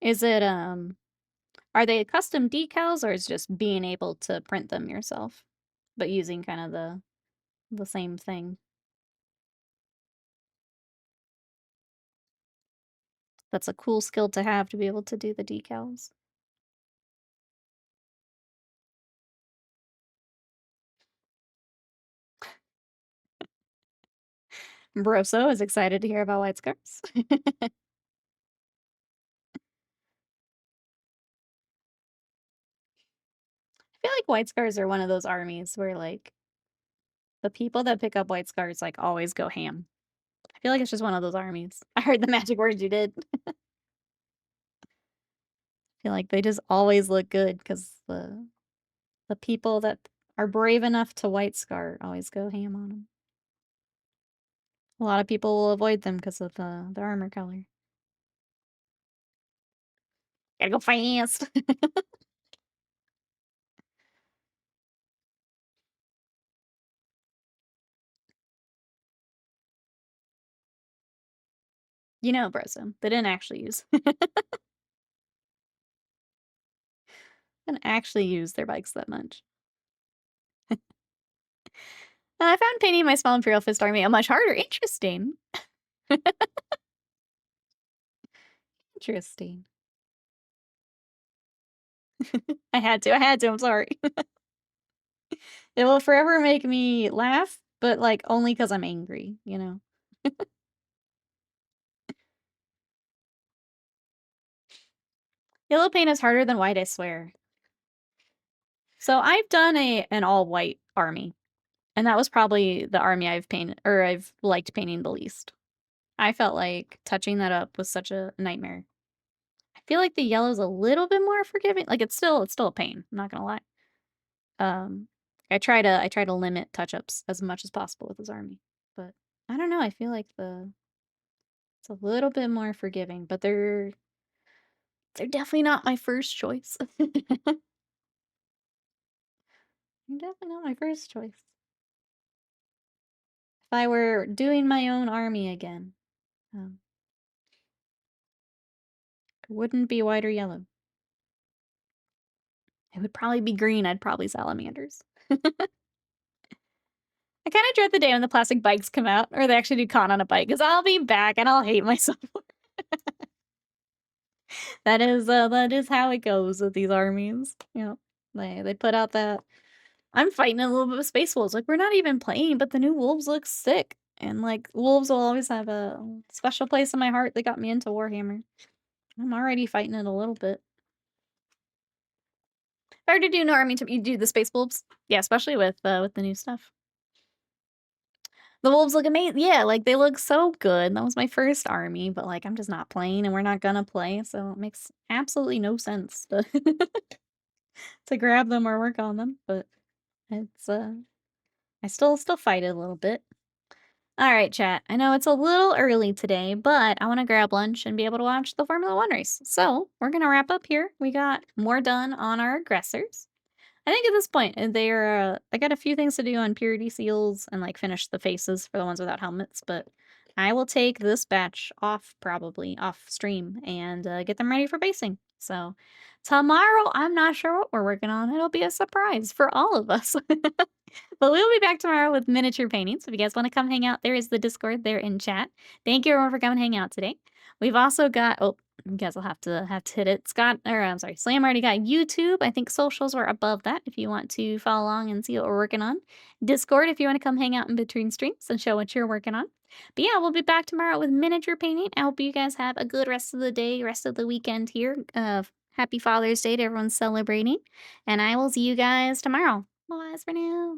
Is it are they custom decals, or is it just being able to print them yourself, but using kind of the same thing? That's a cool skill to have, to be able to do the decals. Broso is excited to hear about white scars. feel like White Scars are one of those armies where, like, the people that pick up White Scars, like, always go ham. I feel like it's just one of those armies. I heard the magic words you did. I feel like they just always look good because the people that are brave enough to White Scar always go ham on them. A lot of people will avoid them because of the armor color. Gotta go fast. You know, Broso, they didn't actually use didn't actually use their bikes that much. I found painting my small Imperial Fist army a much harder. Interesting. Interesting. I had to, I'm sorry. It will forever make me laugh, but, like, only because 'cause I'm angry, you know? Yellow paint is harder than white, I swear. So I've done an all-white army, and that was probably the army I've painted or I've liked painting the least. I felt like touching that up was such a nightmare. I feel like the yellow's a little bit more forgiving, like, it's still a pain, I'm not gonna lie. Um, I try to limit touch-ups as much as possible with this army, but I don't know, I feel like it's a little bit more forgiving, but they're definitely not my first choice. They're definitely not my first choice. If I were doing my own army again, um, it wouldn't be white or yellow. It would probably be green, I'd probably salamanders. I kinda dread the day when the plastic bikes come out, or they actually do con on a bike, because 'cause I'll be back and I'll hate myself. That is how it goes with these armies, you know? They put out that I'm fighting a little bit with space wolves, like, we're not even playing, but the new wolves look sick, and, like, wolves will always have a special place in my heart. They got me into Warhammer. I'm already fighting it a little bit. If I were to do an army to you do the space wolves? Yeah, especially with the new stuff. The wolves look amazing. Yeah, like, they look so good. That was my first army, but, like, I'm just not playing, and we're not gonna play, so it makes absolutely no sense to to grab them or work on them, but it's, I still fight it a little bit. Alright, chat. I know it's a little early today, but I wanna grab lunch and be able to watch the Formula 1 race. So, we're gonna wrap up here. We got more done on our aggressors. I think at this point, I got a few things to do on purity seals and, like, finish the faces for the ones without helmets, but I will take this batch off probably, off stream, and, get them ready for basing. So, tomorrow, I'm not sure what we're working on. It'll be a surprise for all of us. But we'll be back tomorrow with miniature paintings. If you guys wanna come hang out, there is the Discord there in chat. Thank you everyone for coming hang out today. We've also got you guys will have to hit it. I'm sorry, Slam already got YouTube. I think socials were above that if you want to follow along and see what we're working on. Discord if you want to come hang out in between streams and show what you're working on. But yeah, we'll be back tomorrow with miniature painting. I hope you guys have a good rest of the day, rest of the weekend here. Happy Father's Day to everyone celebrating. And I will see you guys tomorrow. Bye for now.